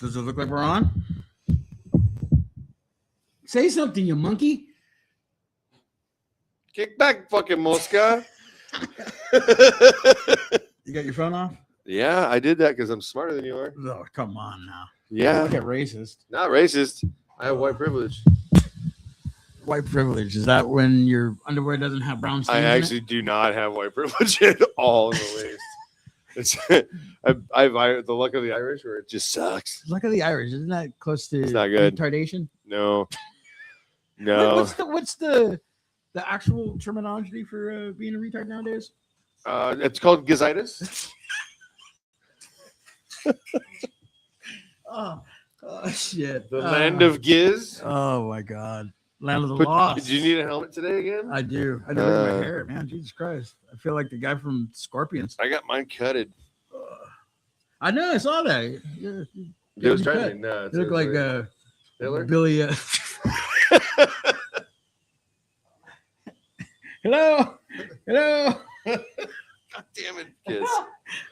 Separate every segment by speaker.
Speaker 1: Does it look like we're on? Say something, you monkey.
Speaker 2: Kick back, fucking Mosca.
Speaker 1: You got your phone off?
Speaker 2: Yeah, I did that because I'm smarter than you are.
Speaker 1: Oh, come on now.
Speaker 2: Yeah.
Speaker 1: Don't get racist.
Speaker 2: Not racist. I have white privilege.
Speaker 1: White privilege. Is that when your underwear doesn't have brown stains?
Speaker 2: I
Speaker 1: in
Speaker 2: actually do not have white privilege at all in the least. It's I the luck of the Irish where it just sucks.
Speaker 1: it? Look at the Irish. Isn't that close to
Speaker 2: It's not good.
Speaker 1: retardation?
Speaker 2: No. No.
Speaker 1: What's the actual terminology for being a retard nowadays?
Speaker 2: It's called Gizzitis.
Speaker 1: Oh shit.
Speaker 2: The land of Gizz.
Speaker 1: Oh my god. Land of the lost.
Speaker 2: Did you need a helmet today again?
Speaker 1: I do. I do look at my hair, man. Jesus Christ. I feel like the guy from Scorpions.
Speaker 2: I got mine cutted.
Speaker 1: I know, I saw that.
Speaker 2: It was trending. No,
Speaker 1: You look like
Speaker 2: Hitler?
Speaker 1: Billy. Hello. Hello.
Speaker 2: God damn it, kids.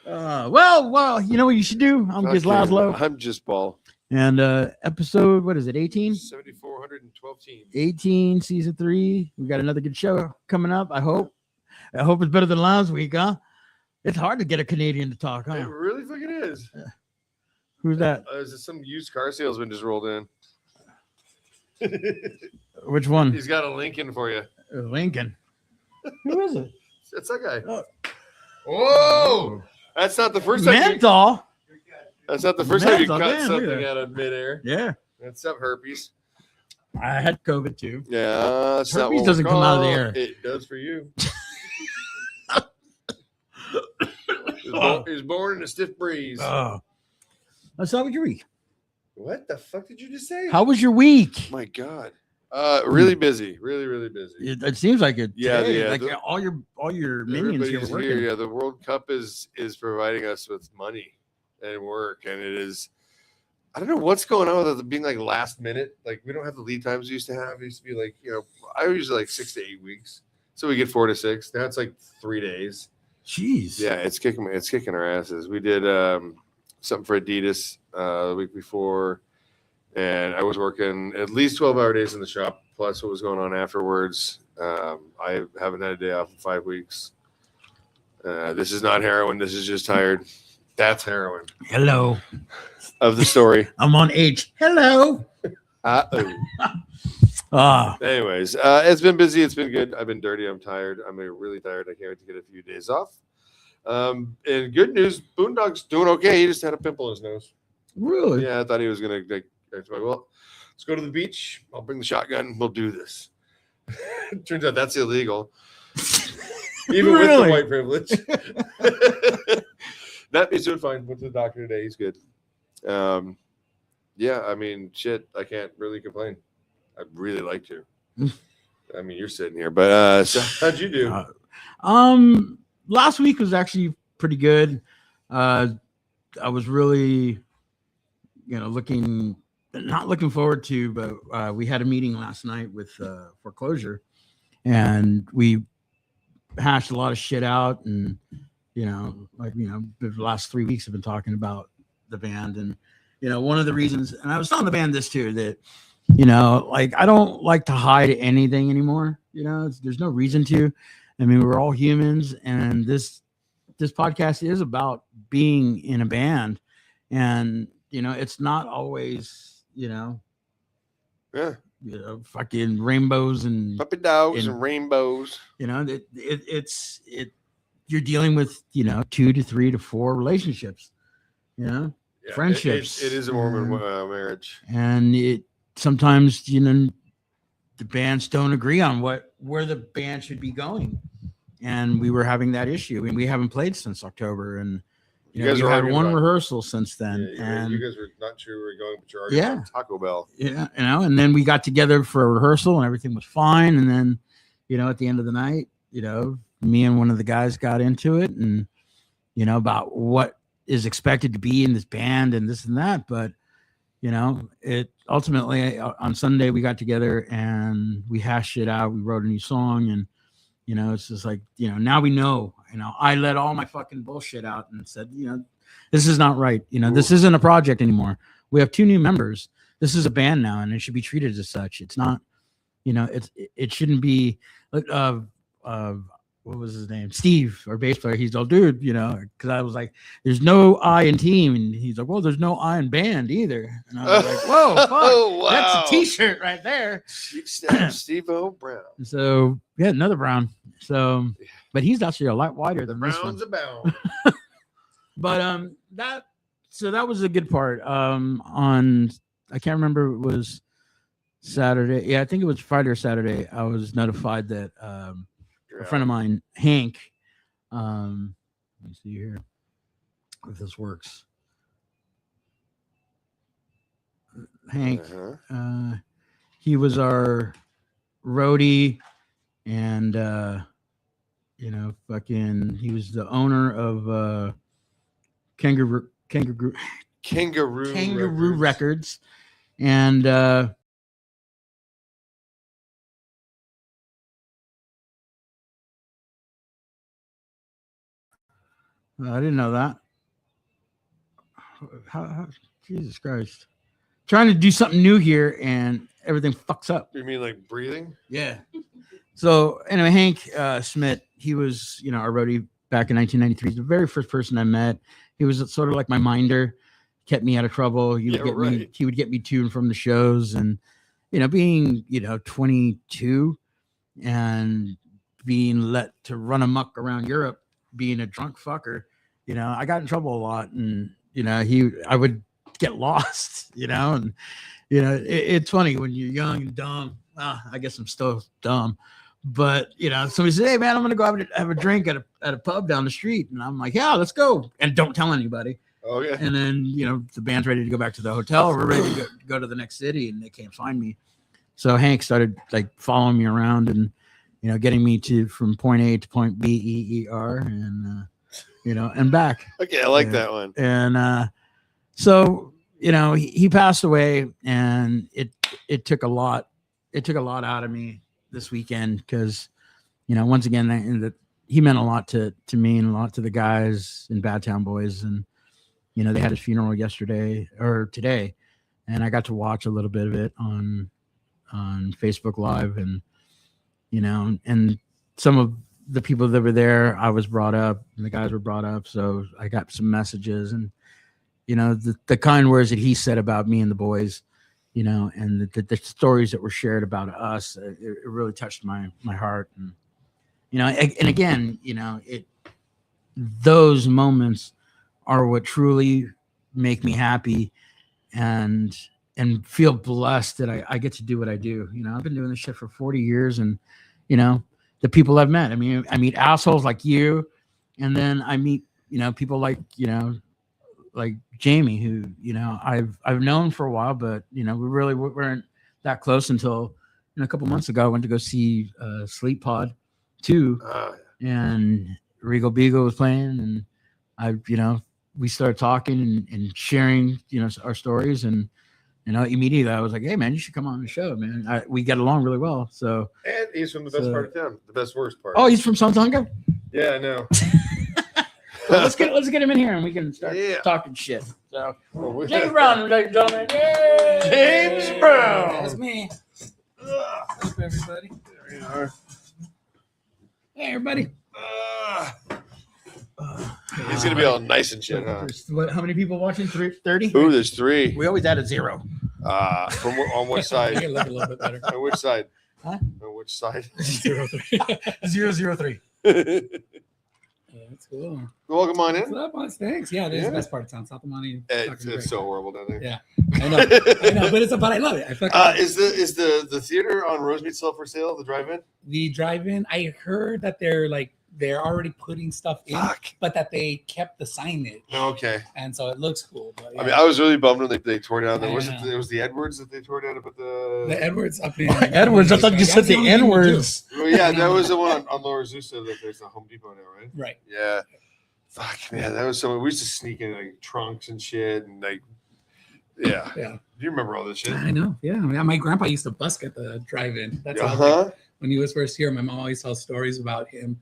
Speaker 1: Well, you know what you should do? I'm Gizz Lazlo.
Speaker 2: I'm just Ball.
Speaker 1: And episode, what is it, 18?
Speaker 2: 7,412 teams.
Speaker 1: 18, season 3. We got another good show coming up, I hope. I hope it's better than last week, huh? It's hard to get a Canadian to talk, huh?
Speaker 2: It really fucking is.
Speaker 1: Who's that?
Speaker 2: Is it some used car salesman just rolled in?
Speaker 1: Which one?
Speaker 2: He's got a Lincoln for you.
Speaker 1: Lincoln. Who is it?
Speaker 2: That's that guy.
Speaker 1: Oh.
Speaker 2: Whoa! That's not the first time.
Speaker 1: Menthol.
Speaker 2: That's not the first time you
Speaker 1: Menthol,
Speaker 2: cut
Speaker 1: man, look at
Speaker 2: something
Speaker 1: that.
Speaker 2: out of midair.
Speaker 1: Yeah.
Speaker 2: That's up herpes.
Speaker 1: I had COVID too.
Speaker 2: Yeah, that's not
Speaker 1: Herpes
Speaker 2: what
Speaker 1: doesn't
Speaker 2: we're
Speaker 1: come out of the
Speaker 2: called.
Speaker 1: air.
Speaker 2: It does for you. He was born in a stiff breeze.
Speaker 1: Oh. How was your week?
Speaker 2: What the fuck did you just say?
Speaker 1: How was your week?
Speaker 2: My God. Really busy. Really busy.
Speaker 1: It seems like it.
Speaker 2: Yeah,
Speaker 1: today.
Speaker 2: yeah,
Speaker 1: like
Speaker 2: the-
Speaker 1: all your minions here
Speaker 2: Everybody's
Speaker 1: working.
Speaker 2: here. Yeah, the World Cup is providing us with money and work, and it is. I don't know what's going on with it being like last minute. Like we don't have the lead times we used to have. It used to be like I was usually like 6 to 8 weeks, so we get 4 to 6. Now it's like 3 days.
Speaker 1: Jeez.
Speaker 2: Yeah, it's kicking our asses. We did something for Adidas the week before, and I was working at least 12-hour days in the shop, plus what was going on afterwards. I haven't had a day off in 5 weeks. This is not heroin. This is just tired. That's heroin.
Speaker 1: Hello.
Speaker 2: Of the story.
Speaker 1: I'm on H. Hello.
Speaker 2: Anyways, it's been busy. It's been good. I've been dirty. I'm tired. I'm really tired. I can't wait to get a few days off. And good news, Boondog's doing okay. He just had a pimple in his nose.
Speaker 1: Really?
Speaker 2: Yeah, I thought he was gonna well, let's go to the beach. I'll bring the shotgun. We'll do this. Turns out that's illegal. Even with the white privilege. That is doing fine. Went to the doctor today. He's good. Yeah, I mean, shit, I can't really complain. I'd really like to. I mean, you're sitting here, but so how'd you do?
Speaker 1: Last week was actually pretty good. I was really, not looking forward to, but we had a meeting last night with foreclosure, and we hashed a lot of shit out, and the last 3 weeks I've been talking about the band, and one of the reasons, and I was telling the band this too, that I don't like to hide anything anymore. There's no reason to. I mean, we're all humans, and this podcast is about being in a band, and it's not always fucking rainbows and
Speaker 2: puppy dogs and rainbows.
Speaker 1: You're dealing with 2 to 3 to 4 relationships, friendships.
Speaker 2: It is a Mormon marriage,
Speaker 1: and it sometimes the bands don't agree on where the band should be going, and we were having that issue, and we haven't played since October, and you guys had one rehearsal since then.
Speaker 2: Yeah,
Speaker 1: and
Speaker 2: you guys were not sure where you're going, but you're already on Taco Bell.
Speaker 1: Yeah, and then we got together for a rehearsal, and everything was fine, and then at the end of the night, me and one of the guys got into it, and about what is expected to be in this band and this and that, but it ultimately on Sunday we got together and we hashed it out. We wrote a new song, and it's just like now we know. I let all my fucking bullshit out and said, this is not right. This isn't a project anymore. we have 2 new members. This is a band now, and it should be treated as such. It's not, it shouldn't be. What was his name? Steve, our bass player. He's all, dude, because I was like, there's no I in team. And he's like, well, there's no I in band either. And I was like, whoa, fuck.
Speaker 2: Oh, wow.
Speaker 1: That's a t-shirt right there.
Speaker 2: Steve O. Brown.
Speaker 1: So, yeah, another Brown. So, but he's actually a lot wider than this one.
Speaker 2: Browns abound.
Speaker 1: But that was a good part. I can't remember, it was Saturday. Yeah, I think it was Friday or Saturday. I was notified that a friend of mine, Hank, let me see here if this works. Hank, he was our roadie, and he was the owner of Kangaroo Records. And I didn't know that. How Jesus Christ. Trying to do something new here and everything fucks up.
Speaker 2: You mean like breathing?
Speaker 1: Yeah. So anyway, Hank Schmidt, he was, our roadie back in 1993. He's the very first person I met. He was sort of like my minder, kept me out of trouble. He would get me to and from the shows, and being 22 and being let to run amok around Europe, being a drunk fucker, I got in trouble a lot, and I would get lost, and it's funny when you're young and dumb. I guess I'm still dumb, but somebody says, "Hey man, I'm gonna go have a drink at a pub down the street," and I'm like, "Yeah, let's go," and don't tell anybody.
Speaker 2: Oh yeah.
Speaker 1: And then the band's ready to go back to the hotel. We're ready to go to the next city, and they can't find me. So Hank started like following me around and getting me from point A to point B, EER, and and back.
Speaker 2: Okay, I like that one.
Speaker 1: And so he passed away, and it took a lot. It took a lot out of me this weekend because once again he meant a lot to me and a lot to the guys in Bad Town Boys, and they had his funeral yesterday or today, and I got to watch a little bit of it on Facebook Live, and and some of the people that were there, I was brought up, and the guys were brought up, so I got some messages, and the kind words that he said about me and the boys, and the stories that were shared about us, it really touched my heart, and and again, those moments are what truly make me happy and feel blessed that I get to do what I do. I've been doing this shit for 40 years, and the people I've met. I mean, I meet assholes like you, and then I meet people like like Jaime, who I've known for a while, but we really weren't that close until a couple months ago. I went to go see Sleep Pod 2, and Regal Beagle was playing, and we started talking and sharing our stories, and immediately I was like, hey man, you should come on the show, man. We get along really well. So,
Speaker 2: and he's from the best part of town, the best worst part.
Speaker 1: Oh, he's from Santonga?
Speaker 2: Yeah, I know.
Speaker 1: Well, let's get him in here and we can start talking shit. So, James Brown, ladies and gentlemen. Yay! James Brown.
Speaker 3: That's me. What's up, everybody?
Speaker 2: There you are.
Speaker 1: Hey, everybody.
Speaker 2: He's gonna be all nice and shit, huh?
Speaker 1: How many people watching? 30?
Speaker 2: Ooh, there's 3.
Speaker 1: We always added 0.
Speaker 2: From on which side?
Speaker 3: Make it look a little bit better.
Speaker 2: On which side?
Speaker 1: Huh?
Speaker 2: On which side?
Speaker 3: 0-3.
Speaker 1: 003.
Speaker 3: Yeah, that's cool.
Speaker 2: Welcome on in.
Speaker 3: What's up, boss? Thanks. Yeah, this is the best part of town. South of Money.
Speaker 2: It's so horrible down there.
Speaker 3: Yeah, I know, but I love it. I fucking
Speaker 2: is the theater on Rosemead still for sale? The drive-in?
Speaker 3: The drive-in. I heard that they're already putting stuff in, but that they kept the signage.
Speaker 2: Okay.
Speaker 3: And so it looks cool. But, yeah.
Speaker 2: I mean, I was really bummed when they tore down. It was the Edwards that they tore down about
Speaker 3: the Edwards up in
Speaker 1: Edwards. I thought you said the N-words.
Speaker 2: Well, yeah, that was the one on Lower Zusa that there's a Home Depot now, right?
Speaker 3: Right.
Speaker 2: Yeah. Fuck, man, that was so. We used to sneak in like trunks and shit, and like, yeah. Do you remember all this shit?
Speaker 3: I know. Yeah. My grandpa used to busk at the drive-in. That's how. When he was first here, my mom always tells stories about him.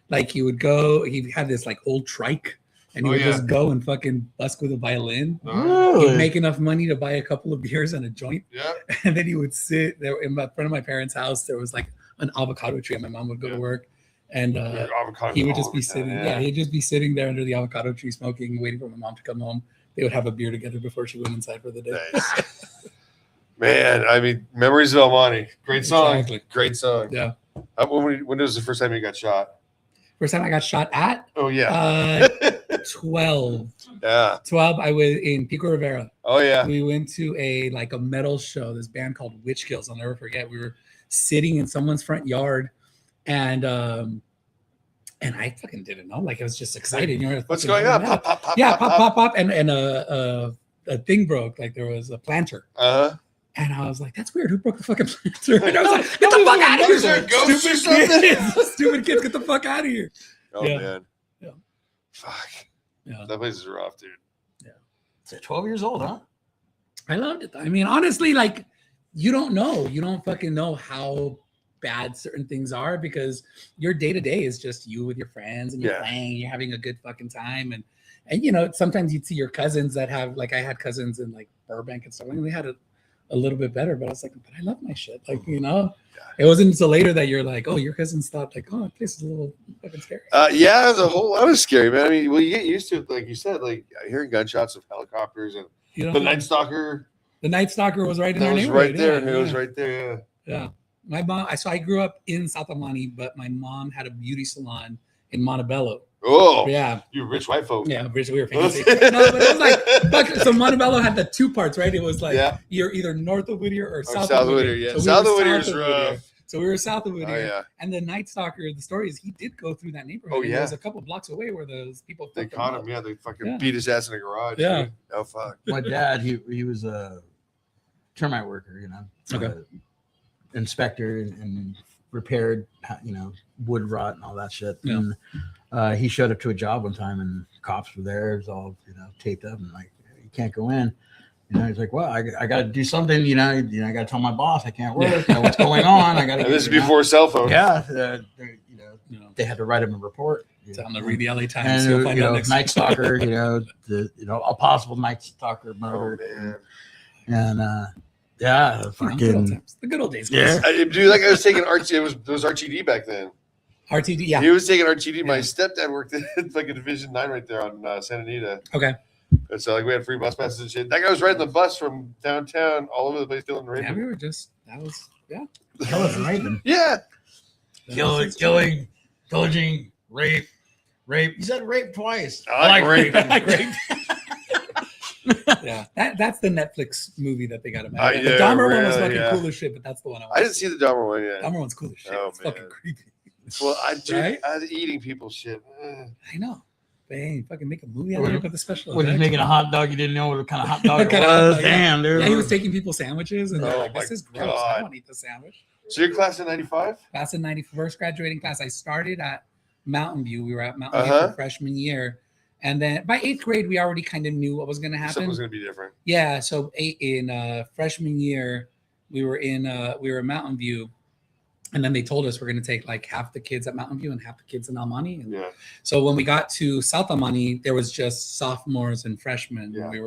Speaker 3: Like he would go. He had this like old trike, and he would just go and fucking busk with a violin.
Speaker 1: Really?
Speaker 3: He'd make enough money to buy a couple of beers and a joint.
Speaker 2: Yeah.
Speaker 3: And then he would sit there in front of my parents' house. There was like an avocado tree, and my mom would go to work, and he would just be sitting. He'd just be sitting there under the avocado tree, smoking, waiting for my mom to come home. They would have a beer together before she went inside for the day.
Speaker 2: Nice. Man, I mean, Memories of El Monte. Great song.
Speaker 3: Exactly.
Speaker 2: Great song.
Speaker 3: Yeah.
Speaker 2: When was the first time you got shot?
Speaker 3: First time I got shot at?
Speaker 2: Oh, yeah.
Speaker 3: 12.
Speaker 2: Yeah.
Speaker 3: 12, I was in Pico Rivera.
Speaker 2: Oh, yeah.
Speaker 3: We went to a metal show, this band called Witch Kills. I'll never forget. We were sitting in someone's front yard, and I fucking didn't know. Like, I was just excited. You know,
Speaker 2: what's going on? Pop, pop, pop,
Speaker 3: yeah,
Speaker 2: pop,
Speaker 3: pop. And a thing broke. Like, there was a planter.
Speaker 2: Uh-huh.
Speaker 3: And I was like, that's weird. Who broke the fucking planter? And I was like, get the fuck out of here.
Speaker 2: Is there a ghost or something?
Speaker 3: Stupid kids, get the fuck out of here.
Speaker 2: Oh, man.
Speaker 3: Yeah.
Speaker 2: Fuck.
Speaker 3: Yeah.
Speaker 2: That place is rough, dude.
Speaker 3: Yeah.
Speaker 1: So 12 years old, huh?
Speaker 3: I loved it. I mean, honestly, like, you don't know. You don't fucking know how bad certain things are, because your day to day is just you with your friends, and you're playing, you're having a good fucking time. And you know, sometimes you'd see your cousins that have, like, I had cousins in like Burbank and stuff, and they had a little bit better, but I was like, but I love my shit. Like, you know, it wasn't until later that you're like, oh, your cousins thought like, oh, this is a little fucking scary.
Speaker 2: Yeah, there's a whole lot of scary, man. I mean, well, you get used to it, like you said, like hearing gunshots of helicopters, and
Speaker 3: you know,
Speaker 2: the Night Stalker.
Speaker 3: The Night Stalker was right in
Speaker 2: That
Speaker 3: our
Speaker 2: was
Speaker 3: neighborhood.
Speaker 2: right there.
Speaker 3: Yeah,
Speaker 2: It was right there.
Speaker 3: Yeah. My mom. I grew up in South Amani, but my mom had a beauty salon in Montebello.
Speaker 2: Oh,
Speaker 3: yeah.
Speaker 2: You rich white folk.
Speaker 3: Yeah, we were fancy. No, but it was like, so Montebello had the two parts, right? It was like you're either north of Whittier or south of Whittier.
Speaker 2: Yeah,
Speaker 3: so
Speaker 2: south of Whittier is rough.
Speaker 3: So we were south of Whittier.
Speaker 2: Oh, yeah.
Speaker 3: And the Night Stalker, the story is he did go through that neighborhood.
Speaker 2: Oh, yeah.
Speaker 3: There was a couple blocks away where those people
Speaker 2: They caught him. Yeah, they fucking beat his ass in a garage.
Speaker 3: Yeah.
Speaker 2: Dude. Oh, fuck.
Speaker 1: My dad, he was a termite worker, you know.
Speaker 3: Okay.
Speaker 1: Inspector and repaired, you know, wood rot and all that shit.
Speaker 3: Yeah.
Speaker 1: And he showed up to a job one time, and cops were there. It was all, you know, taped up, and like, you can't go in. You know, he's like, well, I got to do something. You know, I got to tell my boss I can't work. You know, what's going on? I got to.
Speaker 2: This is before cell phone.
Speaker 1: Yeah, you know, they had to write him a report.
Speaker 3: Tell him to read the LA Times.
Speaker 1: And
Speaker 3: Find
Speaker 1: you
Speaker 3: out
Speaker 1: know,
Speaker 3: next
Speaker 1: Night Stalker. You know, a possible Night Stalker murder.
Speaker 2: Oh,
Speaker 1: and yeah, fucking
Speaker 3: the good old days.
Speaker 1: Yeah,
Speaker 2: dude, like I was taking RTD. It was RTD back then.
Speaker 3: RTD, yeah.
Speaker 2: He was taking RTD. My stepdad worked at like a Division 9 right there on Santa Anita.
Speaker 3: Okay.
Speaker 2: And so like we had free bus passes and shit. That guy was riding the bus from downtown all over the place, killing raping.
Speaker 3: Yeah, we were just
Speaker 1: killing and raping.
Speaker 2: Yeah.
Speaker 1: Killing, pillaging, rape. You said rape twice.
Speaker 2: I like rape.
Speaker 3: I like rape. Yeah, that's the Netflix movie that they got to make. The Dahmer one was fucking cool as shit, but that's the one I watched.
Speaker 2: I didn't see the Dahmer one yet.
Speaker 3: Dahmer one's cool as shit.
Speaker 2: Oh,
Speaker 3: it's fucking creepy.
Speaker 2: Well, I was eating people's shit.
Speaker 3: I know. But hey, fucking make a movie out of it with the special
Speaker 1: Was he
Speaker 3: effects.
Speaker 1: making a hot dog? You didn't know what kind of hot dog it
Speaker 3: Kind
Speaker 1: was.
Speaker 3: of,
Speaker 1: Damn, dude.
Speaker 3: Yeah, he was taking people's sandwiches, and they're
Speaker 2: Oh
Speaker 3: like, "This
Speaker 2: my
Speaker 3: is gross.
Speaker 2: God.
Speaker 3: I don't eat the sandwich."
Speaker 2: So your class in 95?
Speaker 3: Class in 91st graduating class. I started at Mountain View. We were at Mountain View for freshman year. And then by 8th grade, we already kind of knew what was going to happen.
Speaker 2: Something was going to be different.
Speaker 3: Yeah. So in freshman year, we were at Mountain View. And then they told us we're going to take like half the kids at Mountain View and half the kids in Almani. And so when we got to South Almani, there was just sophomores and freshmen.
Speaker 2: Yeah.
Speaker 3: We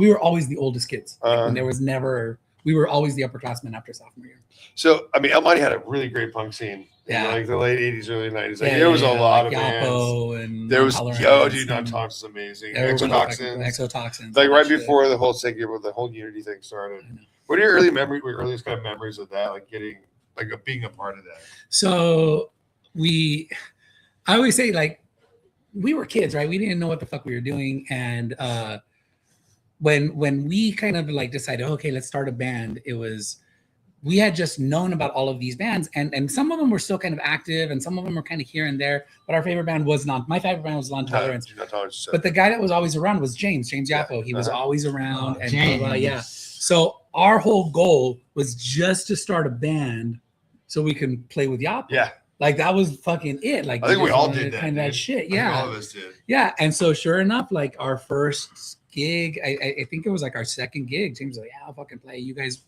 Speaker 3: were always the oldest kids. And there was never, we were always the upperclassmen after sophomore year.
Speaker 2: So, I mean, Almani had a really great punk scene.
Speaker 3: Yeah.
Speaker 2: Like the late 80s, early 90s. Like, there was a lot of
Speaker 3: Yapo
Speaker 2: bands.
Speaker 3: And
Speaker 2: there was,
Speaker 3: Intolerance
Speaker 2: dude,
Speaker 3: and-
Speaker 2: Non-Toxins is amazing.
Speaker 3: Exotoxins.
Speaker 2: Exotoxins. Like right before the whole the whole Unity thing started. What are your earliest kind of memories of that? Like being a part of that?
Speaker 3: So I always say like, we were kids, right? We didn't know what the fuck we were doing. And when we kind of like decided, okay, let's start a band, we had just known about all of these bands, and some of them were still kind of active, and some of them were kind of here and there. But our favorite band was my favorite band was Non-Tolerance. But the guy that was always around was James Yapo. He was always around, and blah, blah, yeah. So our whole goal was just to start a band so we can play with Yapo.
Speaker 2: Yeah.
Speaker 3: Like that was fucking it. Like
Speaker 2: I think we all did that.
Speaker 3: Kind of that shit. Yeah.
Speaker 2: All of us did.
Speaker 3: Yeah. And so sure enough, like our first gig, I think it was like our second gig. James was like, yeah, I'll fucking play. You guys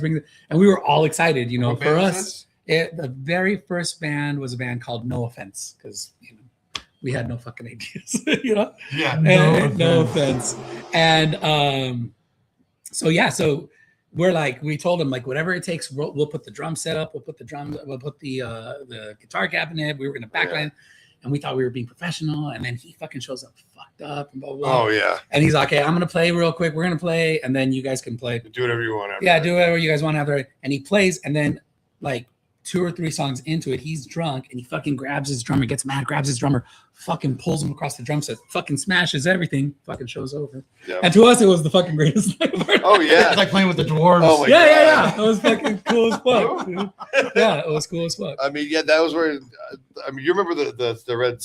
Speaker 3: bring it. And we were all excited, you know, for us. The very first band was a band called No Offense, because we had no fucking ideas, you know?
Speaker 2: Yeah.
Speaker 3: No offense. And so we're like, we told him like whatever it takes, we'll put the drum set up, we'll put the guitar cabinet, we were gonna backline, and we thought we were being professional, and then he fucking shows up fucked up and blah blah blah.
Speaker 2: Oh yeah.
Speaker 3: And he's like, okay, I'm gonna play real quick, we're gonna play, and then you guys can play.
Speaker 2: Do whatever you want.
Speaker 3: Do whatever you guys want after. And he plays, and then like 2 or 3 songs into it, he's drunk and he fucking grabs his drummer, gets mad, grabs his drummer, fucking pulls him across the drum set, fucking smashes everything, fucking show's over. Yeah. And to us, it was the fucking greatest night of our life.
Speaker 2: Oh yeah,
Speaker 1: it's like playing with the dwarves.
Speaker 2: Oh my God.
Speaker 3: Yeah. It was fucking cool as fuck, dude. Yeah, it was cool as fuck.
Speaker 2: I mean, yeah, that was where. I mean, you remember the red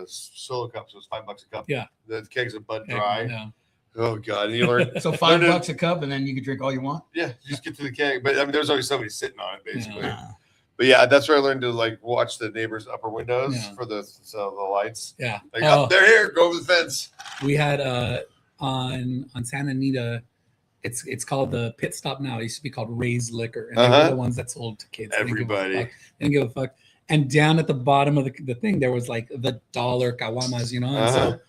Speaker 2: solo cups? It was $5 a cup.
Speaker 3: Yeah.
Speaker 2: The kegs of Bud Dry.
Speaker 3: Yeah.
Speaker 2: Oh God, and you learn.
Speaker 1: So $5 a cup, and then you can drink all you want.
Speaker 2: Yeah, you just get to the keg, but I mean, there's always somebody sitting on it, basically.
Speaker 1: Yeah.
Speaker 2: But yeah, that's where I learned to like watch the neighbors' upper windows for the lights.
Speaker 3: Yeah,
Speaker 2: like they're here, go over the fence.
Speaker 3: We had on Santa Anita, it's called the Pit Stop now. It used to be called Ray's Liquor, and they were the ones that sold to kids.
Speaker 2: Everybody
Speaker 3: they didn't give a fuck. And down at the bottom of the thing, there was like the dollar caguamas, you know. And so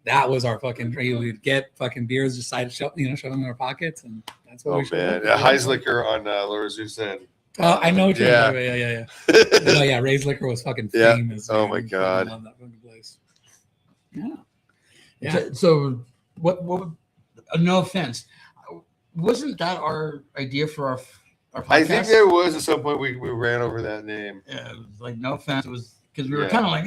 Speaker 3: that was our fucking dream. We'd get fucking beers, just shove them in our pockets, and that's what we should.
Speaker 2: Oh man, High's Liquor on Lower Zeus End.
Speaker 3: Oh, I know what you're talking about. Yeah. Oh yeah, Ray's Liquor was fucking famous.
Speaker 2: Oh my God.
Speaker 3: I love that fucking place. Yeah.
Speaker 1: So what no offense, wasn't that our idea for our podcast?
Speaker 2: I think there was at some point we ran over that name.
Speaker 1: Yeah, it was like no offense. It was because we were kind of like,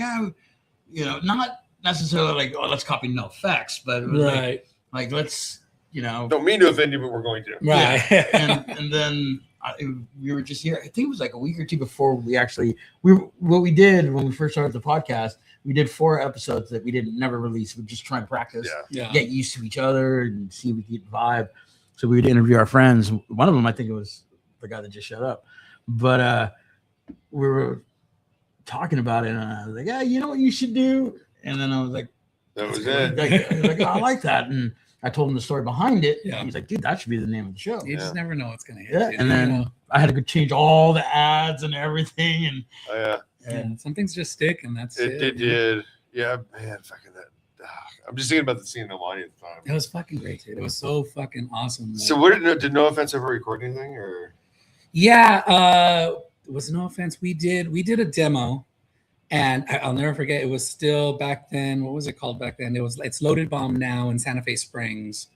Speaker 1: not necessarily like, oh, let's copy No Effects, but it was like let's,
Speaker 2: Don't mean to offend you, but we're going to.
Speaker 3: Right.
Speaker 1: Yeah. and then we were just here. I think it was like a week or 2 before what we did when we first started the podcast. We did 4 episodes that we never release. We just try and practice, get used to each other, and see if we could vibe. So we would interview our friends. One of them, I think it was the guy that just shut up, but we were talking about it, and I was like, "Yeah, you know what you should do." And then I was like,
Speaker 2: "That was it."
Speaker 1: I was like, I like that, and I told him the story behind it. Yeah, he's like, "Dude, that should be the name of the show."
Speaker 3: You just never know what's gonna hit.
Speaker 1: Yeah, and then I had to change all the ads and everything, and
Speaker 3: some things just stick, and that's it.
Speaker 2: It did. Yeah, man, fucking that. I'm just thinking about the scene in Alani at the time.
Speaker 3: It was fucking great, dude. It was so fucking awesome.
Speaker 2: So, what did No Offense ever record anything, or?
Speaker 3: Yeah, it was No Offense. We did a demo, and I'll never forget. It was still back then. What was it called back then? It's Loaded Bomb now in Santa Fe Springs.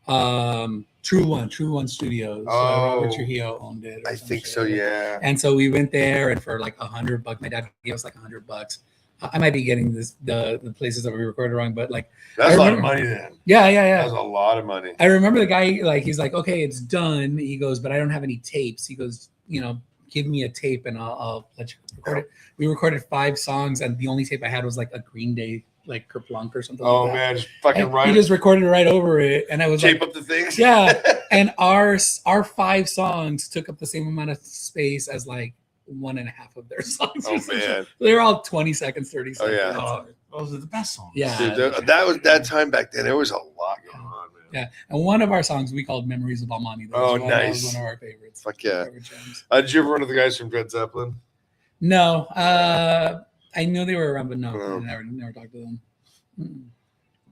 Speaker 3: True One Studios. Robert Trujillo owned it.
Speaker 2: I think so, yeah.
Speaker 3: And so we went there, and for like $100, my dad gave us like $100. I might be getting the places that we recorded wrong, but like
Speaker 2: that's a lot of money then.
Speaker 3: Yeah.
Speaker 2: That was a lot of money.
Speaker 3: I remember the guy, like, he's like, okay, it's done. He goes, but I don't have any tapes. He goes, give me a tape and I'll let you record it. We recorded 5 songs, and the only tape I had was like a Green Day, like Kerplunk or something.
Speaker 2: Oh
Speaker 3: like
Speaker 2: man, just fucking
Speaker 3: right. He just recorded right over it, and I was
Speaker 2: tape
Speaker 3: like,
Speaker 2: up the things.
Speaker 3: Yeah, and our 5 songs took up the same amount of space as like 1.5 of their songs.
Speaker 2: Oh man,
Speaker 3: they were all 20 seconds, 30 seconds.
Speaker 2: Oh yeah,
Speaker 1: those are the best songs.
Speaker 3: Yeah,
Speaker 2: dude, that was that time back then. There was a lot going on, man.
Speaker 3: Yeah, and one of our songs we called "Memories of Almani."
Speaker 2: Nice.
Speaker 3: That was one of our favorites.
Speaker 2: Fuck yeah. Did you ever run into the guys from Led Zeppelin?
Speaker 3: No, I knew they were around, but no, I never talked to them.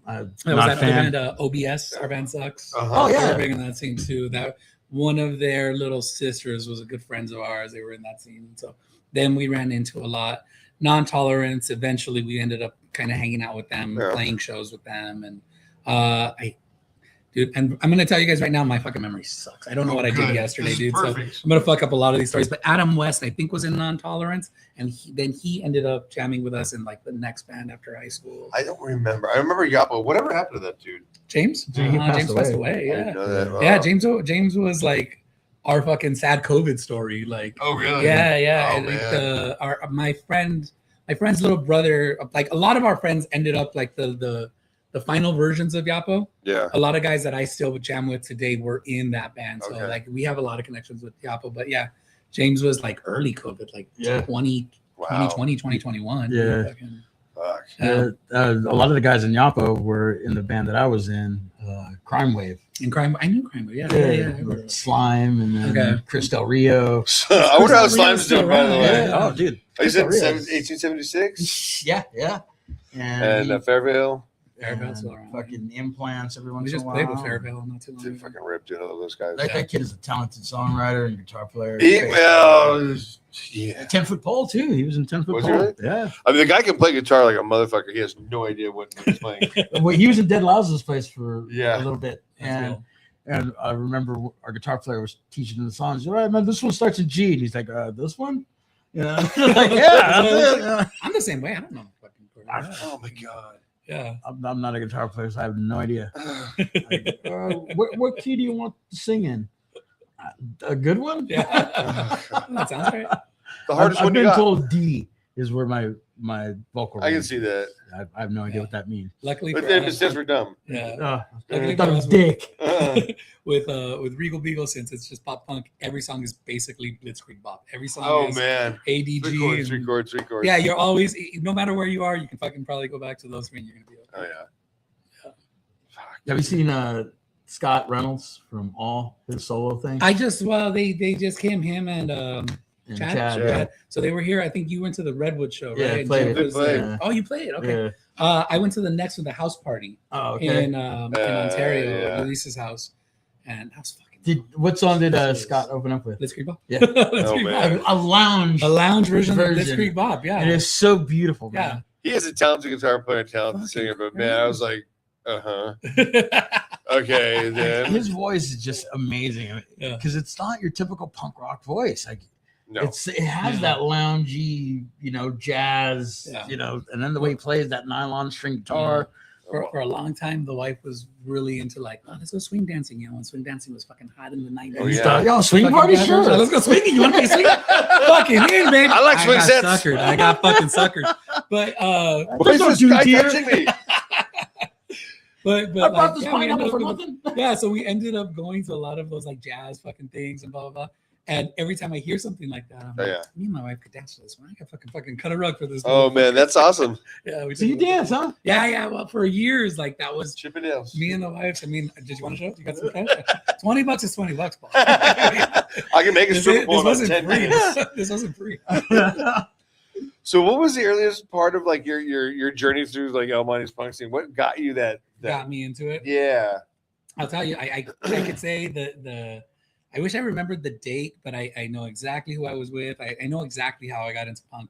Speaker 3: Was that band OBS? Our band sucks.
Speaker 2: Oh
Speaker 3: yeah, they were big in that scene too. That one of their little sisters was a good friends of ours. They were in that scene, so then we ran into a lot. Non-Tolerance. Eventually, we ended up kind of hanging out with them, playing shows with them, and dude, and I'm gonna tell you guys right now, my fucking memory sucks. I don't know what I did yesterday, dude. Perfect. So I'm gonna fuck up a lot of these stories. But Adam West, I think, was in Non-Tolerance, and then he ended up jamming with us in like the next band after high school.
Speaker 2: I don't remember. I remember Yapo. Whatever happened to that dude?
Speaker 3: James? James passed away. Yeah.
Speaker 2: Oh.
Speaker 3: Yeah. James was like our fucking sad COVID story. Like,
Speaker 2: oh really?
Speaker 3: Yeah.
Speaker 2: Oh,
Speaker 3: like my friend's little brother. Like a lot of our friends ended up like the final versions of Yapo.
Speaker 2: Yeah.
Speaker 3: A lot of guys that I still jam with today were in that band. So like we have a lot of connections with Yapo. But yeah, James was like early COVID, like 2020, 2021.
Speaker 1: Yeah.
Speaker 2: Fuck.
Speaker 1: A lot of the guys in Yapo were in the band that I was in, Crime Wave.
Speaker 3: I knew Crime Wave. Yeah.
Speaker 1: Slime and then Chris Del Rio.
Speaker 2: I wonder how Slime's doing, by the way.
Speaker 1: Yeah. Oh, dude.
Speaker 2: You said 1876?
Speaker 1: Yeah.
Speaker 2: And Fairvale.
Speaker 3: Fairvale's still around.
Speaker 1: Fucking implants every once
Speaker 3: We
Speaker 1: in a
Speaker 3: just
Speaker 1: while.
Speaker 3: played with Fairvale not too long
Speaker 2: Dude,
Speaker 3: ago.
Speaker 2: fucking ripped, dude. I love those guys.
Speaker 1: That kid is a talented songwriter and guitar player.
Speaker 2: Well, yeah.
Speaker 1: 10-foot pole too. He was in 10-foot
Speaker 2: Was he
Speaker 1: pole.
Speaker 2: really?
Speaker 1: Yeah.
Speaker 2: I mean, the guy can play guitar like a motherfucker. He has no idea what he's playing.
Speaker 1: Well, he was in Dead Lazlo's place for
Speaker 2: Yeah.
Speaker 1: a little bit,
Speaker 3: That's
Speaker 1: and
Speaker 3: cool.
Speaker 1: and I remember our guitar player was teaching him the songs. All right, man, this one starts in G. And he's like, this one? Yeah. Like, yeah, that's it. Yeah.
Speaker 3: I'm the same way. I don't know fucking chord.
Speaker 2: Oh my god.
Speaker 3: Yeah.
Speaker 1: I'm not a guitar player, so I have no idea. Like, what key do you want to sing in? A good one?
Speaker 3: Yeah. That sounds right.
Speaker 2: The hardest
Speaker 1: I've
Speaker 2: one you
Speaker 1: been
Speaker 2: got.
Speaker 1: told D is where my vocal.
Speaker 2: I can
Speaker 1: range
Speaker 2: see
Speaker 1: is.
Speaker 2: that.
Speaker 1: I have no idea what that means.
Speaker 3: Luckily
Speaker 2: But
Speaker 3: for
Speaker 2: then it
Speaker 3: us,
Speaker 2: stands for dumb.
Speaker 3: yeah.
Speaker 1: I thought it was dick.
Speaker 3: With Regal Beagle, since it's just pop punk, every song is basically Blitzkrieg bop. Every song
Speaker 2: Oh
Speaker 3: is
Speaker 2: man.
Speaker 3: ADG.
Speaker 2: Three chords.
Speaker 3: Yeah, you're always, no matter where you are, you can fucking probably go back to those three and you're gonna be okay.
Speaker 2: Oh yeah. Fuck.
Speaker 1: Have you seen Scott Reynolds from All, his solo thing?
Speaker 3: I just they just came, him and
Speaker 1: And
Speaker 3: Chad.
Speaker 1: Chad,
Speaker 2: Yeah.
Speaker 3: So they were here. I think you went to the Redwood show, right?
Speaker 1: Yeah, I
Speaker 3: And
Speaker 1: played
Speaker 3: Jeff
Speaker 1: it.
Speaker 3: was
Speaker 2: They played.
Speaker 3: there. Oh, you played? Okay.
Speaker 1: Yeah.
Speaker 3: I went to the next one, the house party
Speaker 1: Oh, okay.
Speaker 3: in Ontario,
Speaker 2: yeah.
Speaker 3: Elise's house, and that was fucking.
Speaker 1: What song did Scott open up with?
Speaker 3: Blitzkrieg Bop.
Speaker 1: Yeah.
Speaker 3: Blitzkrieg
Speaker 2: man.
Speaker 3: Bop.
Speaker 1: A lounge.
Speaker 3: A lounge version of
Speaker 1: Version.
Speaker 3: Blitzkrieg Bop. Yeah.
Speaker 1: It is so beautiful,
Speaker 3: Yeah.
Speaker 1: man.
Speaker 2: He is a talented guitar player, talented
Speaker 3: Fucking
Speaker 2: singer, but man, I was like,
Speaker 3: Yeah.
Speaker 2: okay, then
Speaker 1: His voice is just amazing
Speaker 3: Yeah.
Speaker 1: because it's not your typical punk rock voice. Like
Speaker 2: no.
Speaker 1: it has
Speaker 3: Yeah.
Speaker 1: that loungy, jazz,
Speaker 3: Yeah.
Speaker 1: and then the way he plays that nylon string guitar.
Speaker 3: For a long time, the wife was really into like, oh, let's go swing dancing. And swing dancing was fucking hot in the 90s.
Speaker 2: Oh,
Speaker 1: He
Speaker 2: yeah.
Speaker 1: thought, yo, swing
Speaker 3: Fucking
Speaker 1: party,
Speaker 3: guys,
Speaker 1: sure.
Speaker 3: let's go swinging. You want to be swinging? Fucking in, baby.
Speaker 2: I like swing
Speaker 3: got
Speaker 2: sets.
Speaker 3: Suckered. I got fucking suckered. But
Speaker 2: Why
Speaker 1: There's
Speaker 2: is
Speaker 1: no
Speaker 2: this
Speaker 1: dudes
Speaker 2: guy
Speaker 1: here.
Speaker 2: touching me?
Speaker 3: but
Speaker 1: I brought
Speaker 3: like,
Speaker 1: this
Speaker 3: yeah, we ended
Speaker 1: pineapple
Speaker 3: up
Speaker 1: for
Speaker 3: going-
Speaker 1: nothing.
Speaker 3: yeah, so we ended up going to a lot of those like jazz fucking things and blah blah blah. And every time I hear something like that, I'm
Speaker 2: Oh,
Speaker 3: like,
Speaker 2: yeah.
Speaker 3: me and my wife could dance to this one. I could fucking cut a rug for this.
Speaker 2: Oh man, that's awesome.
Speaker 3: Yeah, we
Speaker 1: So you
Speaker 3: did.
Speaker 1: dance, huh?
Speaker 3: Yeah. Well, for years, like that was
Speaker 2: Chippendales.
Speaker 3: me and the wife. I mean, did you want to show? You got some cash? $20 is $20, Paul.
Speaker 2: I can make a
Speaker 3: This
Speaker 2: stripper pole in about
Speaker 3: wasn't
Speaker 2: 10
Speaker 3: free.
Speaker 2: minutes.
Speaker 3: This wasn't free.
Speaker 2: So, what was the earliest part of like your journey through like El Monte's punk scene? What got you that?
Speaker 3: Got me into it.
Speaker 2: Yeah.
Speaker 3: I'll tell you, I could say the I wish I remembered the date, but I know exactly who I was with. I know exactly how I got into punk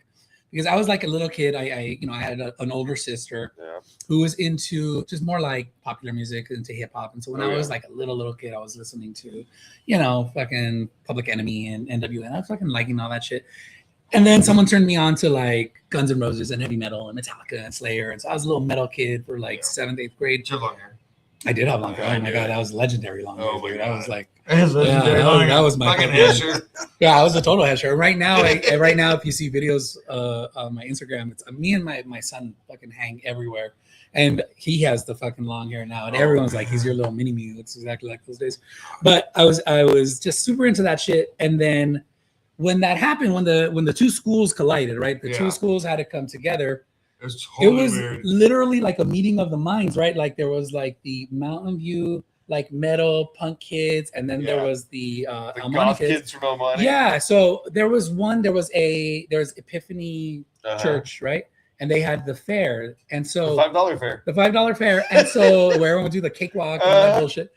Speaker 3: because I was like a little kid. I had an older sister
Speaker 2: Yeah.
Speaker 3: who was into just more like popular music, into hip hop. And so when
Speaker 2: Oh,
Speaker 3: I was
Speaker 2: yeah.
Speaker 3: like a little kid, I was listening to, fucking Public Enemy and NWA. I was fucking liking all that shit. And then someone turned me on to like Guns N' Roses and heavy metal and Metallica and Slayer. And so I was a little metal kid for like 7th, 8th grade.
Speaker 2: Long hair.
Speaker 3: I did have long hair.
Speaker 2: I
Speaker 3: Oh my
Speaker 2: knew
Speaker 3: God,
Speaker 2: it.
Speaker 3: that was legendary long hair.
Speaker 2: Oh my
Speaker 3: dude. I
Speaker 2: God.
Speaker 3: was like,
Speaker 1: That
Speaker 3: that was my
Speaker 2: Fucking
Speaker 3: fucking-
Speaker 2: Hesher.
Speaker 3: Yeah, I was a total head shirt. Right now, right now, if you see videos on my Instagram, it's me and my son fucking hang everywhere, and he has the fucking long hair now, and everyone's like, he's your little mini me. It looks exactly like those days. But I was just super into that shit, and then when that happened, when the two schools collided, right? The
Speaker 2: Yeah.
Speaker 3: two schools had to come together.
Speaker 2: It's
Speaker 3: It was literally like a meeting of the minds, right? Like there was like the Mountain View like metal punk kids, and then there
Speaker 2: Yeah.
Speaker 3: was the
Speaker 2: the
Speaker 3: El Monte
Speaker 2: goth
Speaker 3: kids.
Speaker 2: kids from El Monte.
Speaker 3: Yeah, so there was Epiphany
Speaker 2: Uh-huh.
Speaker 3: Church, right? And they had the fair, and
Speaker 2: The
Speaker 3: so
Speaker 2: $5 fare.
Speaker 3: the $5 fair, and so where everyone would do the cakewalk and all that bullshit.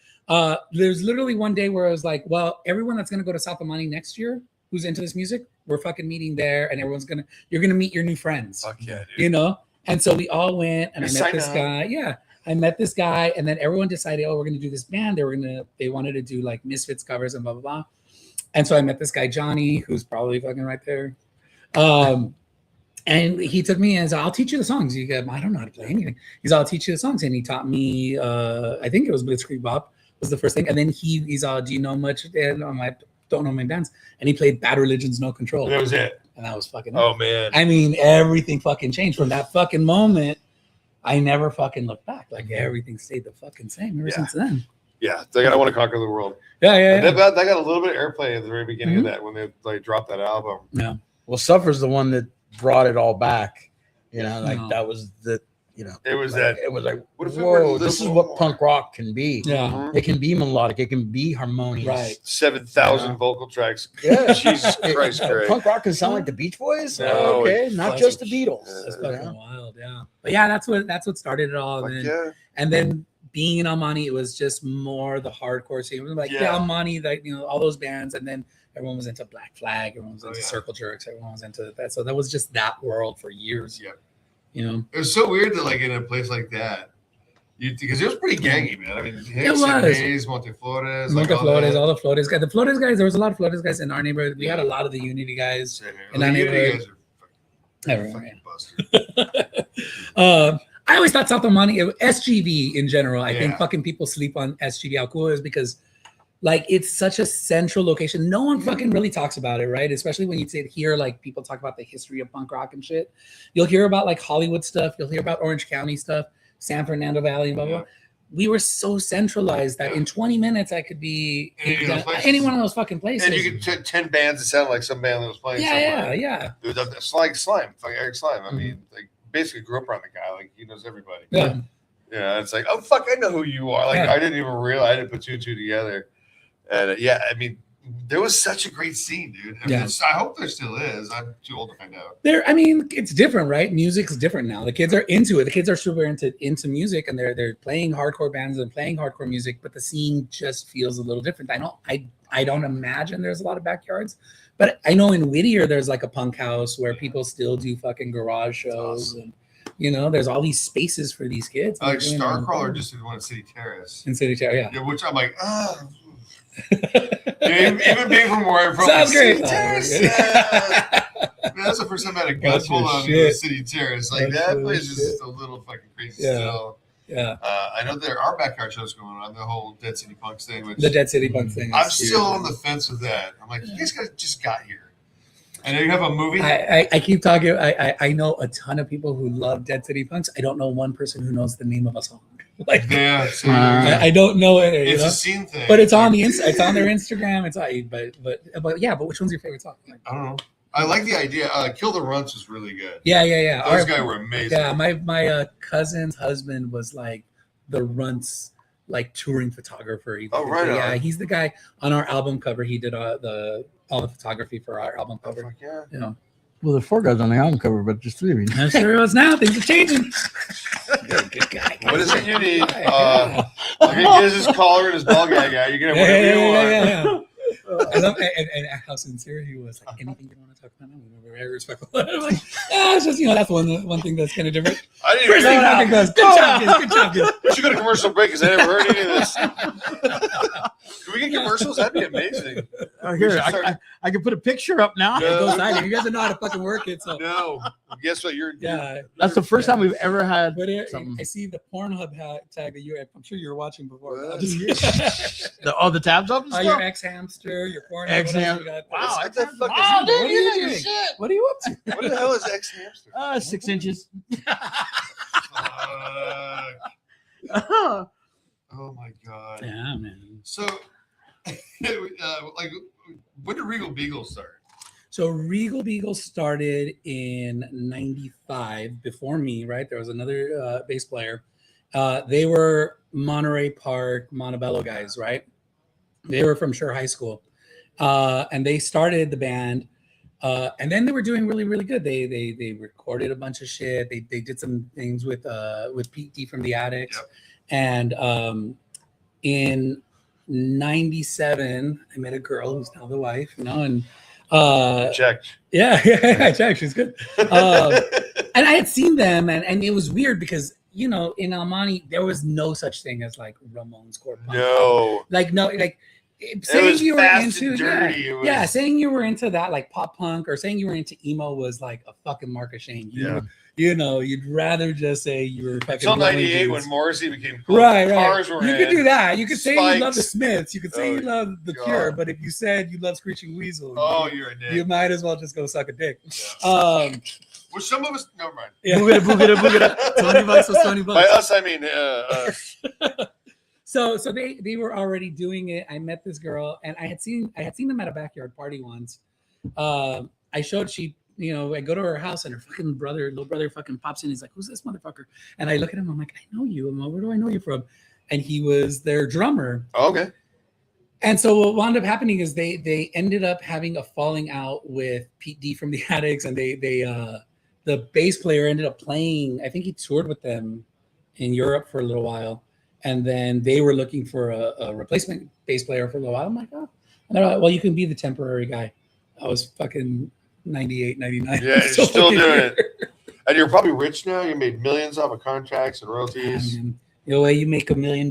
Speaker 3: There's literally one day where I was like, well, everyone that's gonna go to South Amani next year who's into this music, we're fucking meeting there, and you're gonna meet your new friends,
Speaker 2: Fuck yeah, dude.
Speaker 3: you know? And so we all went, and
Speaker 2: You
Speaker 3: I met
Speaker 2: signed
Speaker 3: this
Speaker 2: up.
Speaker 3: guy. Yeah, I met this guy, and then everyone decided, oh, we're gonna do this band. They wanted to do like Misfits covers and blah blah blah. And so I met this guy Johnny, who's probably fucking right there. And he took me and said, I'll teach you the songs. You go, I don't know how to play anything. He's I'll teach you the songs. And he taught me, I think it was Blitzkrieg Bop was the first thing. And then he's all, do you know much? And I'm like, don't know my bands. And he played Bad Religion's No Control.
Speaker 2: That was it.
Speaker 3: And that was fucking
Speaker 2: Oh man.
Speaker 3: I mean, everything fucking changed from that fucking moment. I never fucking looked back. Like everything stayed the fucking same ever
Speaker 2: Yeah.
Speaker 3: since then.
Speaker 2: Yeah, they got I Want to Conquer the World.
Speaker 3: Yeah, yeah,
Speaker 2: And
Speaker 3: yeah.
Speaker 2: they got a little bit of airplay at the very beginning of
Speaker 3: Mhm.
Speaker 2: that when they like dropped that album.
Speaker 3: Yeah.
Speaker 1: Well, Suffer's the one that brought it all back. Like
Speaker 3: No.
Speaker 1: that was the you know,
Speaker 2: It was
Speaker 1: like,
Speaker 2: that.
Speaker 1: it was like,
Speaker 2: What if we were to
Speaker 1: whoa, this is
Speaker 2: listen
Speaker 1: what
Speaker 2: more?
Speaker 1: punk rock can be.
Speaker 3: Yeah.
Speaker 1: It can be melodic. It can be harmonious.
Speaker 3: Right.
Speaker 2: 7,000
Speaker 1: Yeah.
Speaker 2: vocal tracks.
Speaker 1: Yeah.
Speaker 2: Jesus Christ, Greg.
Speaker 1: Punk rock can sound like the Beach Boys.
Speaker 2: No,
Speaker 1: Okay, not just the Beatles.
Speaker 3: That's
Speaker 1: you
Speaker 3: fucking
Speaker 1: know?
Speaker 3: wild. Yeah. But yeah, that's what started it all.
Speaker 2: Like,
Speaker 3: And then,
Speaker 2: yeah.
Speaker 3: and then being in Almani, it was just more the hardcore scene. It was like
Speaker 2: Yeah.
Speaker 3: Almani, like, you know, all those bands, and then everyone was into Black Flag, everyone was
Speaker 2: Oh,
Speaker 3: into
Speaker 2: yeah.
Speaker 3: Circle Jerks, everyone was into that. So that was just that world for years.
Speaker 2: Yeah.
Speaker 3: You know,
Speaker 2: It was so weird that, like, in a place like that, because it was pretty gangy, man. I mean, Hicks
Speaker 3: was.
Speaker 2: and Hayes, Monteflores, like,
Speaker 3: Monte
Speaker 2: all
Speaker 3: Flores,
Speaker 2: that.
Speaker 3: all the Flores guys. The Flores guys, there was a lot of Flores guys in our neighborhood. We had a lot of the Unity guys.
Speaker 2: Same here.
Speaker 3: And
Speaker 2: The
Speaker 3: I
Speaker 2: Unity
Speaker 3: never-
Speaker 2: guys are
Speaker 3: Everyone,
Speaker 2: fucking busted.
Speaker 3: I always thought South Almani, SGV in general. I think
Speaker 2: Yeah.
Speaker 3: fucking people sleep on SGV. How cool it is because, like, it's such a central location. No one fucking really talks about it, right? Especially when you hear like people talk about the history of punk rock and shit. You'll hear about like Hollywood stuff. You'll hear about Orange County stuff, San Fernando Valley, and blah blah.
Speaker 2: Yeah.
Speaker 3: We were so centralized that in 20 minutes I could be
Speaker 2: Any of those places.
Speaker 3: any one of those fucking places.
Speaker 2: And you could take 10 bands that sound like some band that was playing somewhere.
Speaker 3: yeah.
Speaker 2: It was it's like Slime, fucking Eric Slime. I mean, like, basically grew up around the guy. Like, he knows everybody.
Speaker 3: Yeah.
Speaker 2: Yeah, it's like, oh, fuck, I know who you are. Like,
Speaker 3: Yeah.
Speaker 2: I didn't even realize, I didn't put two and two together. And yeah, I mean, there was such a great scene, dude. I mean,
Speaker 3: Yeah.
Speaker 2: I hope there still is. I'm too old to find out.
Speaker 3: I mean, it's different, right? Music's different now. The kids are into it. The kids are super into music, and they're playing hardcore bands and playing hardcore music, but the scene just feels a little different. I don't imagine there's a lot of backyards, but I know in Whittier there's like a punk house where people still do fucking garage shows,
Speaker 2: awesome.
Speaker 3: and you know, there's all these spaces for these kids.
Speaker 2: Like,
Speaker 3: You know,
Speaker 2: Starcrawler just did one at City Terrace.
Speaker 3: in City Terrace, yeah.
Speaker 2: Yeah, which I'm like, even being from where I'm from,
Speaker 3: Sounds
Speaker 2: City
Speaker 3: great.
Speaker 2: Terrace. Yeah. Man, that's the first time I had a gun
Speaker 3: That's
Speaker 2: pull
Speaker 3: your
Speaker 2: on
Speaker 3: shit.
Speaker 2: City Terrace. Like,
Speaker 3: That's
Speaker 2: that
Speaker 3: your
Speaker 2: place is
Speaker 3: shit.
Speaker 2: just a little fucking crazy
Speaker 3: Yeah.
Speaker 2: still.
Speaker 3: Yeah,
Speaker 2: I know there are backyard shows going on, the whole Dead City Punks thing. Which
Speaker 3: the Dead City Punk thing.
Speaker 2: I'm
Speaker 3: is
Speaker 2: still
Speaker 3: huge.
Speaker 2: on the fence with that. I'm like, you guys just got here. I know you have a movie.
Speaker 3: I keep talking. I know a ton of people who love Dead City Punks. I don't know one person who knows the name of a song. Like,
Speaker 2: Yeah, so
Speaker 3: I don't know it. You
Speaker 2: it's
Speaker 3: know?
Speaker 2: a scene thing.
Speaker 3: But it's on the it's on their Instagram. It's but yeah. But which one's your favorite song? Like,
Speaker 2: I don't know. I like the idea. Kill the Runts was really good.
Speaker 3: yeah.
Speaker 2: Those guys were amazing.
Speaker 3: Yeah, my cousin's husband was like the Runts like touring photographer.
Speaker 2: Oh, right on.
Speaker 3: Yeah, he's the guy on our album cover. He did all the photography for our album
Speaker 2: Oh,
Speaker 3: cover.
Speaker 2: fuck yeah.
Speaker 3: You know,
Speaker 1: Well, there's 4 guys on the album cover, but just 3 of you.
Speaker 3: I'm sure it was now. Things are changing. You're a good guy.
Speaker 2: What is it you need?
Speaker 3: Yeah.
Speaker 2: I'll get his collar and his ball gag out. You can have whatever you want.
Speaker 3: I love and how sincere he was. Like, anything you want to talk about? No, we were very respectful. I'm like, it's just, you know, that's one thing that's kind of different.
Speaker 2: I didn't
Speaker 3: First
Speaker 2: even
Speaker 3: thing fucking goes, good job, Gizz, good job, Gizz.
Speaker 2: We should go to commercial break because I never heard any of this. Can we get commercials? That'd be amazing.
Speaker 1: Oh, here,
Speaker 2: should start-
Speaker 1: I can put a picture up now.
Speaker 2: No.
Speaker 3: It goes silent. You guys don't know how to fucking work it, so
Speaker 2: No. Guess what?
Speaker 3: yeah.
Speaker 1: That's the first time we've ever had.
Speaker 3: But
Speaker 1: something.
Speaker 3: I see the Pornhub tag that I'm sure you were watching before.
Speaker 2: Well,
Speaker 3: I'll just-
Speaker 1: The tabs up and
Speaker 3: Oh,
Speaker 1: stuff.
Speaker 3: your ex-hamster, your Pornhub.
Speaker 1: Ex-ham-
Speaker 3: whatever you got.
Speaker 1: Wow,
Speaker 2: What the fuck
Speaker 1: Oh,
Speaker 2: is
Speaker 1: dude,
Speaker 3: What are
Speaker 1: you
Speaker 3: you
Speaker 1: know your
Speaker 3: doing?
Speaker 1: shit.
Speaker 3: What are you up to?
Speaker 2: What the hell is ex-hamster?
Speaker 1: 6 inches.
Speaker 2: Oh my god.
Speaker 3: Yeah, man.
Speaker 2: So, like, when did Regal Beagle start?
Speaker 3: So Regal Beagle started in '95 before me, right? There was another bass player. They were Monterey Park, Montebello guys, right? They were from Sure High School. And they started the band. And then they were doing really, really good. They recorded a bunch of shit. They did some things with Pete D from the Addicts.
Speaker 2: Yep.
Speaker 3: And in '97, I met a girl who's now the wife, you know, and
Speaker 2: Checked.
Speaker 3: yeah, I checked. She's good. And I had seen them, and it was weird because, you know, in Almani there was no such thing as like Ramones core punk.
Speaker 2: No.
Speaker 3: Like saying
Speaker 2: was
Speaker 3: you were
Speaker 2: fast
Speaker 3: into
Speaker 2: and dirty. It was-
Speaker 3: yeah, saying you were into that like pop punk or saying you were into emo was like a fucking mark of shame. You know, you'd rather just say you were fucking
Speaker 2: Until
Speaker 3: loving
Speaker 2: '98
Speaker 3: dudes.
Speaker 2: when Morrissey became cool.
Speaker 3: Right.
Speaker 2: Cars were
Speaker 3: You could
Speaker 2: in.
Speaker 3: do that. You could say you love the
Speaker 2: Spikes.
Speaker 3: Smiths. You could say
Speaker 2: Oh,
Speaker 3: you love the
Speaker 2: God.
Speaker 3: Cure. But if you said you love Screeching Weasel,
Speaker 2: Oh, you're a dick.
Speaker 3: you might as well just go suck a dick.
Speaker 2: Yeah. Which some of us, never mind.
Speaker 3: Yeah.
Speaker 1: Boogada.
Speaker 3: $20 was $20.
Speaker 2: By us, I mean us.
Speaker 3: So they were already doing it. I met this girl, and I had seen them at a backyard party once. I showed she I go to her house and her fucking little brother fucking pops in. He's like, who's this motherfucker? And I look at him. I'm like, I know you. I'm like, where do I know you from? And he was their drummer.
Speaker 2: Okay.
Speaker 3: And so what wound up happening is they ended up having a falling out with Pete D from the Addicts, and the bass player ended up playing. I think he toured with them in Europe for a little while, and then they were looking for a replacement bass player for a little while. I'm like, oh, and they're like, well, you can be the temporary guy. I was fucking 98, 99.
Speaker 2: Yeah, you're still doing it. And you're probably rich now. You made millions off of contracts and royalties.
Speaker 3: The way you make $1 million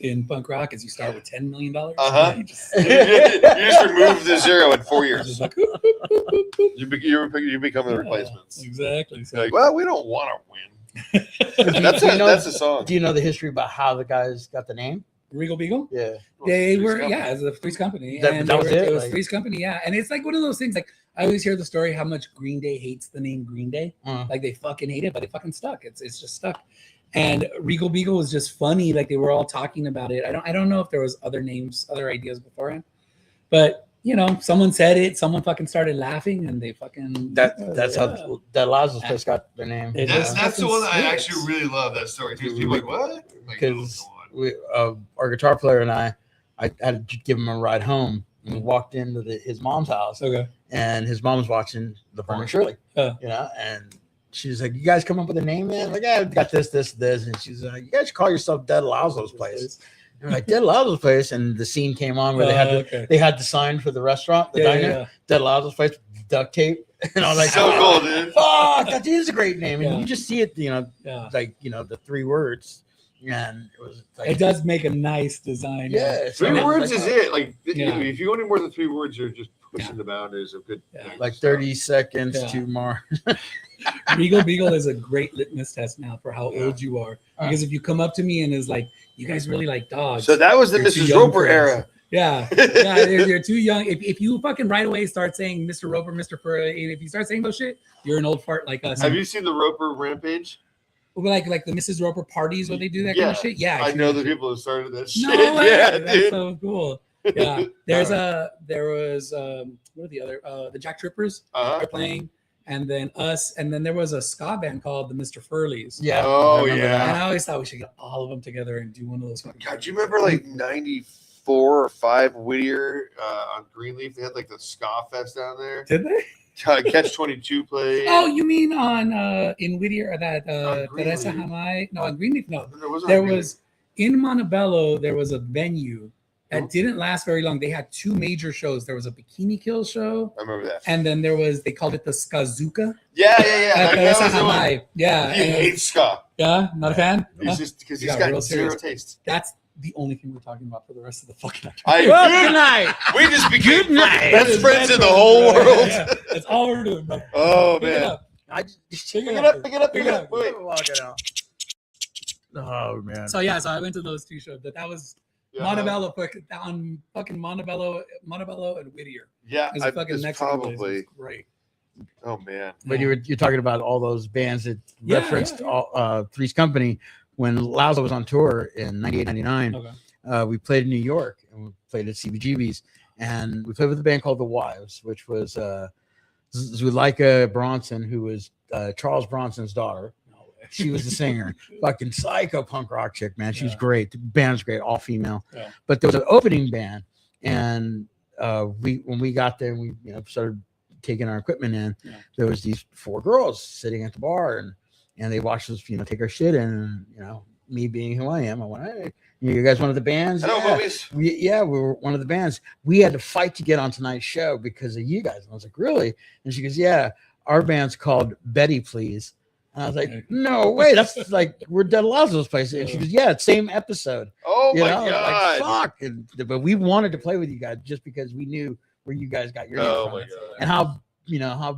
Speaker 3: in punk rock is you start with $10 million.
Speaker 2: You just remove the zero in 4 years.
Speaker 3: Like,
Speaker 2: you become the replacements.
Speaker 3: Exactly. So,
Speaker 2: like, well, we don't want to win. That's a song.
Speaker 1: Do you know the history about how the guys got the name?
Speaker 3: Regal Beagle?
Speaker 1: Yeah.
Speaker 3: They were, as a Three's Company.
Speaker 1: That was it?
Speaker 3: It was Three's Company, yeah. And it's like one of those things, like, I always hear the story how much Green Day hates the name Green Day. Like, they fucking hate it, but it fucking stuck. It's just stuck. And Regal Beagle was just funny. Like, they were all talking about it. I don't know if there was other names, other ideas beforehand. But, someone said it. Someone fucking started laughing, and they fucking...
Speaker 1: That's how that Lazlo's place got their name.
Speaker 2: That's the one that I actually really love, that story, too. People are like, what?
Speaker 1: Because our guitar player and I had to give him a ride home, and we walked into his mom's house.
Speaker 3: Okay.
Speaker 1: And his mom's watching The Fun and Shirley. And she's like, you guys come up with a name, man? Like, yeah, I've got this. And she's like, you guys should call yourself Dead Lazlo's Place. And we're like, Dead Lazlo's Place. And the scene came on where they had the sign for the restaurant, the diner,
Speaker 3: yeah.
Speaker 1: Dead Lazlo's Place, duct tape. And I was like,
Speaker 2: so cool, dude.
Speaker 1: Oh, that is a great name. And
Speaker 3: Yeah.
Speaker 1: you just see it, like, the 3 words. And it was like,
Speaker 3: it does make a nice design.
Speaker 1: Yeah.
Speaker 2: 3 words is it. Like,
Speaker 3: Yeah.
Speaker 2: if you go any more than 3 words, you're just pushing the boundaries of good.
Speaker 1: like 30 seconds
Speaker 3: Yeah.
Speaker 1: to Mars.
Speaker 3: Regal Beagle is a great litmus test now for how old you are. Because if you come up to me and is like, you guys really like dogs.
Speaker 2: So that was the
Speaker 3: You're too
Speaker 2: Mrs.
Speaker 3: young
Speaker 2: Roper
Speaker 3: for this.
Speaker 2: era.
Speaker 3: Yeah. You're too young. If you fucking right away start saying Mr. Roper, Mr. Fur, and if you start saying those shit, you're an old fart like us.
Speaker 2: Have you seen the Roper Rampage?
Speaker 3: Like the Mrs. Roper parties where they do that kind of shit? Yeah.
Speaker 2: I know the people who started that shit.
Speaker 3: No way.
Speaker 2: Yeah,
Speaker 3: That's
Speaker 2: dude.
Speaker 3: so cool. Yeah. There was what are the other the Jack Trippers are playing, and then us, and then there was a ska band called the Mr. Furleys.
Speaker 1: Yeah.
Speaker 2: Oh,
Speaker 1: I remember
Speaker 2: yeah.
Speaker 3: And I always thought we should get all of them together and do one of those fucking
Speaker 2: God, do you remember like 94 or 5 Whittier on Greenleaf? They had like the ska fest down there.
Speaker 3: Did they?
Speaker 2: Catch 22 played.
Speaker 3: Oh, you mean on in Whittier that
Speaker 2: Greenleaf.
Speaker 3: Teresa Jamai? No, on Greenleaf, no.
Speaker 2: There
Speaker 3: There was in Montebello, there was a venue that didn't last very long. They had 2 major shows. There was a Bikini Kill show,
Speaker 2: I remember that.
Speaker 3: and then there was, they called it the Skazuka.
Speaker 2: Yeah.
Speaker 3: At
Speaker 2: That
Speaker 3: Teresa
Speaker 2: was the one.
Speaker 3: Jamai. Yeah.
Speaker 2: He
Speaker 3: and-
Speaker 2: hates ska.
Speaker 3: Yeah, not a fan?
Speaker 2: He's
Speaker 3: Huh?
Speaker 2: just because
Speaker 3: You
Speaker 2: he's
Speaker 3: got
Speaker 2: got
Speaker 3: real
Speaker 2: zero
Speaker 3: serious.
Speaker 2: taste.
Speaker 3: That's the only thing we're talking about for the rest of the fucking
Speaker 1: Good night.
Speaker 2: We just became
Speaker 1: Good night.
Speaker 2: best friends in the whole world.
Speaker 3: Yeah, that's all we're doing, bro.
Speaker 2: Oh
Speaker 3: Pick it
Speaker 2: man.
Speaker 3: up.
Speaker 1: I just
Speaker 2: Pick it up. Wait.
Speaker 1: Walk it out. Oh man.
Speaker 3: So yeah, so I went to those 2 shows, but that was Montebello, on fucking Montebello and Whittier.
Speaker 2: Yeah,
Speaker 3: It's fucking
Speaker 2: it's
Speaker 3: next to the place.
Speaker 2: probably.
Speaker 3: It's great.
Speaker 2: Oh man.
Speaker 1: But you're talking about all those bands that
Speaker 3: Yeah,
Speaker 1: referenced
Speaker 3: yeah.
Speaker 1: all Three's Company. When Lazlo was on tour in 98, 99,
Speaker 3: Okay.
Speaker 1: we played in New York and we played at CBGB's, and we played with a band called The Wives, which was Zuleika Bronson, who was Charles Bronson's daughter. She was the singer. Fucking psycho punk rock chick, man. She's great. The band's great, all female.
Speaker 3: Yeah.
Speaker 1: But there was an opening band, and when we got there, we started taking our equipment in.
Speaker 3: Yeah.
Speaker 1: There was these 4 girls sitting at the bar, and they watched us, take our shit in. And, me being who I am, I went, hey, you guys one of the bands?
Speaker 2: Hello,
Speaker 1: Yeah.
Speaker 2: movies.
Speaker 1: We were one of the bands. We had to fight to get on tonight's show because of you guys. And I was like, really? And she goes, yeah, our band's called Betty Please. And I was like, no way, that's like we're Dead Lazlo's Place. And she goes, yeah, it's same episode.
Speaker 2: Oh my
Speaker 1: Like,
Speaker 2: god.
Speaker 1: fuck. But we wanted to play with you guys just because we knew where you guys got your name
Speaker 2: Oh
Speaker 1: from.
Speaker 2: my god.
Speaker 1: And how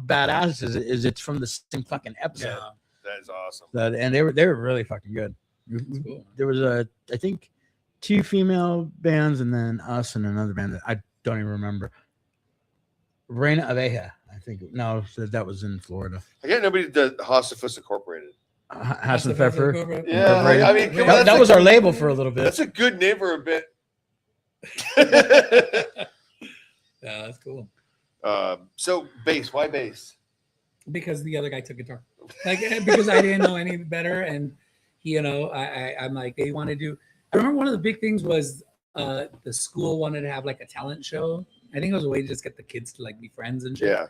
Speaker 1: badass is it's from the same fucking episode.
Speaker 3: Yeah.
Speaker 2: That is awesome.
Speaker 1: And they were really fucking good.
Speaker 3: Cool.
Speaker 1: There was I think 2 female bands and then us and another band that I don't even remember. Reina Abeja, I think. No, that was in Florida.
Speaker 2: I got nobody did Hossifus Incorporated.
Speaker 1: Hassan Pfeffer.
Speaker 2: Yeah,
Speaker 1: Incorporated.
Speaker 2: I mean, come on,
Speaker 1: that
Speaker 2: that's
Speaker 1: was
Speaker 2: a-
Speaker 1: our label for a little bit.
Speaker 2: That's a good name for a bit.
Speaker 3: Yeah, that's cool.
Speaker 2: So bass, why bass?
Speaker 3: Because the other guy took guitar, like because I didn't know any better, and I'm like they want to do. I remember one of the big things was the school wanted to have like a talent show. I think it was a way to just get the kids to like be friends and shit.
Speaker 2: Yeah.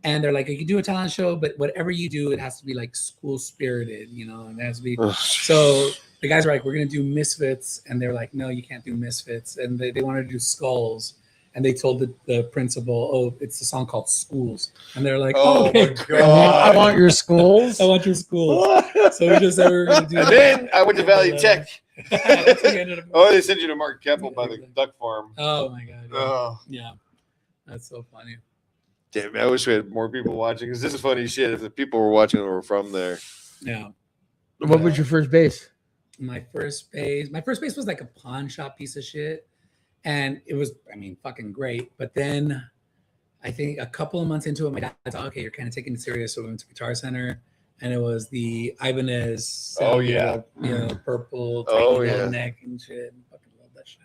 Speaker 3: And they're like, you can do a talent show, but whatever you do, it has to be like school spirited, and it has to be. So the guys were like, we're gonna do Misfits, and they're like, no, you can't do Misfits, and they wanted to do Skulls. And they told the principal, oh, it's a song called Schools. And they're like, oh, okay.
Speaker 2: My God.
Speaker 1: I want your schools.
Speaker 3: I want your schools. So we just said we were going to do
Speaker 2: And
Speaker 3: that.
Speaker 2: then I went to Valley Tech.
Speaker 3: That's what we ended up-
Speaker 2: Oh, they sent you to Mark Keppel by the duck farm.
Speaker 3: Oh, my God. Yeah.
Speaker 2: Oh,
Speaker 3: Yeah. That's so funny.
Speaker 2: damn, I wish we had more people watching because this is funny shit. If the people were watching that were from there.
Speaker 3: Yeah.
Speaker 1: What was your first base?
Speaker 3: My first base was like a pawn shop piece of shit. And it was, fucking great. But then I think a couple of months into it, my dad said, okay, you're kind of taking it serious. So we went to Guitar Center, and it was the Ibanez.
Speaker 2: Oh, yeah.
Speaker 3: Purple, neck and shit. Fucking love that shit.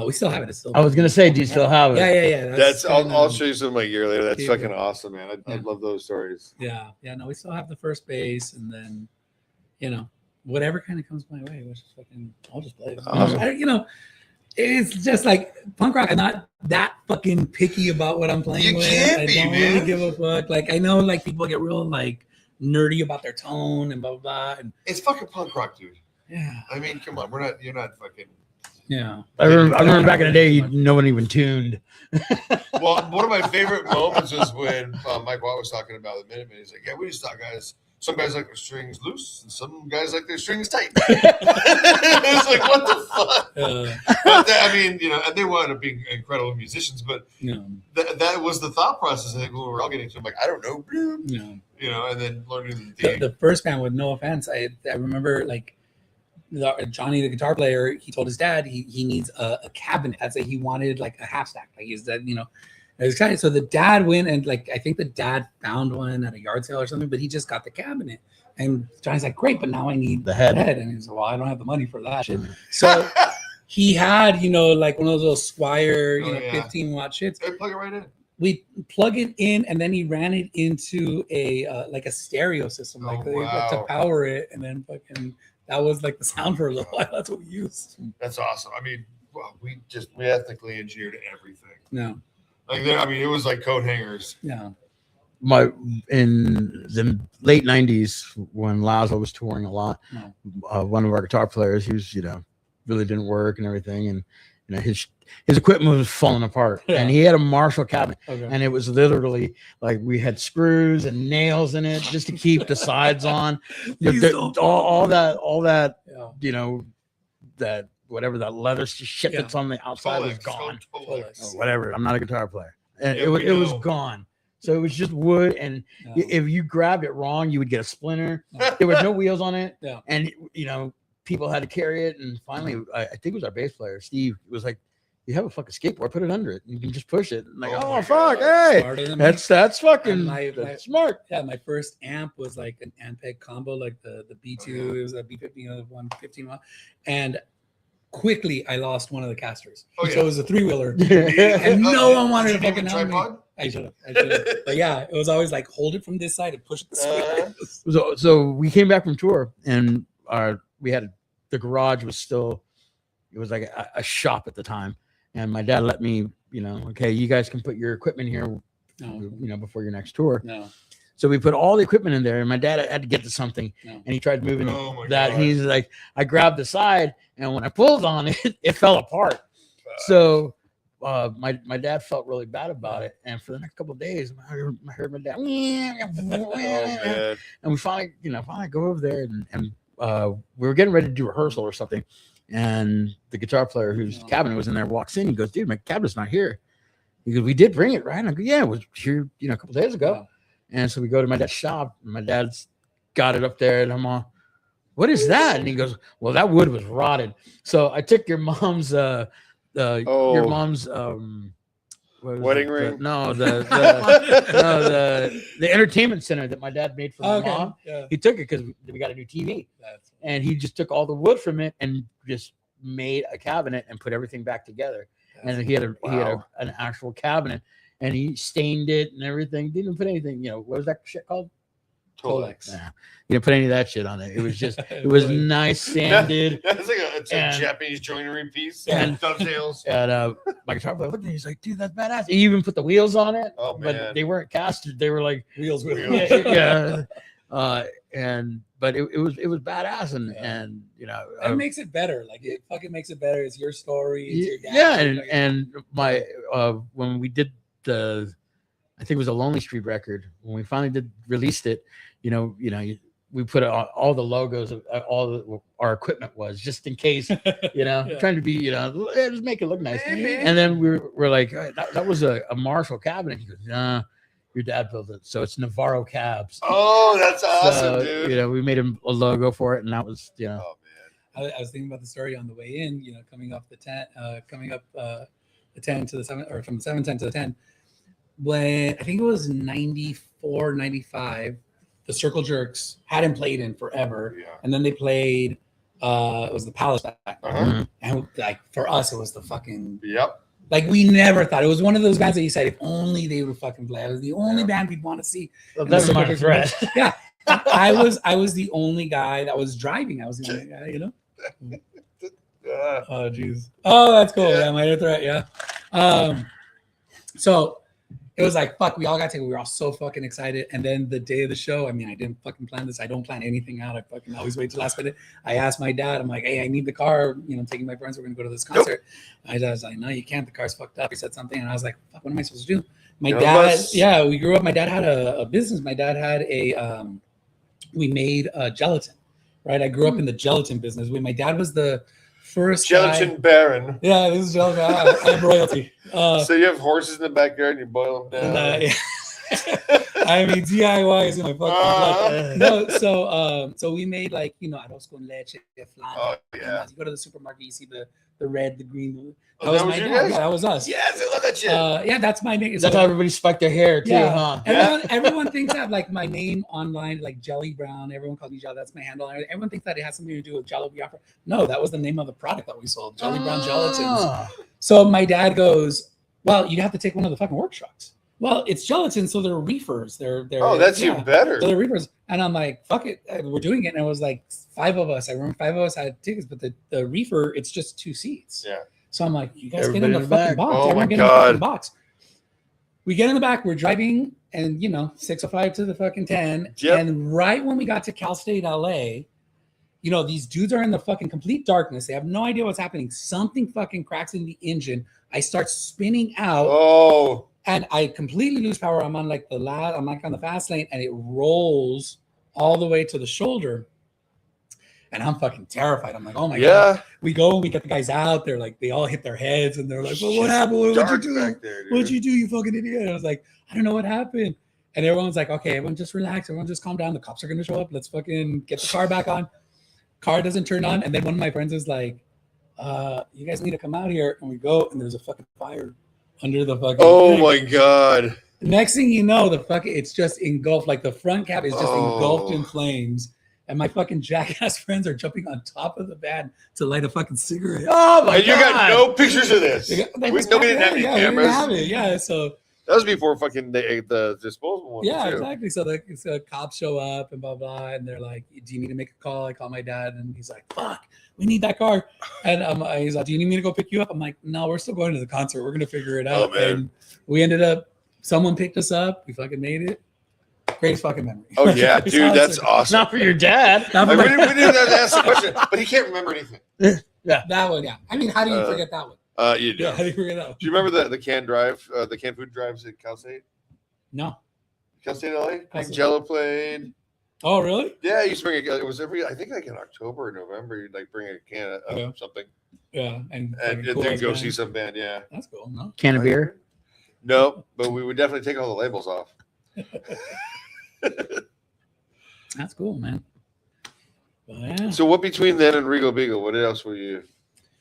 Speaker 3: We still have it. It's still.
Speaker 1: I was gonna say, do you still have it?
Speaker 3: Yeah.
Speaker 2: That's I'll show you some like a year later. That's
Speaker 3: keep
Speaker 2: fucking
Speaker 3: it.
Speaker 2: awesome, man. I love those stories.
Speaker 3: Yeah. No, we still have the first base, and then, whatever kind of comes my way, which is fucking, I'll just play it.
Speaker 2: Awesome.
Speaker 3: It's just like punk rock. I'm not that fucking picky about what I'm playing with. I don't really give a fuck. Like I know like people get real like nerdy about their tone and blah blah blah. And
Speaker 2: It's fucking punk rock, dude.
Speaker 3: yeah.
Speaker 2: I mean, come on, you're not fucking.
Speaker 3: Yeah.
Speaker 1: I remember back in the day, no one even tuned.
Speaker 2: Well, one of my favorite moments was when Mike Watt was talking about the Minutemen. He's like, yeah, we just thought guys. Some guys like their strings loose, and some guys like their strings tight. It was like, what the fuck? But and they wound up being incredible musicians, but that was the thought process. I think we were all getting to. I'm like, I don't know, and then learning
Speaker 3: the first band. With no offense, I remember like Johnny, the guitar player. He told his dad he needs a cabinet. That's he wanted like a half stack. Like he's that So the dad went and like I think the dad found one at a yard sale or something, but he just got the cabinet. And Johnny's like, great, but now I need
Speaker 1: the head.
Speaker 3: And he's like, well, I don't have the money for that shit. So he had, like one of those little Squire, 15-watt shits.
Speaker 2: Hey, plug it right in.
Speaker 3: We plug it in, and then he ran it into a like a stereo system, to power it, and then fucking that was like the sound for a little while. That's what we used.
Speaker 2: That's awesome. I mean, we ethically engineered everything.
Speaker 3: No.
Speaker 2: Like it was like coat hangers.
Speaker 3: Yeah.
Speaker 1: In the late '90s when Lazlo was touring a lot, one of our guitar players, he was really didn't work and everything, and his equipment was falling apart, and he had a Marshall cabinet, and it was literally like we had screws and nails in it just to keep the sides on. All that that whatever that leather shit that's on the outside was gone. Whatever. I'm not a guitar player, and it was gone. So it was just wood, and if you grabbed it wrong, you would get a splinter. There was no wheels on it, and people had to carry it. And finally, I think it was our bass player, Steve, was like, "You have a fucking skateboard, put it under it. You can just push it." And like, oh fuck, hey, that's fucking that's smart.
Speaker 3: Yeah, my first amp was like an Ampeg combo, like the B2. It was a B50, 115 watt, and quickly I lost one of the casters. So it was a 3-wheeler, and no one wanted to fucking help me. I should have. But yeah, it was always like hold it from this side and push it this way.
Speaker 1: So we came back from tour, and we had the garage was still, it was like a shop at the time, and my dad let me, okay, you guys can put your equipment here, before your next tour. So we put all the equipment in there, and my dad had to get to something, and he tried moving that. And he's like, I grabbed the side, and when I pulled on it, it fell apart. So my dad felt really bad about it, and for the next couple of days, I heard my dad, and we finally go over there, and we were getting ready to do rehearsal or something, and the guitar player whose cabinet was in there walks in. He goes, "Dude, my cabinet's not here." He goes, "We did bring it, right?" And I go, "Yeah, it was here, a couple of days ago." And so we go to my dad's shop, and my dad's got it up there, and I'm all, "What is that?" And he goes, "Well, that wood was rotted. So I took your mom's
Speaker 2: wedding ring.
Speaker 1: The entertainment center that my dad made for my mom. Yeah. He took it because we got a new TV, and he just took all the wood from it and just made a cabinet and put everything back together. And he had an actual cabinet, and he stained it and everything. Didn't put anything, what was that shit called?
Speaker 3: Tolex.
Speaker 1: Nah, you didn't put any of that shit on it. It was just, it was nice sanded.
Speaker 2: That's like it's a Japanese joinery piece.
Speaker 1: And
Speaker 2: dovetails.
Speaker 1: And my guitar player looked at me, he's like, dude, that's badass. He even put the wheels on it.
Speaker 2: Oh, man.
Speaker 1: But they weren't casted. They were like
Speaker 3: Wheels.
Speaker 1: yeah. But it was badass and
Speaker 3: That makes it better. Like it fucking makes it better. It's your story. It's your dad.
Speaker 1: yeah, and my when we did I think it was a Lonely Street record, when we finally released it, we put all the logos of our equipment was, just in case, trying to be, just make it look nice. And then we're like, that was a Marshall cabinet. He goes, nah, your dad built it, so it's Navarro cabs.
Speaker 2: Oh, that's awesome, dude.
Speaker 1: We made him a logo for it, and that was,
Speaker 2: Oh man.
Speaker 3: I was thinking about the story on the way in, coming up the 10, coming up the 10 to the 7, or from the 710 to the 10. When I think it was 94, 95, the Circle Jerks hadn't played in forever.
Speaker 2: Yeah.
Speaker 3: And then they played, it was the Palace back.
Speaker 2: Uh-huh.
Speaker 3: And like for us, it was the fucking,
Speaker 2: Yep.
Speaker 3: like we never thought. It was one of those bands that you said, if only they would fucking play. It was the only band we'd want to see.
Speaker 1: that's my threat.
Speaker 3: Yeah. I was the only guy that was driving. I was the only guy, Oh, jeez. Oh, that's cool. Yeah, my threat. Yeah. So it was like, fuck, we all got to, we were all so fucking excited. And then the day of the show, I didn't fucking plan this. I don't plan anything out. I fucking always wait till last minute. I asked my dad, I'm like, hey, I need the car. Taking my friends, we're going to go to this concert. My dad's like, no, you can't. The car's fucked up. He said something. And I was like, fuck, what am I supposed to do? My dad, we grew up. My dad had a business. My dad had we made gelatin, right? I grew up in the gelatin business. My dad was the first
Speaker 2: gelatin
Speaker 3: guy.
Speaker 2: baron.
Speaker 3: Yeah, this is gelatin. I have royalty.
Speaker 2: So you have horses in the backyard and you boil them down.
Speaker 3: DIY is in my fucking blood. No, so we made arroz con leche, flan.
Speaker 2: Oh yeah.
Speaker 3: You go to the supermarket, you see the red, the green.
Speaker 2: That was my
Speaker 3: dad.
Speaker 2: guys?
Speaker 3: Yeah, that was us.
Speaker 2: Yes, I love that shit.
Speaker 3: Yeah, that's my name.
Speaker 1: That's how everybody spiked their hair too, huh?
Speaker 3: Everyone thinks that like my name online, like Jelly Brown. Everyone calls me Jelly. That's my handle. Everyone thinks that it has something to do with Jello Biafra. No, that was the name of the product that we sold, Jelly Brown Gelatins. So my dad goes, well, you have to take one of the fucking work trucks. Well, it's gelatin, so they're reefers. They're
Speaker 2: that's even better.
Speaker 3: So they're reefers. And I'm like, fuck it, we're doing it. And it was like 5 of us. I remember 5 of us had tickets, but the reefer, it's just 2 seats.
Speaker 2: Yeah.
Speaker 3: So I'm like, you guys
Speaker 1: Everybody
Speaker 3: get in the fucking box.
Speaker 2: Oh my
Speaker 3: get in the fucking box. We get in the back, we're driving, and 6:05 to the fucking 10.
Speaker 2: Yep.
Speaker 3: And right when we got to Cal State LA, these dudes are in the fucking complete darkness. They have no idea what's happening. Something fucking cracks in the engine. I start spinning out.
Speaker 2: Oh.
Speaker 3: And I completely lose power. I'm on like on the fast lane, and it rolls all the way to the shoulder. And I'm fucking terrified. I'm like, oh my God. We go and we get the guys out. They're like, they all hit their heads and they're like, well, what happened? What'd you do? What'd you do, you fucking idiot? And I was like, I don't know what happened. And everyone's like, okay, everyone just relax. Everyone just calm down. The cops are going to show up. Let's fucking get the car back on. Car doesn't turn on. And then one of my friends is like, you guys need to come out here. And we go, and there's a fucking fire under the fucking thing.
Speaker 2: My God.
Speaker 3: Next thing you know, it's just engulfed. Like the front cap is just engulfed in flames. And my fucking jackass friends are jumping on top of the van to light a fucking cigarette.
Speaker 1: Oh my God.
Speaker 2: And you got no pictures of this.
Speaker 3: Nobody
Speaker 2: didn't have any cameras.
Speaker 3: Yeah, so
Speaker 2: that was before fucking the disposable one.
Speaker 3: Yeah,
Speaker 2: too.
Speaker 3: exactly. So the cops show up and blah blah, and they're like, "Do you need to make a call?" I call my dad, and he's like, "Fuck, we need that car." And he's like, "Do you need me to go pick you up?" I'm like, "No, we're still going to the concert. We're gonna figure it out."
Speaker 2: Man.
Speaker 3: And we ended up. Someone picked us up. We fucking made it. Greatest fucking memory.
Speaker 2: Oh yeah, dude, that's awesome.
Speaker 1: Not for your dad.
Speaker 2: We didn't have to ask the question, but he can't remember anything.
Speaker 3: Yeah, that one. Yeah, I mean, how do you forget that one?
Speaker 2: You do.
Speaker 3: Yeah, how do you forget that one?
Speaker 2: Do you remember the canned drive, the canned food drives at Cal State?
Speaker 3: No.
Speaker 2: Cal State, LA.
Speaker 3: Cal State.
Speaker 2: Jello played.
Speaker 3: Oh really?
Speaker 2: Yeah, you used to bring it was I think like in October or November. You'd like bring a can of something.
Speaker 3: Yeah, and
Speaker 2: then go see some band. Yeah,
Speaker 3: that's cool. No,
Speaker 1: can of beer.
Speaker 2: No, but we would definitely take all the labels off.
Speaker 3: That's cool, man. Well, yeah.
Speaker 2: So what between then and Regal Beagle? What else were you?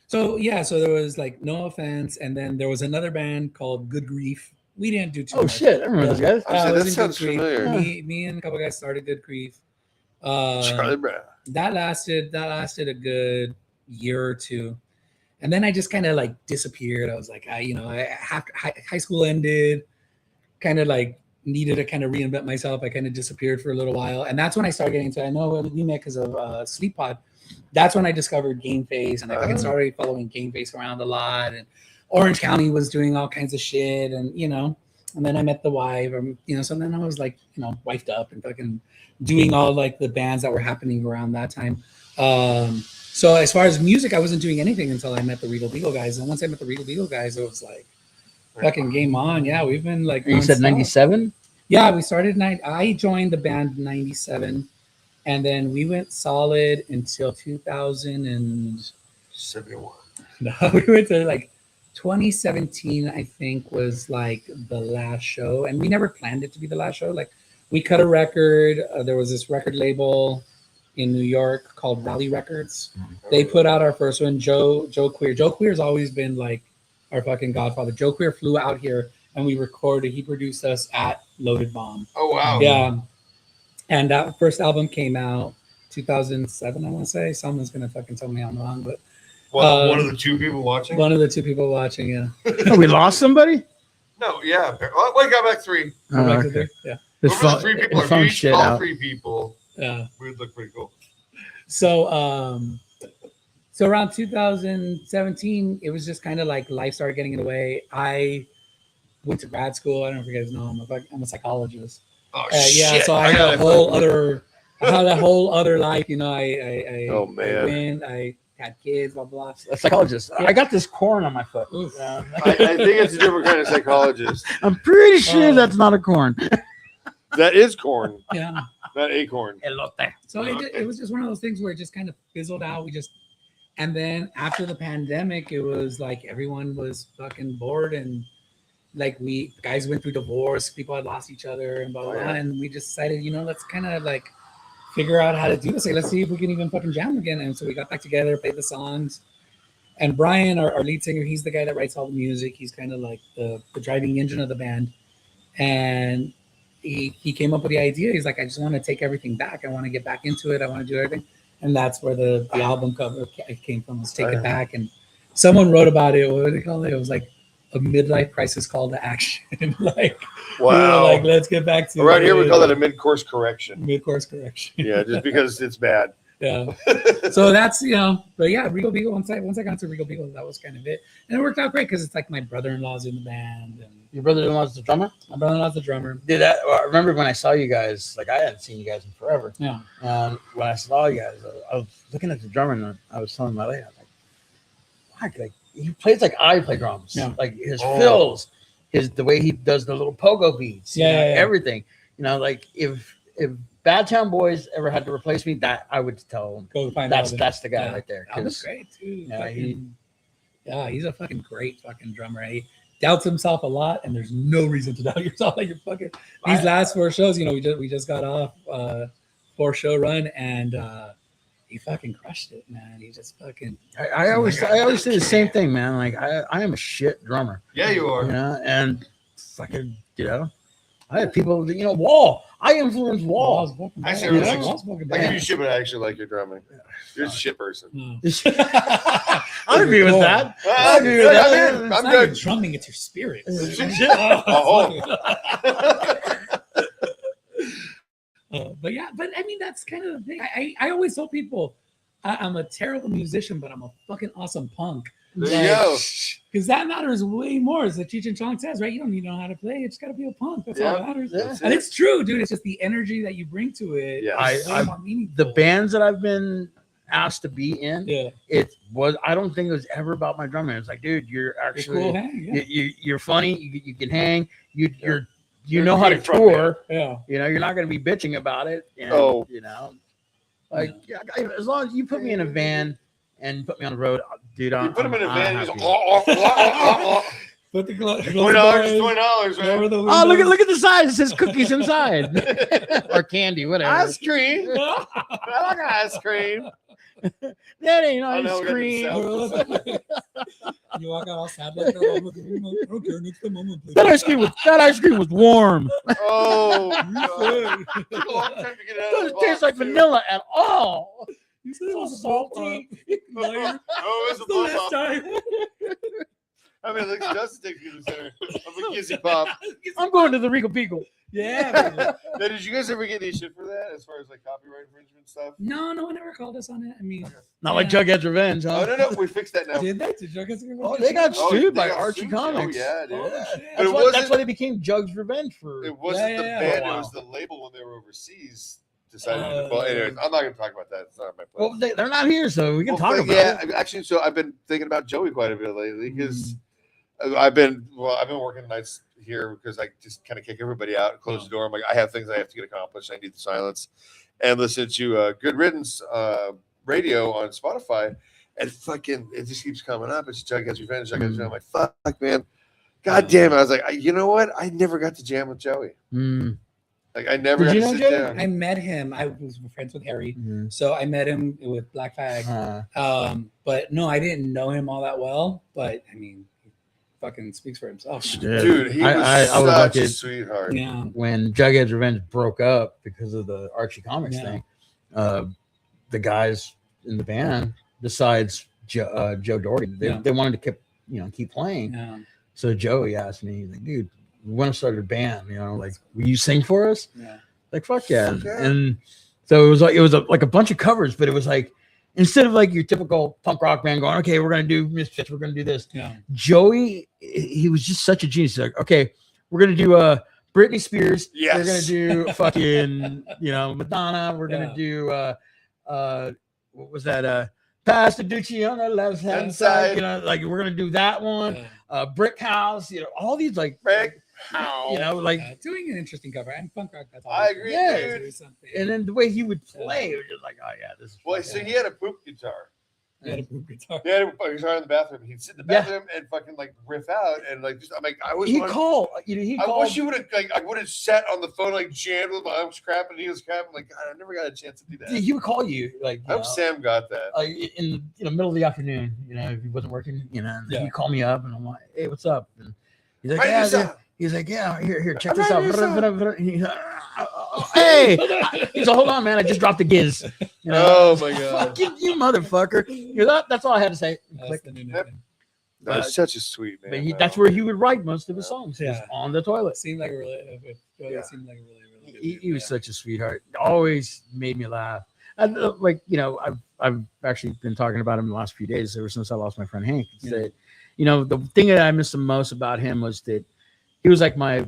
Speaker 3: So there was like No Offense, and then there was another band called Good Grief. We didn't do too much.
Speaker 1: Oh shit, I remember those guys.
Speaker 2: That sounds familiar.
Speaker 3: Me and a couple guys started Good Grief.
Speaker 2: Charlie Brown.
Speaker 3: That lasted a good year or two, and then I just kind of like disappeared. I was like, high school ended. kind of like needed to kind of reinvent myself. I kind of disappeared for a little while, and that's when I started getting into. I know we met because of Sleep Pod. That's when I discovered Game Face, and I fucking started following Game Face around a lot. And Orange County was doing all kinds of shit, and and then I met the wife, so then I was like, wifed up and fucking doing all like the bands that were happening around that time. So as far as music, I wasn't doing anything until I met the Regal Beagle guys. And once I met the Regal Beagle guys, it was like fucking game on. Yeah, we've been like.
Speaker 1: You said 97?
Speaker 3: Yeah, we started I joined the band 97, and then we went solid until 2071. No, we went to like 2017, I think, was like the last show, and we never planned it to be the last show. Like, we cut a record. There was this record label in New York called Valley Records. They put out our first one, Joe Queer. Joe Queer's always been like our fucking godfather. Joe Queer flew out here and we recorded. He produced us at Loaded Bomb.
Speaker 2: Oh wow!
Speaker 3: Yeah, and that first album came out 2007. I want to say. Someone's gonna fucking tell me I'm wrong, but
Speaker 2: one of the two people watching.
Speaker 3: One of the two people watching. Yeah.
Speaker 1: Oh, we lost somebody.
Speaker 2: No, yeah. Oh, we got back three.
Speaker 3: Okay. Yeah.
Speaker 2: Whoever the three people are, if you all three people.
Speaker 3: Yeah,
Speaker 2: we'd look pretty cool.
Speaker 3: So around 2017, it was just kind of like life started getting in the way. I went to grad school. I don't know if you guys know, I'm a psychologist.
Speaker 2: Oh shit!
Speaker 3: Yeah, so I had a whole other life. I had kids, blah blah.
Speaker 1: A psychologist. Yeah. I got this corn on my foot.
Speaker 2: I think it's a different kind of psychologist.
Speaker 1: I'm pretty sure that's not a corn.
Speaker 2: That is corn.
Speaker 3: Yeah.
Speaker 2: Not acorn.
Speaker 1: Elote.
Speaker 3: So it was just one of those things where it just kind of fizzled out. And then after the pandemic, it was like everyone was fucking bored, and like guys went through divorce, people had lost each other and blah blah, blah. And we just decided, let's kind of like figure out how to do this. Like, let's see if we can even fucking jam again. And so we got back together, played the songs. And Brian, our lead singer, he's the guy that writes all the music. He's kind of like the driving engine of the band. And he came up with the idea. He's like, I just want to take everything back. I want to get back into it. I want to do everything. And that's where the album cover came from, was Take It Back. And someone wrote about it. What did they call it? It was like a midlife crisis call to action. Like,
Speaker 2: wow.
Speaker 3: Like, let's get back to
Speaker 2: around here. We call that a mid-course correction.
Speaker 3: Mid-course correction.
Speaker 2: Yeah, just because it's bad.
Speaker 3: Yeah. So that's, but yeah, Regal Beagle. Once I got to Regal Beagle, that was kind of it. And it worked out great because it's like my brother-in-law's in the band. And
Speaker 1: your brother-in-law's the drummer?
Speaker 3: My brother-in-law's the drummer.
Speaker 1: I remember when I saw you guys, like I hadn't seen you guys in forever.
Speaker 3: Yeah.
Speaker 1: When I saw you guys, I was looking at the drummer and I was telling my lady, I was like, like he plays like I play drums.
Speaker 3: Yeah.
Speaker 1: Like his fills, the way he does the little pogo beats, everything. Like if Bad Town Boys ever had to replace me, that I would tell them.
Speaker 3: Go find
Speaker 1: that's the guy right there.
Speaker 3: That was great too.
Speaker 1: Yeah,
Speaker 3: he's a fucking great fucking drummer. He doubts himself a lot, and there's no reason to doubt yourself. Like, you're fucking these last 4 shows. We just got off 4-show run, and he fucking crushed it, man. He just fucking.
Speaker 1: I always say the same thing, man. Like I am a shit drummer.
Speaker 2: Yeah, you are.
Speaker 1: And fucking I have people, Wall. I influence Wall.
Speaker 2: I give you shit, but I actually like your drumming. You're a shit person.
Speaker 3: I
Speaker 1: agree with that.
Speaker 2: I'm good.
Speaker 3: Drumming, it's your spirit. But I mean, that's kind of the thing. I always tell people I'm a terrible musician, but I'm a fucking awesome punk.
Speaker 2: There you go.
Speaker 3: Because that matters way more, as the Cheech and Chong says, right? You don't need to know how to play. You just got to be a punk. That's all that matters. And it's true, dude. It's just the energy that you bring to it.
Speaker 2: Yeah.
Speaker 1: The bands that I've been asked to be in, I don't think it was ever about my drumming. It's like, dude, you're actually
Speaker 3: cool hang,
Speaker 1: you're funny. You can hang. You know how to tour.
Speaker 3: Yeah.
Speaker 1: You're not going to be bitching about it. As long as you put me in a van and put me on the road, dude.
Speaker 2: You put him in a van. He's
Speaker 3: put the $20,
Speaker 2: $20, right?
Speaker 1: Oh, look at the size. It says cookies inside or candy, whatever.
Speaker 2: Ice cream. I like ice cream.
Speaker 1: That ain't ice cream.
Speaker 3: You walk out all sad like that.
Speaker 1: That ice cream was warm.
Speaker 2: Oh,
Speaker 1: doesn't taste like vanilla at all.
Speaker 3: You said it was salty.
Speaker 2: Oh, it's
Speaker 3: the last time.
Speaker 2: I mean, like Justin takes me to the center of a Gizzy Pop.
Speaker 1: I'm going to the Regal Beagle.
Speaker 3: Yeah.
Speaker 2: Now, did you guys ever get any shit for that as far as like copyright infringement stuff?
Speaker 3: No one ever called us on it. I mean,
Speaker 1: Not like Jughead's Revenge, huh?
Speaker 2: Oh no, we fixed that now.
Speaker 3: did they? Did you guys?
Speaker 1: Oh, they got sued by
Speaker 2: they got
Speaker 1: Archie
Speaker 2: sued.
Speaker 1: Comics.
Speaker 2: Oh, yeah, dude.
Speaker 3: Oh, shit.
Speaker 2: But
Speaker 1: That's,
Speaker 2: it
Speaker 1: why,
Speaker 2: wasn't-
Speaker 1: that's why they became Jug's Revenge for.
Speaker 2: It wasn't the
Speaker 3: Yeah.
Speaker 2: band;
Speaker 1: Wow.
Speaker 2: it was the label when they were overseas. Decided to. Well, anyways, I'm not going to talk about that. It's not my place.
Speaker 1: Well, they're not here, so we can talk about
Speaker 2: yeah,
Speaker 1: it.
Speaker 2: actually, so I've been thinking about Joey quite a bit lately because I've been working nights here because I just kind of kick everybody out and close the door. I'm like, I have things I have to get accomplished. I need the silence and listen to Good Riddance radio on Spotify, and fucking it just keeps coming up. It's Jughead's Revenge. I'm like, fuck, man, god damn it. I was like, you know what? I never got to jam with Joey. Like I never
Speaker 1: Did
Speaker 2: got
Speaker 1: you
Speaker 2: to
Speaker 1: know
Speaker 2: sit
Speaker 1: Joey?
Speaker 2: down.
Speaker 3: I met him. I was friends with Harry,
Speaker 1: Mm-hmm.
Speaker 3: so I met him with Black Flag. But no, I didn't know him all that well. But I mean, he fucking speaks for himself.
Speaker 2: Dude, he was
Speaker 1: I was
Speaker 2: such
Speaker 1: lucky
Speaker 2: a sweetheart.
Speaker 3: Yeah.
Speaker 1: when Jughead's Revenge broke up because of the Archie Comics
Speaker 3: Yeah.
Speaker 1: thing. The guys in the band, besides Joe Doherty, they wanted to keep playing.
Speaker 3: Yeah.
Speaker 1: So Joey asked me, he's like, dude, we want to start a band, like, will you sing for us?
Speaker 3: Yeah.
Speaker 1: Like, fuck yeah.
Speaker 2: Fuck yeah.
Speaker 1: And so it was like a bunch of covers, but it was like, instead of like your typical punk rock band going, okay, we're going to do Misfits, we're going to do this.
Speaker 3: Yeah.
Speaker 1: Joey, he was just such a genius. Like, okay, we're going to do Britney Spears.
Speaker 2: Yes.
Speaker 1: We're going to do fucking, Madonna. We're going to do, what was that? Pastor Ducci on the left hand side. Like we're going to do that one. Brick House, all these like,
Speaker 2: Brick
Speaker 3: Doing an interesting cover and punk rock. That's all.
Speaker 2: I agree,
Speaker 1: Yeah.
Speaker 2: dude.
Speaker 1: and then the way he would play, it was just like, oh yeah, this is
Speaker 2: Well,
Speaker 1: fucking-
Speaker 2: so he had a poop guitar.
Speaker 3: He had a poop guitar.
Speaker 2: He had a guitar in the bathroom. He'd sit in the
Speaker 1: Yeah.
Speaker 2: bathroom and fucking like riff out and like just. I'm like, I was.
Speaker 1: he called. He
Speaker 2: I
Speaker 1: called.
Speaker 2: wish you would have like. I would have sat on the phone like jammed with my arms crapping, he was crapping. Like God, I never got a chance to do that.
Speaker 1: He would call you like.
Speaker 2: I hope Sam got that.
Speaker 1: In the middle of the afternoon, if he wasn't working, and
Speaker 3: Yeah.
Speaker 1: he'd call me up and I'm like, hey, what's up? And he's like,
Speaker 2: Write
Speaker 1: yeah,
Speaker 2: this
Speaker 1: dude.
Speaker 2: out.
Speaker 1: He's like, yeah, here, check
Speaker 2: I'm
Speaker 1: this out.
Speaker 2: writing this
Speaker 1: And he's like, hey, he's like, hold on, man, I just dropped the Gizz.
Speaker 2: Oh my God.
Speaker 1: Fuck you motherfucker. That's all I had to say.
Speaker 3: That's
Speaker 1: Click.
Speaker 3: the new
Speaker 2: Yep.
Speaker 3: nickname.
Speaker 2: That's such a sweet man.
Speaker 1: But that's where he would write most of his songs.
Speaker 3: Yeah.
Speaker 1: Yeah. On the toilet.
Speaker 3: Seemed like a really,
Speaker 2: Yeah.
Speaker 3: seemed like a really good
Speaker 1: He
Speaker 3: dude,
Speaker 1: was
Speaker 3: yeah.
Speaker 1: such a sweetheart. Always made me laugh. And I've actually been talking about him the last few days ever since I lost my friend Hank. It's that, the thing that I missed the most about him was that he was like my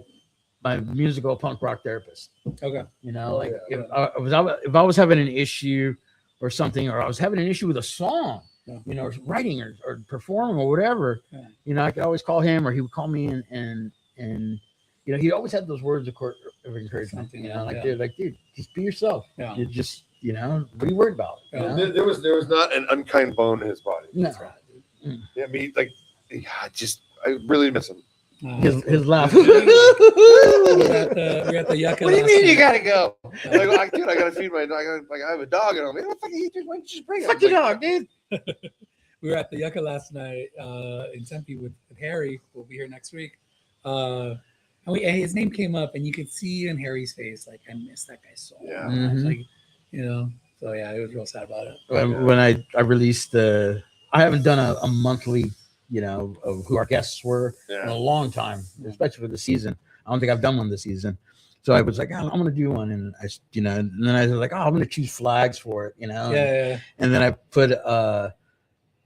Speaker 1: musical punk rock therapist.
Speaker 3: Okay.
Speaker 1: If I was having an issue or something, or I was having an issue with a song,
Speaker 3: Yeah.
Speaker 1: or writing or performing or whatever,
Speaker 3: Yeah.
Speaker 1: I could always call him, or he would call me and he always had those words of encouragement.
Speaker 3: Something,
Speaker 1: Dude, just be yourself.
Speaker 3: Yeah.
Speaker 1: You just, what are you worried about? You
Speaker 3: Yeah.
Speaker 1: know?
Speaker 2: There was not an unkind bone in his body.
Speaker 1: No.
Speaker 3: That's right, dude.
Speaker 2: Yeah, I really miss him.
Speaker 1: His laugh.
Speaker 3: We're at the Yucca.
Speaker 2: What do you
Speaker 3: last
Speaker 2: mean you
Speaker 3: night.
Speaker 2: gotta go? Like, dude, I gotta feed my dog. I have a dog, and I'm like, what the fuck are you doing? Why don't you just bring it?
Speaker 1: Fuck your dog, dude.
Speaker 3: We were at the Yucca last night in Tempe with Harry. We'll be here next week. And his name came up, and you could see in Harry's face, like, I miss that guy so
Speaker 2: Yeah.
Speaker 3: much.
Speaker 1: Mhm.
Speaker 3: Like, so yeah, it was real sad about it.
Speaker 1: When I released I haven't done a monthly, of who our guests were in a
Speaker 2: Yeah.
Speaker 1: long time, especially for the season. I don't think I've done one this season. So I was like, I'm going to do one. And and then I was like, I'm going to choose flags for it,
Speaker 3: Yeah.
Speaker 1: And then I put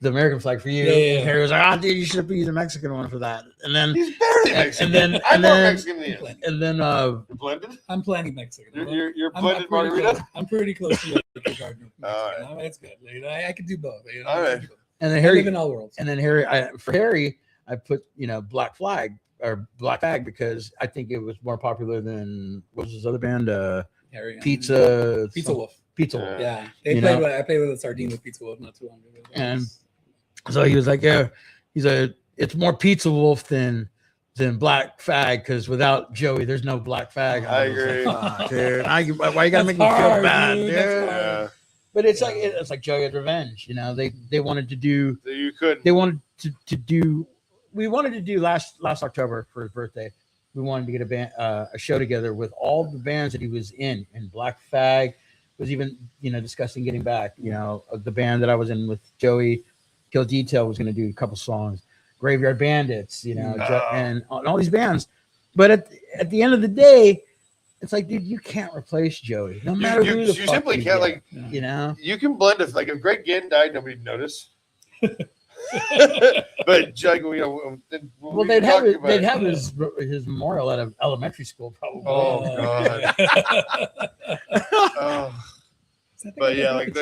Speaker 1: the American flag for you.
Speaker 3: Yeah.
Speaker 1: And Harry was like, dude, you should have used the Mexican one for that. And then,
Speaker 2: He's barely
Speaker 1: And-
Speaker 2: Mexican.
Speaker 1: and then-
Speaker 2: I'm
Speaker 1: and
Speaker 2: more
Speaker 1: then-
Speaker 2: Mexican than you.
Speaker 1: and then,
Speaker 2: You're blended.
Speaker 3: I'm planning Mexican.
Speaker 2: You're
Speaker 3: I'm
Speaker 2: blended
Speaker 3: pretty
Speaker 2: margarita.
Speaker 3: close. I'm pretty close to the garden.
Speaker 2: All right.
Speaker 3: It's good. I can do both.
Speaker 2: All right.
Speaker 1: and then
Speaker 3: I
Speaker 1: Harry,
Speaker 3: live in all worlds.
Speaker 1: and then for Harry, I put, Black Flag or Black Flag because I think it was more popular than, what was his other band?
Speaker 3: Harry and-
Speaker 1: Pizza
Speaker 3: Wolf.
Speaker 1: Pizza Wolf.
Speaker 3: Yeah, I played with a sardine with Pizza Wolf not too long ago.
Speaker 1: And so he was like, yeah, it's more Pizza Wolf than Black Fag because without Joey, there's no Black Fag.
Speaker 2: I
Speaker 1: was like,
Speaker 2: agree.
Speaker 1: "Fuck, dude, why you gotta
Speaker 3: That's
Speaker 1: make me feel
Speaker 3: hard,
Speaker 1: bad,
Speaker 3: dude.
Speaker 1: dude?"
Speaker 3: That's hard.
Speaker 2: Yeah.
Speaker 1: But it's like Joey had Revenge. They wanted to do.
Speaker 2: So you couldn't.
Speaker 1: They wanted to do. We wanted to do last October for his birthday. We wanted to get a show together with all the bands that he was in, and Black Fag was even discussing getting back. The band that I was in with Joey, Kill Detail was going to do a couple songs. Graveyard Bandits, you know,
Speaker 2: Oh.
Speaker 1: and all these bands. But at the end of the day, it's like, dude, you can't replace Joey, no matter who the
Speaker 2: you
Speaker 1: fuck
Speaker 2: simply
Speaker 1: you
Speaker 2: can't,
Speaker 1: get,
Speaker 2: like,
Speaker 1: you know.
Speaker 2: you can blend it. Like if Greg Ginn died, nobody'd notice. But like, you know,
Speaker 1: Well, they'd have his memorial at an elementary school, probably.
Speaker 2: Oh God. Oh. But yeah, like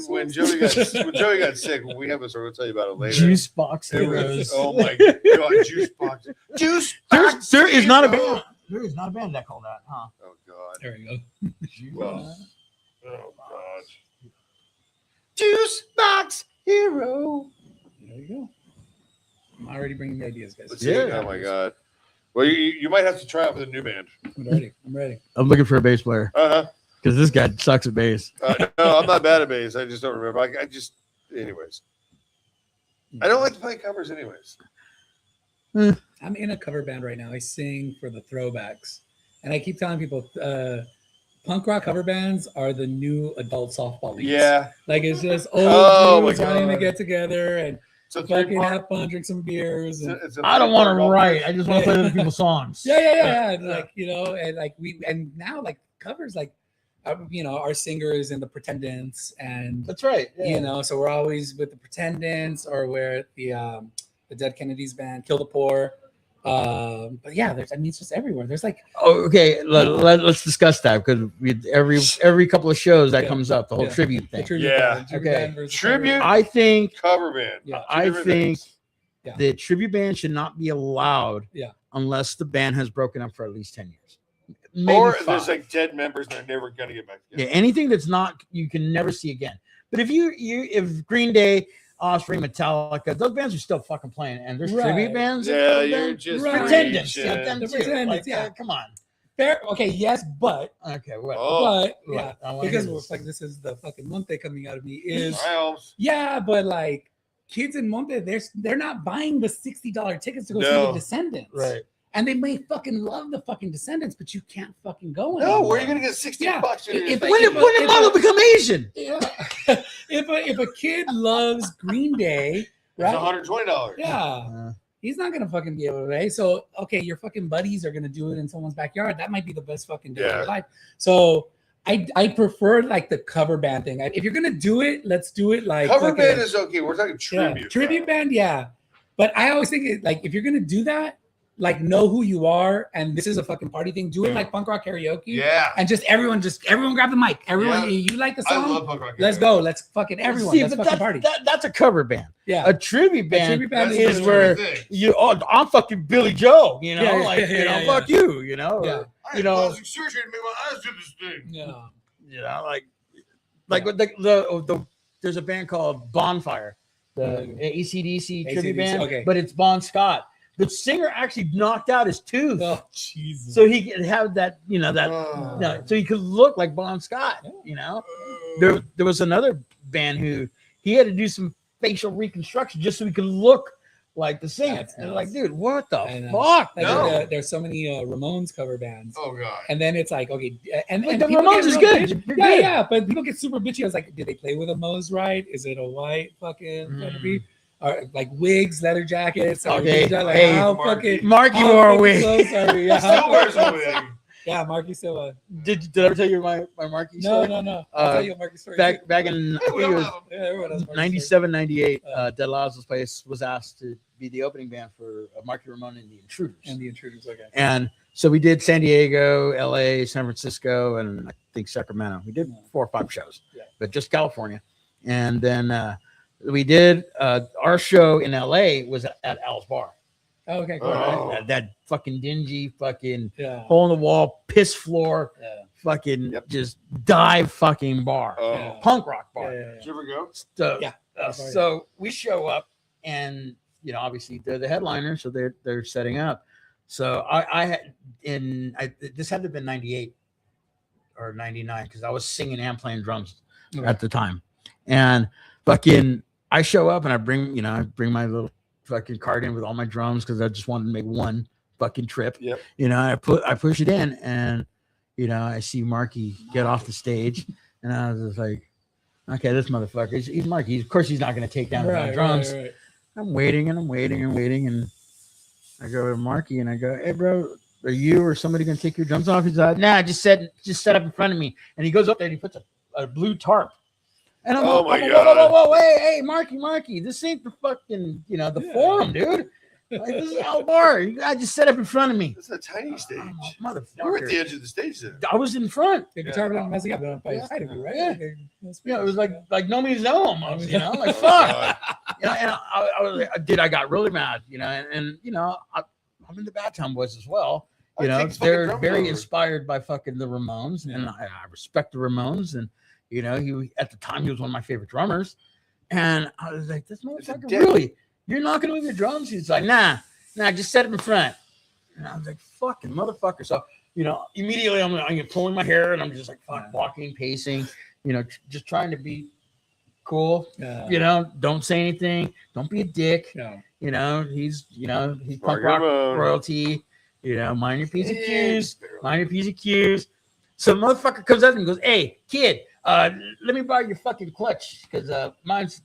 Speaker 2: when Joey got sick, we have a story. We'll tell you about it later.
Speaker 1: Juice Box
Speaker 2: It
Speaker 1: Heroes.
Speaker 2: was, oh my God, Juice Box.
Speaker 1: There is not a band. There is not a band that called that, huh?
Speaker 2: Oh God.
Speaker 3: There we go.
Speaker 2: Well, oh God. Juice Box Hero.
Speaker 3: There you go. I'm already bringing the ideas, guys.
Speaker 2: Let's see. Oh my God. Well, you might have to try out with a new band.
Speaker 3: I'm ready.
Speaker 1: I'm looking for a bass player
Speaker 2: Uh-huh.
Speaker 1: because this guy sucks at bass.
Speaker 2: No, I'm not bad at bass. I just don't remember. Anyways. I don't like to play covers anyways.
Speaker 3: I'm in a cover band right now. I sing for the throwbacks. And I keep telling people punk rock cover bands are the new adult softball leagues.
Speaker 2: Yeah.
Speaker 3: Like it's just old dudes wanting to get together and fucking have fun, drink some beers. And,
Speaker 1: I don't want to write. I just want to play other people's songs.
Speaker 3: yeah. And like, you know, and like and now like covers, like, you know, our singers and the Pretendants, and
Speaker 1: That's right. Yeah.
Speaker 3: you know, so we're always with the Pretendants, or we're at the Dead Kennedys band, Kill the Poor. But yeah, it's just everywhere. There's like,
Speaker 1: okay, let's discuss that, because every couple of shows that comes up, the whole tribute thing.
Speaker 2: Tribute.
Speaker 1: I think
Speaker 2: Cover band.
Speaker 3: Yeah.
Speaker 1: I think
Speaker 3: Yeah.
Speaker 1: the tribute band should not be allowed
Speaker 3: Yeah.
Speaker 1: unless the band has broken up for at least 10 years. Maybe
Speaker 2: Or
Speaker 1: 5.
Speaker 2: there's like dead members and they're never gonna get back together.
Speaker 1: Yeah, anything that's not, you can never see again. But if Green Day, Offspring, Metallica, those bands are still fucking playing, and there's tribute bands.
Speaker 2: Yeah, you're just
Speaker 1: Pretendants.
Speaker 2: reaching.
Speaker 1: Yeah, them
Speaker 3: The
Speaker 1: too.
Speaker 3: Pretendants,
Speaker 1: Like,
Speaker 3: yeah.
Speaker 1: come on.
Speaker 3: Fair. Okay, yes, but
Speaker 1: Okay, what?
Speaker 2: Oh.
Speaker 3: but yeah,
Speaker 1: I wanna
Speaker 3: because
Speaker 1: hear
Speaker 3: we're
Speaker 1: this.
Speaker 3: like, this is the fucking Monte coming out of me is
Speaker 2: Miles.
Speaker 3: yeah, but like kids in Monte, they're not buying the $60 tickets to go see
Speaker 2: No.
Speaker 3: the Descendants,
Speaker 1: Right.
Speaker 3: And they may fucking love the fucking Descendants, but you can't fucking go.
Speaker 2: No,
Speaker 3: anymore.
Speaker 2: where are you gonna get 60
Speaker 3: Yeah.
Speaker 2: bucks?
Speaker 3: If-
Speaker 1: When did Lazlo become Asian?
Speaker 3: Yeah. if a kid loves Green Day,
Speaker 2: It's
Speaker 3: right?
Speaker 2: $120.
Speaker 3: Yeah.
Speaker 1: Uh,
Speaker 3: He's not gonna fucking be able to pay. So okay, your fucking buddies are gonna do it in someone's backyard. That might be the best fucking day of
Speaker 2: Yeah.
Speaker 3: your life. So I prefer like the cover band thing. If you're gonna do it, let's do it like
Speaker 2: Cover
Speaker 3: fucking-
Speaker 2: band is okay. We're talking
Speaker 3: yeah,
Speaker 2: tribute.
Speaker 3: tribute band, yeah. But I always think like if you're gonna do that, like know who you are, and this is a fucking party thing. Do it like punk rock karaoke.
Speaker 2: Yeah.
Speaker 3: And everyone grab the mic. Everyone,
Speaker 2: Yeah.
Speaker 3: you like the
Speaker 2: I
Speaker 3: song?
Speaker 2: love punk rock.
Speaker 3: Let's go. Let's fucking everyone.
Speaker 1: See,
Speaker 3: Let's
Speaker 1: but
Speaker 3: fucking party.
Speaker 1: that's a cover band.
Speaker 3: Yeah.
Speaker 1: A tribute band,
Speaker 3: tribute band
Speaker 2: That's
Speaker 1: is
Speaker 2: the
Speaker 1: where
Speaker 2: thing.
Speaker 1: I'm fucking Billy Joe, you know,
Speaker 3: Yeah,
Speaker 1: like
Speaker 3: yeah, yeah, yeah.
Speaker 1: fuck you, you know,
Speaker 3: Yeah.
Speaker 1: or,
Speaker 2: I
Speaker 1: you know,
Speaker 2: plastic surgery to make my eyes do this thing.
Speaker 3: Yeah.
Speaker 1: you know, like with the there's a band called Bonfire, the AC/DC tribute
Speaker 3: AC/DC,
Speaker 1: band,
Speaker 3: okay.
Speaker 1: but it's Bon Scott. The singer actually knocked out his tooth,
Speaker 3: Oh Jesus.
Speaker 1: so he could have that,
Speaker 2: Oh.
Speaker 1: so he could look like Bon Scott,
Speaker 3: Yeah.
Speaker 1: you know. There was another band who he had to do some facial reconstruction just so he could look like the singer.
Speaker 3: That's
Speaker 1: And
Speaker 3: nuts.
Speaker 1: like, dude, what the
Speaker 3: I know.
Speaker 1: fuck?
Speaker 3: Like,
Speaker 2: No.
Speaker 3: there's so many Ramones cover bands.
Speaker 2: Oh God.
Speaker 3: And then it's like, okay, and
Speaker 1: Like, the
Speaker 3: people
Speaker 1: Ramones
Speaker 3: get
Speaker 1: is
Speaker 3: real
Speaker 1: good.
Speaker 3: bitchy.
Speaker 1: You're
Speaker 3: Yeah,
Speaker 1: good.
Speaker 3: yeah, but people get super bitchy. I was like, did they play with a Moe's right? Is it a white fucking or like wigs, leather jackets? Or
Speaker 1: Okay,
Speaker 3: like,
Speaker 1: hey,
Speaker 3: how
Speaker 2: Marky.
Speaker 3: fucking
Speaker 1: Marky
Speaker 3: how
Speaker 1: wore a
Speaker 3: fucking
Speaker 1: wig.
Speaker 3: close are we? Yeah,
Speaker 2: Still wears a wig.
Speaker 3: yeah, Marky still.
Speaker 1: Did I ever tell you my Marky
Speaker 3: No,
Speaker 1: story?
Speaker 3: no. I'll tell you a Marky story. too.
Speaker 1: Back in I think it was
Speaker 3: Yeah, everyone has Marky
Speaker 1: 97, 98, Dead Lazlo's Place was asked to be the opening band for Marky Ramone and the Intruders.
Speaker 3: story. And the Intruders, okay.
Speaker 1: And so we did San Diego, LA, San Francisco, and I think Sacramento. We did 4 or 5 shows,
Speaker 3: Yeah.
Speaker 1: but just California. And then we did our show in LA was at Al's Bar.
Speaker 3: Oh, okay, cool.
Speaker 2: Oh.
Speaker 1: That fucking dingy, fucking
Speaker 3: Yeah.
Speaker 1: hole in the wall, piss floor,
Speaker 3: Yeah.
Speaker 1: fucking
Speaker 2: Yep.
Speaker 1: just dive fucking bar,
Speaker 2: Oh.
Speaker 3: Yeah.
Speaker 1: punk rock
Speaker 3: Yeah,
Speaker 1: bar.
Speaker 3: yeah,
Speaker 2: Did you ever go?
Speaker 1: So,
Speaker 3: Yeah.
Speaker 1: so we show up, and obviously they're the headliner, so they're setting up. So this had to have been 98 or 99 because I was singing and playing drums
Speaker 3: Okay.
Speaker 1: at the time, and fucking I show up and I bring my little fucking cart in with all my drums because I just wanted to make one fucking trip.
Speaker 2: Yep.
Speaker 1: I push it in, and I see Marky get off the stage, and I was just like, okay, this motherfucker, he's Marky. Of course, he's not going to take down my drums.
Speaker 3: Right.
Speaker 1: I'm waiting and I'm waiting and waiting, and I go to Marky and I go, "Hey, bro, are you or somebody gonna take your drums off?" He's like, "Nah, just set up in front of me." And he goes up there and he puts a blue tarp. And I'm
Speaker 2: Oh
Speaker 1: like,
Speaker 2: my
Speaker 1: whoa, hey, Marky, this ain't the fucking, the forum, dude. Like, this is Al Bar. You guys just set up in front of me.
Speaker 2: It's a tiny stage.
Speaker 1: Motherfucker.
Speaker 2: You were at the edge of the stage then.
Speaker 1: I was in front.
Speaker 3: The guitar player messing up on the side of you, right?
Speaker 1: Yeah.
Speaker 3: Yeah,
Speaker 1: It was like nobody's know almost, like
Speaker 2: Oh,
Speaker 1: fuck.
Speaker 2: God.
Speaker 1: And I was like, dude, I got really mad, and I'm in the Bad Town Boys as well. They're very inspired by fucking the Ramones, and I respect the Ramones, and he at the time he was one of my favorite drummers, and I was like, this motherfucker, really, you're not gonna move your drums? He's like, nah, just set it in front, and I was like, fucking motherfucker. So immediately I'm pulling my hair, and I'm just like walking, pacing, just trying to be cool. Don't say anything, don't be a dick. He's punk rock royalty. Mind your P's and Q's. Mind your P's and Q's. So motherfucker comes up and goes, "Hey, kid, let me borrow your fucking clutch because mine's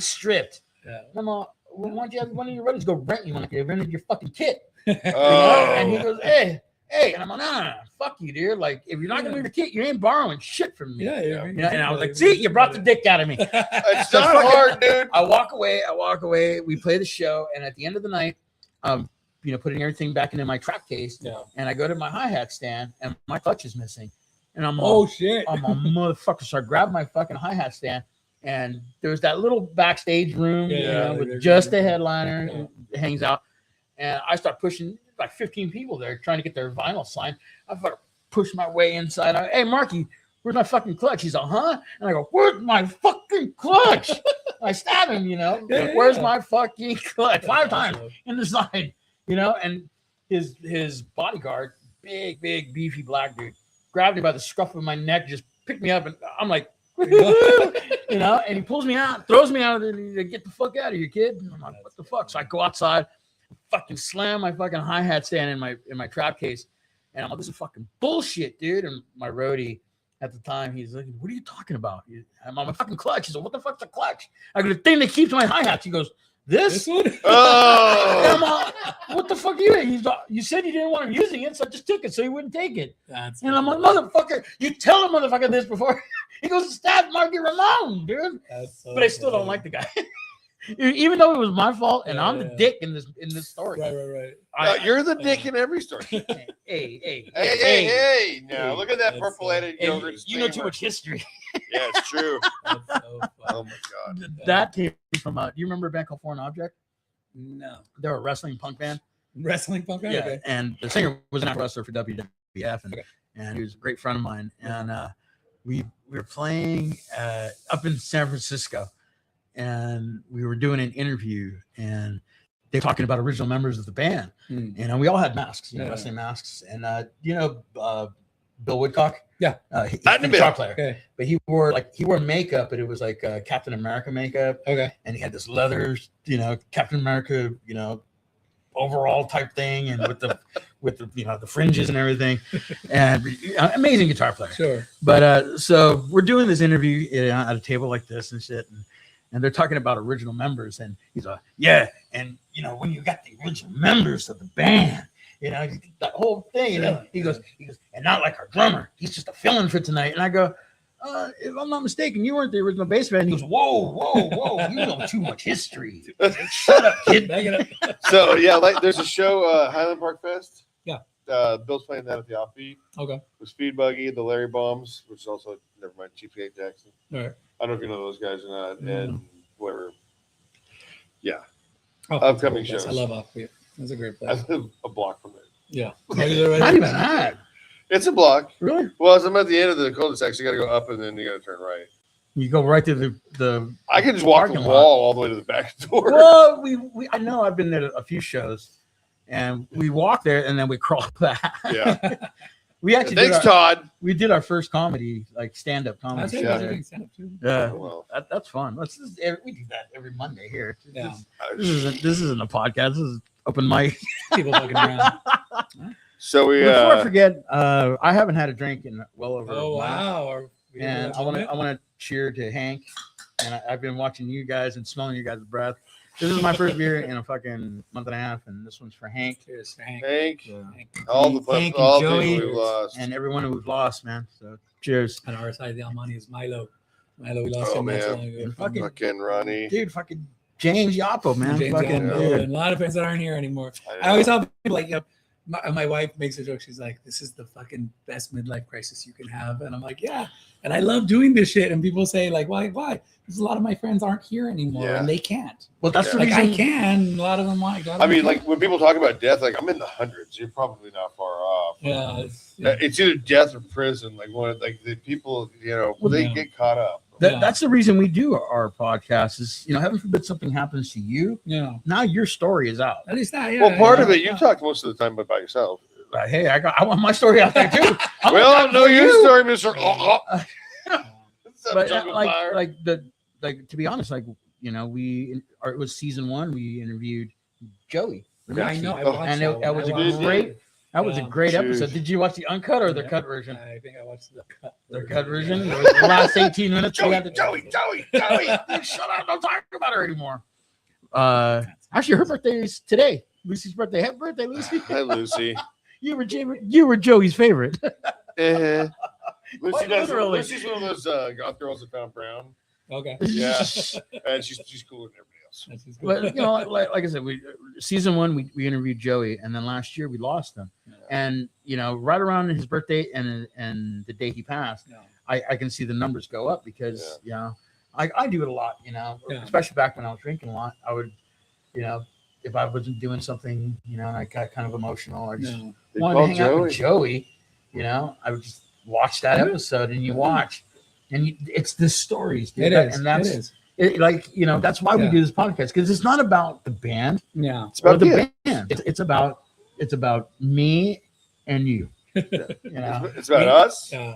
Speaker 1: stripped."
Speaker 3: Yeah.
Speaker 1: I'm like, well, why don't you have one of your brothers go rent me one? Like, rented your fucking kit.
Speaker 2: Oh.
Speaker 1: And he goes, "Hey," and I'm like, no, fuck you, dude. Like, if you're not gonna move your kit, you ain't borrowing shit from me. And I was like, see, you brought the dick out of me.
Speaker 2: It's not hard, dude.
Speaker 1: I walk away. We play the show, and at the end of the night, putting everything back into my trap case, and I go to my hi-hat stand, and my clutch is missing. And I'm
Speaker 3: shit.
Speaker 1: I'm a motherfucker. So I grab my fucking hi-hat stand, and there's that little backstage room, with just a headliner who hangs out. And I start pushing like 15 people there trying to get their vinyl signed. I fucking push my way inside. Hey, Marky, where's my fucking clutch? He's like, huh? And I go, where's my fucking clutch? I stab him, where's my fucking clutch? 5 times in the side, and his bodyguard, big, beefy black dude, grabbed me by the scruff of my neck, just picked me up, and I'm like, and he pulls me out, throws me out of the, get the fuck out of here, kid. And I'm like, what the fuck? So I go outside, fucking slam my fucking hi-hat stand in my trap case, and I'm like, this is fucking bullshit, dude. And my roadie at the time, he's like, what are you talking about? I'm on my fucking clutch. He's like, what the fuck's a clutch? I go, the thing that keeps my hi-hats. He goes, this one?
Speaker 2: Oh.
Speaker 1: And I'm like, what the fuck are you? He's like, you said you didn't want him using it, so I just took it so he wouldn't take it. And I'm like, motherfucker, you tell a motherfucker this before. He goes, stab Marky Ramone, dude. But I still don't like the guy. Even though it was my fault, and I'm the dick in this story.
Speaker 3: Right.
Speaker 2: You're the dick in every story. Hey! Now look at that purple-headed yogurt.
Speaker 1: You know too much history.
Speaker 2: Yeah, it's true.
Speaker 3: That's so fun.
Speaker 2: Oh my god.
Speaker 1: That came from do you remember a band called Foreign Object?
Speaker 3: No.
Speaker 1: They were a wrestling punk band.
Speaker 3: Wrestling punk band?
Speaker 1: Yeah,
Speaker 3: Okay.
Speaker 1: and the singer was an wrestler for WWF, and he was a great friend of mine. And we were playing up in San Francisco, and we were doing an interview, and they're talking about original members of the band, and we all had masks, wrestling masks, and Bill Woodcock, he's a guitar player, but he wore makeup, but it was like Captain America makeup, and he had this leather, Captain America, overall type thing, and with the the fringes and everything, and amazing guitar player.
Speaker 3: Sure.
Speaker 1: But so we're doing this interview at a table like this and shit, and they're talking about original members, and he's like, and when you got the original members of the band, that whole thing, he goes, and not like our drummer, he's just a fill-in for tonight. And I go, if I'm not mistaken, you weren't the original bass man. He goes, whoa, you know too much history. Shut up, kid.
Speaker 3: Back it up.
Speaker 2: So there's a show, Highland Park Fest. Bill's playing that at the Offbeat.
Speaker 3: Okay.
Speaker 2: With Speed Buggy, the Larry Bombs, which is also GPA Jackson.
Speaker 3: All right.
Speaker 2: I don't know if you know those guys or not, and whatever. Yeah.
Speaker 3: Upcoming
Speaker 2: shows.
Speaker 3: I love Offbeat. That's a great
Speaker 2: I
Speaker 3: place.
Speaker 2: live a block from there.
Speaker 3: Yeah.
Speaker 1: Not even that.
Speaker 2: It's a block.
Speaker 1: Really?
Speaker 2: Well, as I'm at the end of the cul-de-sac, so you got to go up and then you got to turn right.
Speaker 1: You go right to the
Speaker 2: I can just walk the wall all the way to the back door.
Speaker 1: Well, I know I've been there to a few shows, and we walk there and then we crawl back.
Speaker 2: Yeah.
Speaker 1: We actually
Speaker 2: Todd.
Speaker 1: We did our first comedy, like stand-up comedy. Yeah,
Speaker 2: well,
Speaker 1: that's fun. We do that every Monday here.
Speaker 3: Yeah.
Speaker 1: This isn't a podcast. This is open mic.
Speaker 3: People looking around.
Speaker 2: So
Speaker 1: before I forget, I haven't had a drink in well over.
Speaker 3: Oh wow!
Speaker 1: And I want to cheer to Hank. And I've been watching you guys and smelling you guys' breath. This is my first beer in a fucking month and a half, and this one's for Hank.
Speaker 3: Cheers, Hank.
Speaker 2: Hank,
Speaker 1: Yeah.
Speaker 2: all the
Speaker 1: Hank and
Speaker 2: all
Speaker 1: Joey
Speaker 2: people we've lost.
Speaker 1: and everyone we've lost, man. So cheers.
Speaker 3: On our side, the Almani is Milo. Milo, we lost
Speaker 2: Oh,
Speaker 3: him not so
Speaker 2: man.
Speaker 3: long ago.
Speaker 1: And fucking
Speaker 2: Fucking Ronnie.
Speaker 1: dude, fucking James Yappo, man.
Speaker 3: James
Speaker 1: fucking
Speaker 3: Young,
Speaker 1: dude.
Speaker 3: and a lot of friends that aren't here anymore. I always tell people, like, you know, my wife makes a joke. She's like, "This is the fucking best midlife crisis you can have," and I'm like, "Yeah." And I love doing this shit. And people say, like, "Why? Why?" Because a lot of my friends aren't here anymore,
Speaker 2: Yeah.
Speaker 3: and they can't.
Speaker 1: Well, that's the
Speaker 3: Like,
Speaker 1: reason.
Speaker 3: I can. A lot of them want.
Speaker 2: I mean, like when people talk about death, like I'm in the hundreds. You're probably not far off.
Speaker 3: yeah,
Speaker 2: It's either death or prison. Like one, like the people, you know,
Speaker 1: Well,
Speaker 2: they
Speaker 3: yeah.
Speaker 2: get caught up.
Speaker 3: Yeah.
Speaker 1: That's the reason we do our podcast. Is heaven forbid something happens to you.
Speaker 3: yeah.
Speaker 1: Now your story is out.
Speaker 3: At least that. Yeah.
Speaker 2: Well, part
Speaker 3: yeah.
Speaker 2: of it, you talk most of the time about yourself.
Speaker 1: Hey, I want my story out there too. I want
Speaker 2: Well,
Speaker 1: that
Speaker 2: no,
Speaker 1: for
Speaker 2: your
Speaker 1: you.
Speaker 2: story, Mister.
Speaker 1: But to be honest, like it was season 1. We interviewed Joey.
Speaker 3: Yeah, I know. I
Speaker 2: Oh,
Speaker 3: watched
Speaker 1: and
Speaker 3: that
Speaker 1: that
Speaker 3: one.
Speaker 1: was
Speaker 3: I
Speaker 1: a
Speaker 3: watched
Speaker 1: great.
Speaker 3: it.
Speaker 1: That was a
Speaker 3: Yeah.
Speaker 1: great
Speaker 2: Jeez.
Speaker 1: episode. Did you watch the uncut or the
Speaker 3: Yeah.
Speaker 1: cut version?
Speaker 3: I think I watched the cut.
Speaker 1: The cut version. It was the last 18 minutes. we had to-
Speaker 2: Joey.
Speaker 1: Dude, shut up! Don't talk about her anymore. Actually, her birthday is today. Lucy's birthday. Happy birthday, Lucy!
Speaker 2: Hi, Lucy.
Speaker 1: You were Joey's favorite.
Speaker 2: Lucy
Speaker 1: Quite
Speaker 2: does.
Speaker 1: literally.
Speaker 2: Lucy's one of those goth girls that found brown.
Speaker 3: Okay.
Speaker 2: Yeah, and she's cooler than everybody else.
Speaker 3: That's just good.
Speaker 1: But like I said, season 1 we interviewed Joey, and then last year we lost him.
Speaker 3: Yeah.
Speaker 1: And right around his birthday and the day he passed,
Speaker 3: Yeah.
Speaker 1: I can see the numbers go up because I do it a lot.
Speaker 3: Yeah.
Speaker 1: Especially back when I was drinking a lot, I would if I wasn't doing something, and I got kind of emotional, I just
Speaker 3: No.
Speaker 2: They
Speaker 1: wanted to
Speaker 2: called
Speaker 1: hang out with Joey. I would just watch that episode, and you watch, and it's the stories, dude.
Speaker 3: It is.
Speaker 1: And that's
Speaker 3: it is.
Speaker 1: that's why we
Speaker 3: Yeah.
Speaker 1: do this podcast, because it's not about the band
Speaker 3: Yeah.
Speaker 2: It's
Speaker 1: or
Speaker 2: about
Speaker 1: the
Speaker 2: you.
Speaker 1: band. It's about me and you.
Speaker 2: It's about us.
Speaker 3: Yeah.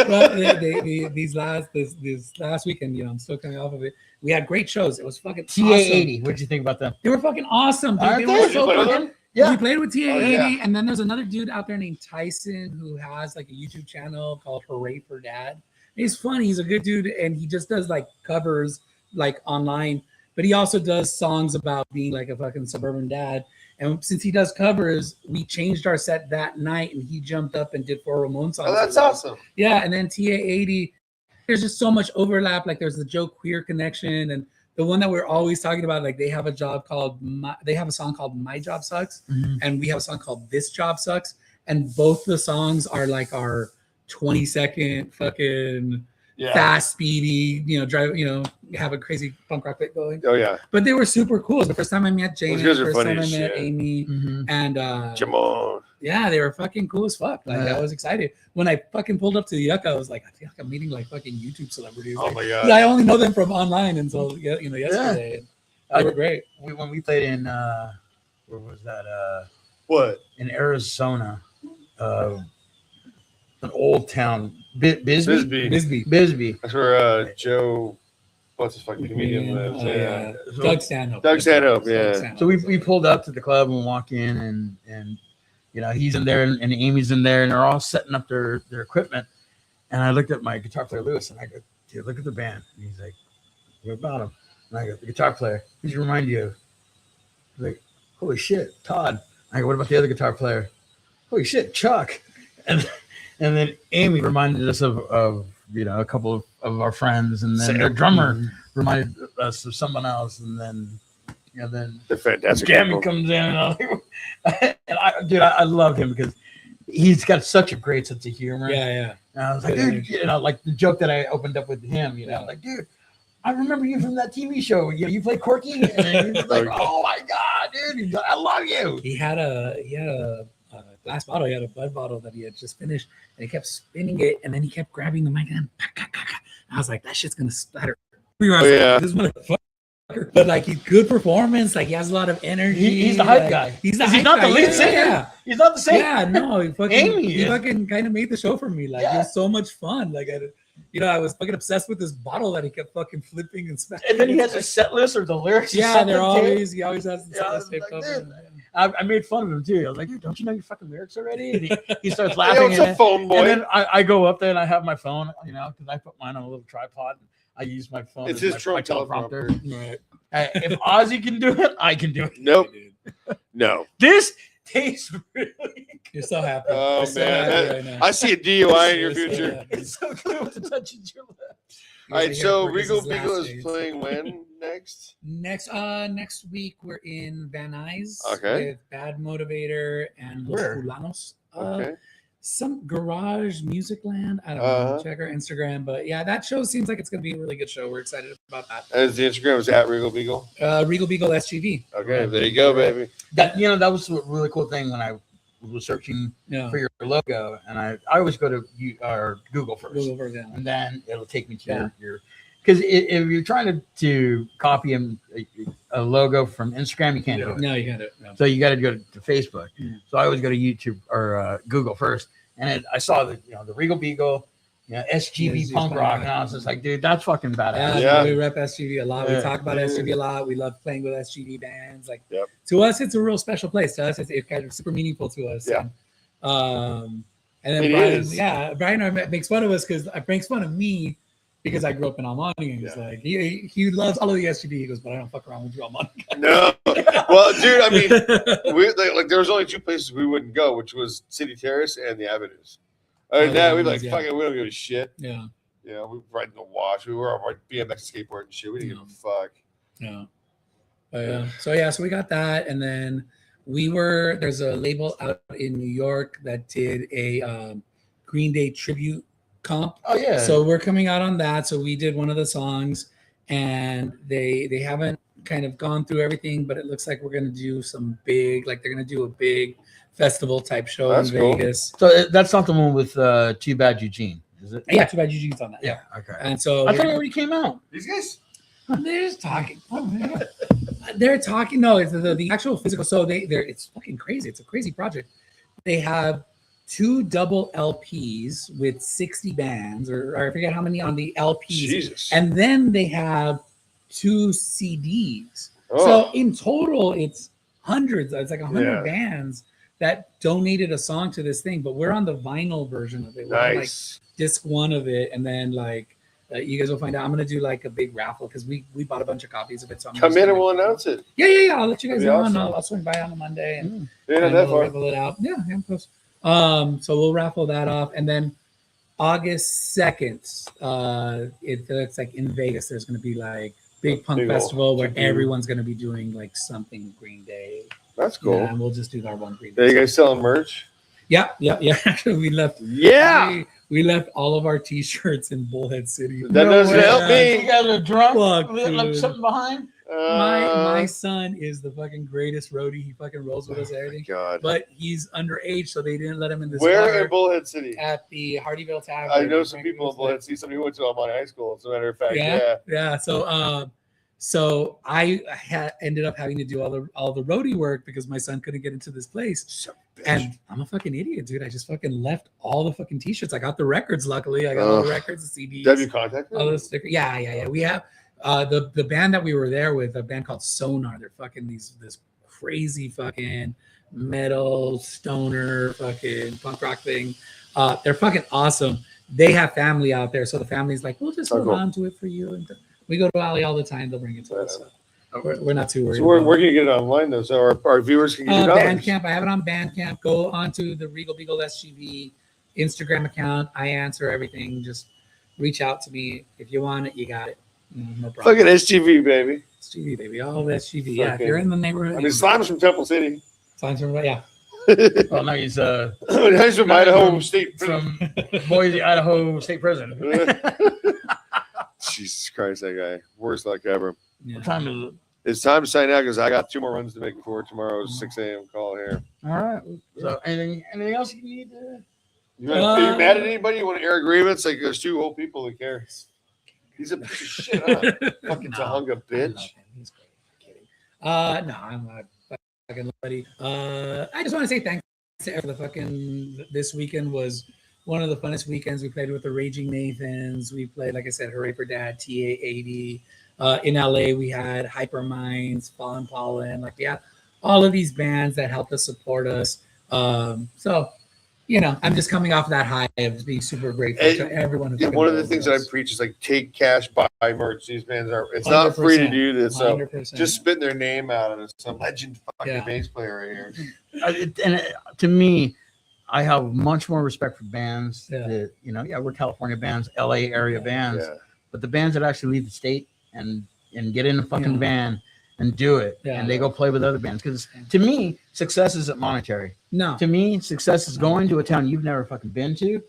Speaker 3: Well, this last weekend, I'm still coming off of it. We had great shows. It was fucking
Speaker 1: TA80. What'd you think about them?
Speaker 3: Awesome. They were fucking awesome, dude.
Speaker 1: Aren't
Speaker 3: They
Speaker 1: they?
Speaker 3: were so
Speaker 2: Play with
Speaker 3: fucking.
Speaker 2: them?
Speaker 1: Yeah.
Speaker 3: We played with TA80,
Speaker 2: Oh, yeah.
Speaker 3: and then there's another dude out there named Tyson who has like a YouTube channel called Hooray for Dad. He's funny. He's a good dude, and he just does like covers like online, but he also does songs about being like a fucking suburban dad. And since he does covers, we changed our set that night, and he jumped up and did 4 Ramon songs.
Speaker 2: Oh, that's
Speaker 3: with us.
Speaker 2: awesome.
Speaker 3: Yeah, and then TA80, there's just so much overlap. Like there's the Joe Queer connection, and the one that we're always talking about. Like they have a song called My Job Sucks, and we have a song called This Job Sucks, and both the songs are like our 20-second fucking fast, speedy, drive, have a crazy punk rock bit going.
Speaker 2: Oh yeah.
Speaker 3: But they were super cool. The first time I met Jaime,
Speaker 2: Those guys
Speaker 3: the
Speaker 2: are
Speaker 3: first
Speaker 2: funny
Speaker 3: time I
Speaker 2: as
Speaker 3: met
Speaker 2: shit.
Speaker 3: Amy, and
Speaker 2: Jamon.
Speaker 3: yeah, they were fucking cool as fuck. Like
Speaker 1: Yeah.
Speaker 3: I was excited when I fucking pulled up to the Yucca. I was like, I feel like I'm meeting like fucking YouTube celebrities.
Speaker 2: Oh
Speaker 3: Like,
Speaker 2: my
Speaker 3: 'cause
Speaker 2: god.
Speaker 3: I only know them from online until yesterday. They were great.
Speaker 1: When we played in where was that?
Speaker 2: What?
Speaker 1: In Arizona, an old town, Bisbee. Bisbee.
Speaker 2: That's where Joe, what's his fucking comedian lives. Yeah.
Speaker 3: Doug Stanhope.
Speaker 2: Doug Stanhope,
Speaker 3: Doug
Speaker 2: yeah.
Speaker 3: Stanhope.
Speaker 1: So we pulled up to the club and walk in, and he's in there and Amy's in there, and they're all setting up their equipment. And I looked at my guitar player Lewis, and I go, dude, look at the band. And he's like, what about him? And I go, the guitar player. Who's he remind you of? He's like, holy shit, Todd. I go, what about the other guitar player? Holy shit, Chuck. And then Amy reminded us of a couple of our friends, and then their drummer reminded us of someone else, and then
Speaker 2: They're fantastic.
Speaker 1: Jamie
Speaker 2: people.
Speaker 1: comes in, and I love him because he's got such a great sense of humor.
Speaker 3: Yeah.
Speaker 1: And I was like, dude, like the joke that I opened up with him, like, dude, I remember you from that TV show. You played Corky, and he's like, oh my god, dude, I love you.
Speaker 3: He had a glass bottle. He had a Bud bottle that he had just finished, and he kept spinning it, and then he kept grabbing the mic, and I was like, that shit's gonna splatter.
Speaker 2: Yeah.
Speaker 3: This motherfucker. But like, he's good performance. Like he has a lot of energy.
Speaker 1: He's the hype
Speaker 3: like,
Speaker 1: guy.
Speaker 3: He's the
Speaker 1: He's
Speaker 3: hype
Speaker 1: not
Speaker 3: guy.
Speaker 1: the lead
Speaker 3: Yeah,
Speaker 1: singer.
Speaker 3: Yeah.
Speaker 1: He's not the same.
Speaker 3: Yeah, no, he fucking,
Speaker 1: Amy
Speaker 3: he
Speaker 1: is.
Speaker 3: fucking kind of made the show for me. Like it was so much fun. Like I was fucking obsessed with this bottle that he kept fucking flipping and smashing.
Speaker 1: And then he has a set list or the lyrics. or
Speaker 3: Yeah,
Speaker 1: something,
Speaker 3: he
Speaker 1: too.
Speaker 3: always has the
Speaker 1: Yeah, I
Speaker 3: set
Speaker 1: was
Speaker 3: taped
Speaker 1: like,
Speaker 3: up.
Speaker 1: dude, I made fun of him too. I was like, dude, don't you know your fucking lyrics already? And he starts
Speaker 2: Hey,
Speaker 1: laughing.
Speaker 2: what's up, phone boy?
Speaker 1: And then I go up there and I have my phone, because I put mine on a little tripod. I use my phone.
Speaker 2: It's
Speaker 1: as
Speaker 2: his
Speaker 1: my
Speaker 2: Trump teleprompter.
Speaker 3: Right.
Speaker 1: If Ozzy can do it, I can do it.
Speaker 2: Nope. No.
Speaker 1: This tastes really
Speaker 3: You're so happy.
Speaker 2: Oh,
Speaker 3: You're so
Speaker 2: man.
Speaker 3: happy right now.
Speaker 2: I see a DUI in your
Speaker 3: You're so
Speaker 2: future.
Speaker 3: happy.
Speaker 1: It's so good with the touch of your lips.
Speaker 2: All right,
Speaker 3: Here's
Speaker 2: so
Speaker 3: the
Speaker 2: Regal
Speaker 3: last
Speaker 2: Beagle is
Speaker 3: days.
Speaker 2: playing when next?
Speaker 3: Next week we're in Van Nuys
Speaker 2: Okay.
Speaker 3: with Bad Motivator and Los
Speaker 1: Where?
Speaker 3: Fulanos.
Speaker 2: Okay.
Speaker 3: Some garage music land. I don't
Speaker 2: Uh-huh.
Speaker 3: know. Check our Instagram, but yeah, that show seems like it's gonna be a really good show. We're excited about that.
Speaker 2: As the Instagram is at Regal Beagle.
Speaker 3: Regal Beagle SGV.
Speaker 2: Okay, there you go, baby.
Speaker 1: That that was a really cool thing when I was searching
Speaker 3: Yeah.
Speaker 1: for your logo, and I always go to Google first,
Speaker 3: Google for them.
Speaker 1: and then it'll take me to
Speaker 3: Yeah.
Speaker 1: your because if you're trying to copy a logo from Instagram, you can't do it.
Speaker 3: No, you got it. No.
Speaker 1: So you got to go to Facebook.
Speaker 3: Yeah.
Speaker 1: So I always go to YouTube or Google first, and I saw the Regal Beagle, SGV
Speaker 3: SGV
Speaker 1: punk
Speaker 3: punk
Speaker 1: rock,
Speaker 3: rock.
Speaker 1: and I was just like, dude, that's fucking badass.
Speaker 3: Yeah,
Speaker 2: Yeah.
Speaker 3: we rep SGV a lot.
Speaker 1: Yeah.
Speaker 3: We talk about SGV a lot. We love playing with SGV bands. Like
Speaker 2: Yep.
Speaker 3: to us, it's a real special place. To us, it's kind of super meaningful to us.
Speaker 2: Yeah.
Speaker 3: And then
Speaker 2: It
Speaker 3: Brian,
Speaker 2: is.
Speaker 3: Brian makes fun of us because makes fun of me because I grew up in Almani, and he's like, he loves all of the SGV. He goes, but I don't fuck around with you, Almani.
Speaker 2: No. Well, dude, I mean, like there was only two places we wouldn't go, which was City Terrace and the Avenues. Other than that, we'd be like,
Speaker 3: Yeah.
Speaker 2: fuck it, we don't give a shit.
Speaker 3: Yeah,
Speaker 2: You know, we ride in the wash. We were on BMX skateboard and shit. We didn't give a fuck.
Speaker 3: yeah. So we got that, and then there's a label out in New York that did a Green Day tribute comp.
Speaker 1: Oh yeah.
Speaker 3: So we're coming out on that. So we did one of the songs, and they haven't kind of gone through everything, but it looks like we're gonna do some big, like they're gonna do a big festival type show
Speaker 2: That's
Speaker 3: in
Speaker 2: cool.
Speaker 3: Vegas.
Speaker 1: so that's not the one with Too Bad Eugene, is it?
Speaker 3: Yeah, Too Bad Eugene's on that.
Speaker 1: Yeah. Okay.
Speaker 3: And so
Speaker 1: I thought it already came out.
Speaker 2: These guys?
Speaker 3: they're just talking. They're talking. No, it's the actual physical. So it's fucking crazy. It's a crazy project. They have 2 double LPs with 60 bands, or I forget how many on the LPs.
Speaker 2: Jesus.
Speaker 3: And then they have 2 CDs.
Speaker 2: Oh.
Speaker 3: So in total, it's hundreds. It's like 100
Speaker 2: Yeah.
Speaker 3: bands that donated a song to this thing. But we're on the vinyl version of it. We're on, like
Speaker 2: Nice.
Speaker 3: disc 1 of it, and then you guys will find out. I'm gonna do like a big raffle because we bought a bunch of copies of it. So I'm
Speaker 2: Come
Speaker 3: just
Speaker 2: in
Speaker 3: gonna-
Speaker 2: and we'll announce it.
Speaker 3: Yeah. I'll let you guys
Speaker 2: That'd be
Speaker 3: know.
Speaker 2: awesome.
Speaker 3: And I'll swing by on a Monday and,
Speaker 2: You're not
Speaker 3: and
Speaker 2: that
Speaker 3: we'll
Speaker 2: far.
Speaker 3: raffle it out. Yeah, I'm close. So we'll raffle that off, and then August 2nd, it's like in Vegas. There's gonna be like big punk
Speaker 2: Big ol'
Speaker 3: festival where
Speaker 2: to-do.
Speaker 3: everyone's gonna be doing like something Green Day.
Speaker 2: That's cool.
Speaker 3: Yeah, and we'll just do our one Green
Speaker 2: Are
Speaker 3: Day.
Speaker 2: you guys selling merch?
Speaker 3: Yeah. Actually, we left.
Speaker 2: Yeah.
Speaker 3: We left all of our T-shirts in Bullhead City.
Speaker 2: That doesn't
Speaker 1: way.
Speaker 2: help
Speaker 1: You
Speaker 2: me.
Speaker 1: guys are drunk.
Speaker 3: Fuck,
Speaker 1: Left
Speaker 3: dude.
Speaker 1: something behind.
Speaker 3: My son is the fucking greatest roadie. He fucking rolls with us and everything.
Speaker 2: God.
Speaker 3: But he's underage, so they didn't let him in this
Speaker 2: Where
Speaker 3: bar
Speaker 2: in Bullhead City?
Speaker 3: at the Hardyville Tavern.
Speaker 2: I know some people in Bullhead City. Somebody who went to Almani High School. As a matter of fact, yeah.
Speaker 3: So I ended up having to do all the roadie work because my son couldn't get into this place.
Speaker 2: So
Speaker 3: And I'm a fucking idiot, dude. I just fucking left all the fucking T-shirts. I got the records. Luckily, I got all the records, the CDs.
Speaker 2: have you contacted
Speaker 3: All
Speaker 2: them?
Speaker 3: the stickers. Yeah. We have the band that we were there with, a band called Sonar. They're fucking this crazy fucking metal stoner fucking punk rock thing. They're fucking awesome. They have family out there, so the family's like, we'll just
Speaker 2: Oh,
Speaker 3: hold
Speaker 2: cool.
Speaker 3: on to it for you. And we go to Ali all the time. They'll bring it to us. So we're not too worried.
Speaker 2: So where
Speaker 3: about
Speaker 2: can you get it online though? So our viewers can get it.
Speaker 3: Bandcamp. I have it on Bandcamp. Go onto the Regal Beagle SGV Instagram account. I answer everything. Just reach out to me if you want it. You got it. No problem.
Speaker 2: Fucking SGV, baby.
Speaker 3: SGV, baby. All SGV. Yeah, if
Speaker 2: Fucking-
Speaker 3: you're in the neighborhood.
Speaker 2: I mean, Slime's from Temple City.
Speaker 3: Signs from yeah.
Speaker 1: Oh no, he's
Speaker 2: He's from Idaho State.
Speaker 1: from Boise, Idaho State Prison.
Speaker 2: Jesus Christ, that guy. Worst luck ever.
Speaker 3: Yeah.
Speaker 1: What time is it?
Speaker 2: It's time to sign out because I got 2 more runs to make before tomorrow's 6 a.m. call here.
Speaker 1: All right. So anything else you need?
Speaker 2: Are you mad at anybody? You want to air a grievance? Like there's 2 old people that care. He's a piece of shit, huh? Fucking Tahunga
Speaker 3: I love
Speaker 2: bitch.
Speaker 3: him. He's great. I'm kidding. No, I'm not fucking buddy. I just want to say thanks to everyone. The fucking this weekend was one of the funnest weekends. We played with the Raging Nathans. We played, like I said, Hooray for Dad, TA80. In LA, we had Hyperminds, Fallen Pollen. Like we had all of these bands that helped us support us. So you know, I'm just coming off that high of being super grateful to everyone. Who
Speaker 2: One of the
Speaker 3: knows
Speaker 2: things
Speaker 3: us.
Speaker 2: that I preach is like take cash, buy merch. These bands are. It's not free to do this. So
Speaker 3: 100%.
Speaker 2: just spitting their name out and it's some legend fucking bass player right here.
Speaker 1: To me, I have much more respect for bands
Speaker 3: Yeah.
Speaker 1: that, you know, we're California bands, LA area bands, but the bands that actually leave the state and get in a fucking van and do it, and they go play with other bands. Because to me, success isn't monetary.
Speaker 3: No.
Speaker 1: To me, success is going to a town you've never fucking been to,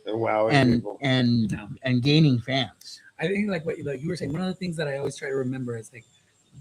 Speaker 1: and gaining fans.
Speaker 3: I think like what you were saying, one of the things that I always try to remember is like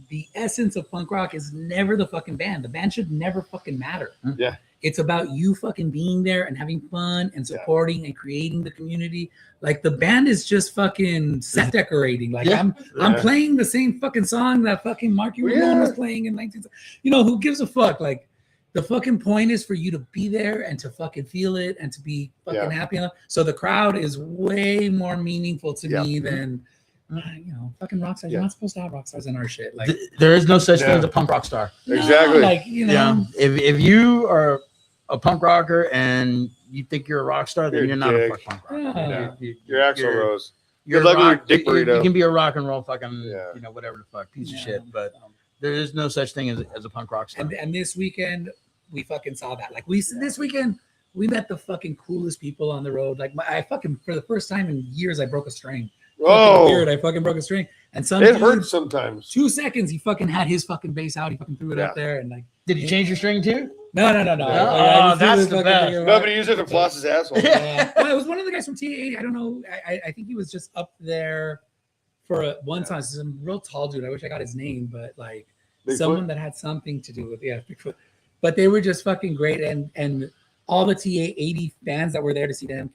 Speaker 3: the essence of punk rock is never the fucking band. The band should never fucking matter.
Speaker 2: Yeah.
Speaker 3: It's about you fucking being there and having fun and supporting and creating the community. Like the band is just fucking set decorating. Like I'm playing the same fucking song that fucking Marky Ramone was playing in 19. You know, who gives a fuck? Like the fucking point is for you to be there and to fucking feel it and to be fucking happy enough. So the crowd is way more meaningful to me than you know, fucking rock stars. You're not supposed to have rock stars in our shit. Like
Speaker 1: there is no such thing as a punk rock star.
Speaker 2: Exactly.
Speaker 3: Like, you know,
Speaker 1: if you are a punk rocker and you think you're a rock star, then you're not a punk rocker.
Speaker 2: You're Axl Rose.
Speaker 1: You're
Speaker 2: like Dick Burrito.
Speaker 1: You can be a rock and roll fucking, you know, whatever the fuck, piece of shit. But there is no such thing as a punk rock star.
Speaker 3: And this weekend, we fucking saw that. Like this weekend, we met the fucking coolest people on the road. Like I fucking, for the first time in years, I broke a string. Weird. I fucking broke a string. And
Speaker 2: it hurts sometimes.
Speaker 3: 2 seconds, he fucking had his fucking bass out. He fucking threw it up there. And like,
Speaker 1: did he change your string too?
Speaker 3: No.
Speaker 1: Oh, that's the best.
Speaker 2: Nobody used it to floss his asshole.
Speaker 3: Well, it was one of the guys from TA. I don't know. I think he was just up there for one time. Some real tall dude. I wish I got his name, but like someone that had something to do with Bigfoot. But they were just fucking great, and all the TA 80 fans that were there to see them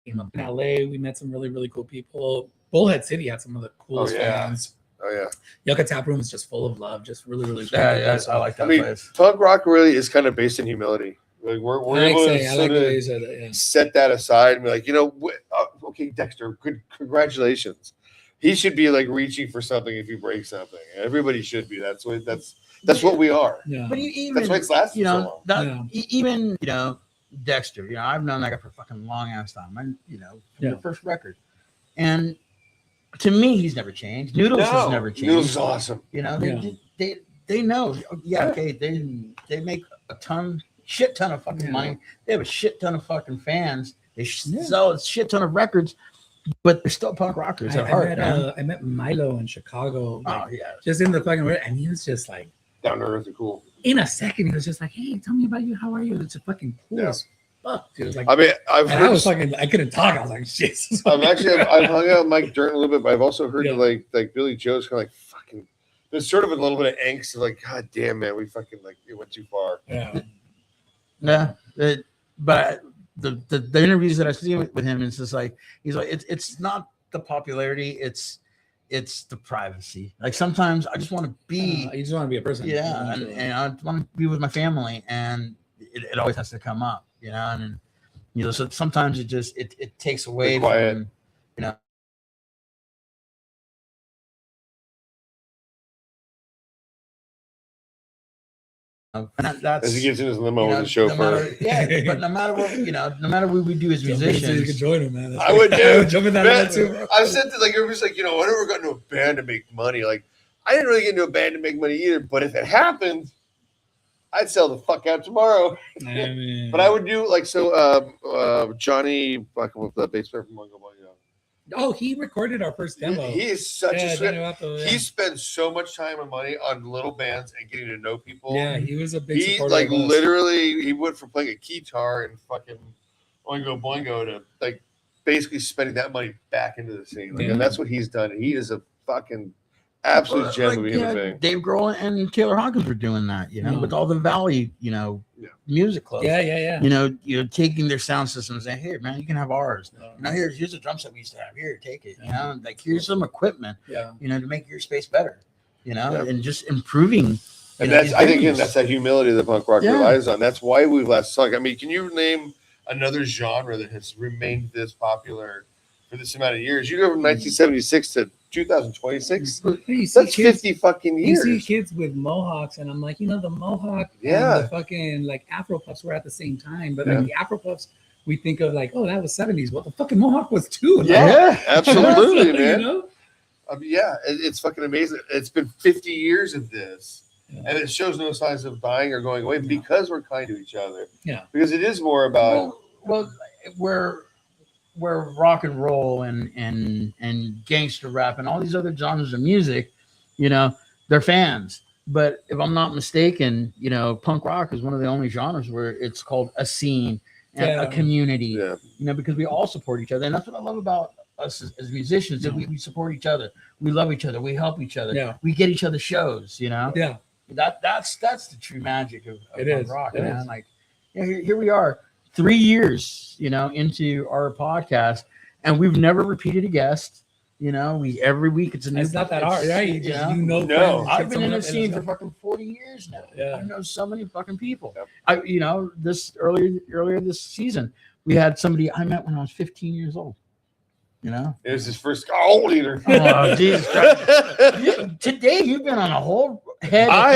Speaker 3: came up in LA. We met some really, really cool people. Bullhead City had some of the coolest fans.
Speaker 2: Oh yeah,
Speaker 3: Yucca Tap Room is just full of love, just really, really.
Speaker 1: Yeah, I like that place.
Speaker 2: Punk rock really is kind of based in humility. Like we're able to set that aside and be like, you know, okay, Dexter, good, congratulations. He should be like reaching for something if you break something. Everybody should be. That's what we are.
Speaker 3: Yeah.
Speaker 1: But even
Speaker 2: that's why it's lasted
Speaker 1: so
Speaker 2: long.
Speaker 1: Even you know, Dexter, you know, I've known that guy for fucking long ass time. And you know, from the first record, and to me, he's never changed. Noodles has never changed.
Speaker 2: Noodles is awesome.
Speaker 1: You know, they know. Yeah, okay, they make a shit ton of fucking money. They have a shit ton of fucking fans. They sell a shit ton of records, but they're still punk rockers at heart.
Speaker 3: I met Milo in Chicago. Like, just in the fucking word, and he was just like
Speaker 2: down to earth and cool.
Speaker 3: In a second, he was just like, "Hey, tell me about you. How are you?" It's a fucking cool as fuck, dude. Like,
Speaker 2: I mean,
Speaker 3: I couldn't talk. I was like, "Jesus."
Speaker 2: I've hung out with Mike Durden a little bit, but I've also heard that like Billy Joe's kind of like fucking. There's sort of a little bit of angst of like, God damn, man, we fucking like it went too far.
Speaker 1: But the interviews that I've seen with him, it's just like he's like it's not the popularity, it's the privacy. Like sometimes I just want to be.
Speaker 3: You just want to be a person.
Speaker 1: Yeah, and I want to be with my family, and it always has to come up, you know. And you know, so sometimes it takes away from, you know. And that's,
Speaker 2: as he gets in his limo with the chauffeur.
Speaker 1: But no matter what, you know, no matter what we do as musicians,
Speaker 3: you can join him, man.
Speaker 2: I would do.
Speaker 3: Jump in that too, bro.
Speaker 2: I said to like everybody's like, you know, I never got into a band to make money. Like, I didn't really get into a band to make money either. But if it happened, I'd sell the fuck out tomorrow. But I would do like Johnny, fucking with the bass player from Mungo Bungo.
Speaker 3: Oh, he recorded our first demo.
Speaker 2: He is such a he spends so much time and money on little bands and getting to know people.
Speaker 3: Yeah, he was a big supporter.
Speaker 2: Like literally, he went from playing a guitar and fucking Oingo Boingo to like basically spending that money back into the scene. Like, and that's what he's done. He is a fucking absolute gem of a human being.
Speaker 1: Dave Grohl and Taylor Hawkins were doing that, you know, with all the Valley, you know, music clubs.
Speaker 3: Yeah.
Speaker 1: You know, you're taking their sound systems and here, man, you can have ours. You know, here's a drum set we used to have. Here, take it. You know, like here's some equipment. You know, to make your space better. You know, and just improving.
Speaker 2: And that's I think again, that's that humility that punk rock relies on. That's why we've lasted so long. I mean, can you name another genre that has remained this popular for this amount of years? You go from 1976 to 2026.
Speaker 3: You see
Speaker 2: That's
Speaker 3: kids,
Speaker 2: 50 fucking
Speaker 3: you
Speaker 2: years.
Speaker 3: see kids with mohawks, and I'm like, the mohawk
Speaker 2: Yeah.
Speaker 3: and the fucking like Afro puffs were at the same time, but
Speaker 2: Yeah.
Speaker 3: like the Afro puffs, we think of like, oh, that was 70s. Well, the fucking mohawk was too. Like,
Speaker 2: Yeah, absolutely, man.
Speaker 3: You know?
Speaker 2: Yeah, it's fucking amazing. It's been 50 years of this,
Speaker 3: Yeah.
Speaker 2: and it shows no signs of dying or going away
Speaker 3: Yeah.
Speaker 2: because we're kind to each other.
Speaker 3: Yeah.
Speaker 2: Because it is more about
Speaker 1: well, where rock and roll and gangster rap and all these other genres of music, they're fans. But if I'm not mistaken, punk rock is one of the only genres where it's called a scene and a community.
Speaker 2: Yeah.
Speaker 1: Because we all support each other, and that's what I love about us as musicians. That we support each other, we love each other, we help each other, we get each other shows.
Speaker 3: Yeah.
Speaker 1: That's the true magic of
Speaker 3: It
Speaker 1: punk
Speaker 3: is.
Speaker 1: rock,
Speaker 3: It
Speaker 1: man.
Speaker 3: is.
Speaker 1: Like, here we are, 3 years, into our podcast, and we've never repeated a guest. We every week it's a new.
Speaker 3: It's not that hard, right? You just,
Speaker 2: No.
Speaker 3: friends,
Speaker 1: I've been in
Speaker 3: someone
Speaker 1: the
Speaker 3: up
Speaker 1: scene
Speaker 3: and
Speaker 1: for
Speaker 3: it's
Speaker 1: fucking 40 years now.
Speaker 3: Yeah.
Speaker 1: I know so many fucking people.
Speaker 2: Yep.
Speaker 1: This earlier this season, we had somebody I met when I was 15 years old.
Speaker 2: it was his first gold eater.
Speaker 1: Oh, Jesus Christ. Today you've been on a whole head.
Speaker 2: I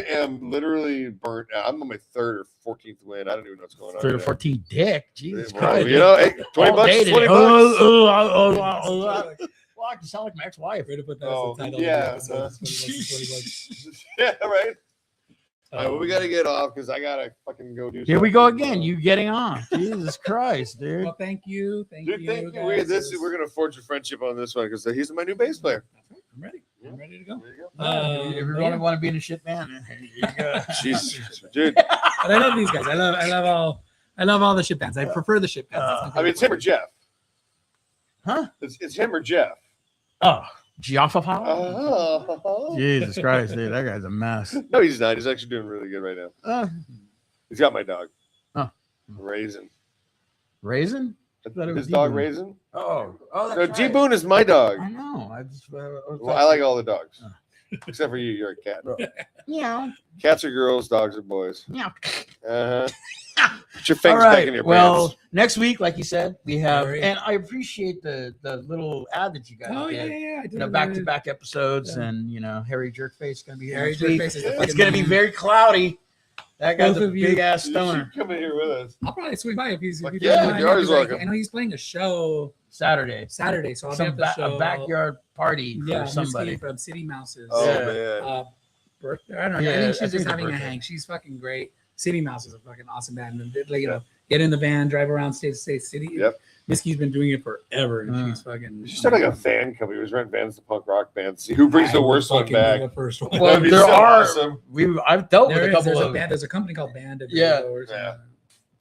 Speaker 2: am literally burnt out. I'm on my 3rd or 14th win. I don't even know what's going on.
Speaker 1: 3rd or 14 dick. Jesus
Speaker 2: Well,
Speaker 1: Christ.
Speaker 2: hey, 20
Speaker 1: All
Speaker 2: bucks,
Speaker 1: day today.
Speaker 2: 20 bucks.
Speaker 1: Well, I can sound like my ex-wife.
Speaker 3: Way to put that
Speaker 2: Oh,
Speaker 3: as the title
Speaker 2: yeah.
Speaker 3: of the episode. 20 bucks.
Speaker 2: Yeah, right. All right,
Speaker 3: Oh,
Speaker 2: well, we got to get off because I got to fucking go do
Speaker 1: Here we go
Speaker 2: something.
Speaker 1: again. You getting on. Jesus Christ, dude.
Speaker 3: Well, thank you. Thank
Speaker 2: Dude,
Speaker 3: you.
Speaker 2: thank you.
Speaker 3: Guys.
Speaker 2: We're going to forge a friendship on this one because he's my new bass player.
Speaker 3: I'm ready. I'm ready to go.
Speaker 2: There you
Speaker 1: If you really want to be in a shit band, here you go.
Speaker 2: go. Jeez, dude.
Speaker 3: But I love these guys. I love all the shit bands. I prefer the shit bands. That's my
Speaker 2: I mean, it's him or Jeff.
Speaker 1: Huh?
Speaker 2: It's him or Jeff.
Speaker 1: Oh, Giaffa.
Speaker 2: Oh.
Speaker 1: Jesus Christ, dude. That guy's a mess.
Speaker 2: No, he's not. He's actually doing really good right now. He's got my dog.
Speaker 1: Oh.
Speaker 2: Raisin.
Speaker 1: Raisin? thought it was
Speaker 2: His dog
Speaker 1: D-Boon.
Speaker 2: Raisin?
Speaker 1: Oh,
Speaker 2: No,
Speaker 1: that's right.
Speaker 2: D-Boon is my dog.
Speaker 1: I know. I just.
Speaker 2: Well, I like all the dogs. Except for you. You're a cat.
Speaker 1: Yeah.
Speaker 2: Cats are girls, dogs are boys.
Speaker 1: Yeah.
Speaker 2: Uh-huh. Put your
Speaker 1: All
Speaker 2: fingers back
Speaker 1: right.
Speaker 2: in your
Speaker 1: Well,
Speaker 2: pants.
Speaker 1: next week, like you said, we have,
Speaker 3: Sorry.
Speaker 1: and I appreciate the little ad that you guys
Speaker 3: Oh
Speaker 1: did.
Speaker 3: yeah. I did
Speaker 1: Back-to-back episodes,
Speaker 3: Yeah.
Speaker 1: and Harry Jerkface is gonna be here
Speaker 3: Harry
Speaker 1: next week.
Speaker 3: Jerkface is the
Speaker 1: It's
Speaker 3: fucking
Speaker 1: gonna be
Speaker 3: man.
Speaker 1: very cloudy. That guy's
Speaker 3: Both
Speaker 1: a
Speaker 3: of you-
Speaker 1: big ass
Speaker 2: You
Speaker 1: stoner.
Speaker 2: should come in here with us.
Speaker 3: I'll probably swing by if he's.
Speaker 2: Fuck
Speaker 3: If
Speaker 2: yeah,
Speaker 3: doesn't mind,
Speaker 2: you're always
Speaker 3: because, like,
Speaker 2: welcome.
Speaker 3: I know he's playing a show
Speaker 1: Saturday.
Speaker 3: Saturday, so I'll be
Speaker 1: Some
Speaker 3: at the show.
Speaker 1: a backyard party
Speaker 3: Yeah,
Speaker 1: for somebody.
Speaker 3: Miss Key from City Mouses.
Speaker 2: Oh,
Speaker 1: Yeah.
Speaker 2: man.
Speaker 3: Birthday. I don't know.
Speaker 1: Yeah,
Speaker 3: I think she's
Speaker 1: I think
Speaker 3: just
Speaker 1: it's
Speaker 3: having a
Speaker 1: birthday.
Speaker 3: hang. She's fucking great. City Mouse is a fucking awesome band. And like, get in the van, drive around state to state city.
Speaker 2: Yep.
Speaker 3: Miskey's been doing it forever, and
Speaker 1: Mm.
Speaker 3: she's fucking.
Speaker 2: You should start like a fan company. We was renting vans to punk rock bands. See who brings the worst one back.
Speaker 3: The first one.
Speaker 1: Well,
Speaker 2: That'd be
Speaker 1: there
Speaker 2: so
Speaker 1: are.
Speaker 2: awesome.
Speaker 1: I've dealt with
Speaker 3: There
Speaker 1: a
Speaker 3: is.
Speaker 1: couple
Speaker 3: There's a
Speaker 1: of.
Speaker 3: band. There's a company called Band of
Speaker 1: Yeah.
Speaker 3: Vigo or something.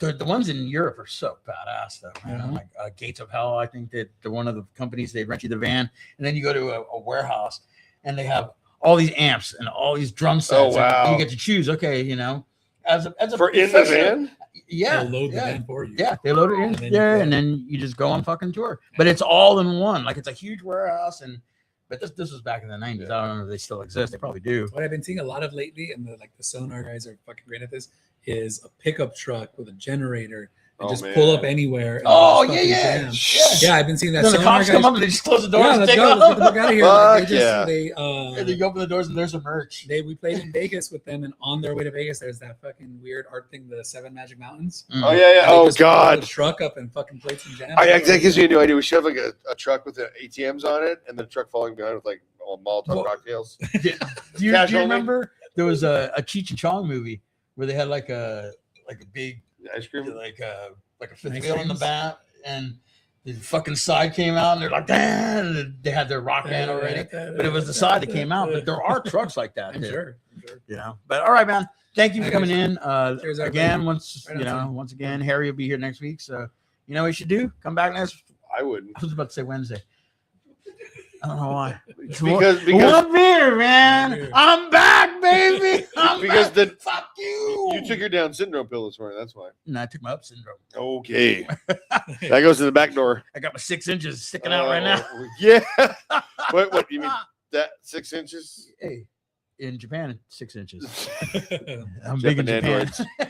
Speaker 2: Yeah.
Speaker 1: The ones in Europe are so badass, though, man.
Speaker 3: Mhm.
Speaker 1: Like Gates of Hell, I think that they're one of the companies. They rent you the van, and then you go to a warehouse, and they have all these amps and all these drum sets.
Speaker 2: Oh,
Speaker 1: and
Speaker 2: wow.
Speaker 1: you get to choose. Okay, as a
Speaker 2: For in the
Speaker 1: professional-
Speaker 2: van?
Speaker 1: Yeah,
Speaker 3: They'll load the
Speaker 1: yeah.
Speaker 3: van for you.
Speaker 1: Yeah, they load it in
Speaker 3: And then
Speaker 1: there,
Speaker 3: you go.
Speaker 1: and then you just go on fucking tour. But it's all in one. Like it's a huge warehouse, but this was back in the 90s. I don't know if they still exist. They probably do.
Speaker 3: What I've been seeing a lot of lately, and the Sonar guys are fucking great at this, is a pickup truck with a generator and
Speaker 2: Oh,
Speaker 3: just
Speaker 2: man.
Speaker 3: pull up anywhere. And
Speaker 1: Oh,
Speaker 3: just
Speaker 1: yeah,
Speaker 3: fucking
Speaker 1: yeah.
Speaker 3: jam. Yeah, I've been seeing that.
Speaker 1: Then the
Speaker 3: Sonar
Speaker 1: cops
Speaker 3: guys.
Speaker 1: come up and they just close the doors.
Speaker 3: Yeah,
Speaker 1: and
Speaker 3: let's
Speaker 1: take
Speaker 3: go.
Speaker 1: off.
Speaker 3: Let's get the fuck out of here.
Speaker 2: Fuck
Speaker 3: They
Speaker 2: yeah.
Speaker 1: And then you open the doors and there's some merch.
Speaker 3: we played in Vegas with them, and on their way to Vegas, there's that fucking weird art thing, the Seven Magic Mountains.
Speaker 2: Oh,
Speaker 1: Mm.
Speaker 2: yeah, yeah.
Speaker 3: And they
Speaker 2: Oh,
Speaker 3: just pull
Speaker 2: God.
Speaker 3: The truck up and fucking play some jam.
Speaker 2: That gives me a new idea. We should have like a truck with the ATMs on it and the truck falling behind with like all Molotov
Speaker 1: Well-
Speaker 2: cocktails.
Speaker 1: Do you
Speaker 2: Cash only?
Speaker 1: remember there was a Cheech and Chong movie where they had like a big
Speaker 2: Ice cream?
Speaker 1: like a fifth
Speaker 3: Ice
Speaker 1: wheel in the
Speaker 3: creams?
Speaker 1: back, and the fucking side came out and they're like, damn, and they had their rock band already, but it was the side that came out. But there are trucks like that,
Speaker 3: I'm
Speaker 1: too,
Speaker 3: sure.
Speaker 1: But all right, man, thank you for
Speaker 3: Hi,
Speaker 1: coming
Speaker 3: guys.
Speaker 1: in
Speaker 3: Cheers,
Speaker 1: again.
Speaker 3: everybody.
Speaker 1: Once
Speaker 3: Right on time.
Speaker 1: once again, Harry will be here next week, so you know what you should do. Come back next.
Speaker 2: I wouldn't.
Speaker 1: I was about to say Wednesday. I don't know why.
Speaker 2: Because
Speaker 1: One beer, man.
Speaker 3: Beer.
Speaker 1: I'm back, baby. I'm
Speaker 2: Because
Speaker 1: back. Fuck you.
Speaker 2: you took your Down syndrome pill this morning. That's why.
Speaker 1: No, I took my up syndrome.
Speaker 2: Okay. That goes to the back door.
Speaker 1: I got my 6 inches sticking out right now.
Speaker 2: Oh, yeah. What you mean that 6 inches?
Speaker 1: Hey, in Japan, 6 inches.
Speaker 2: Japan
Speaker 1: I'm big in Japan.
Speaker 2: androids.
Speaker 3: All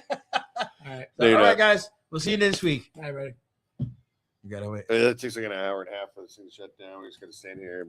Speaker 3: right.
Speaker 2: No, you're
Speaker 1: All right,
Speaker 2: not.
Speaker 1: guys. We'll see you next week.
Speaker 3: Bye, buddy.
Speaker 1: You gotta wait.
Speaker 2: It takes like an hour and a half for this thing to shut down. We just got to stand here.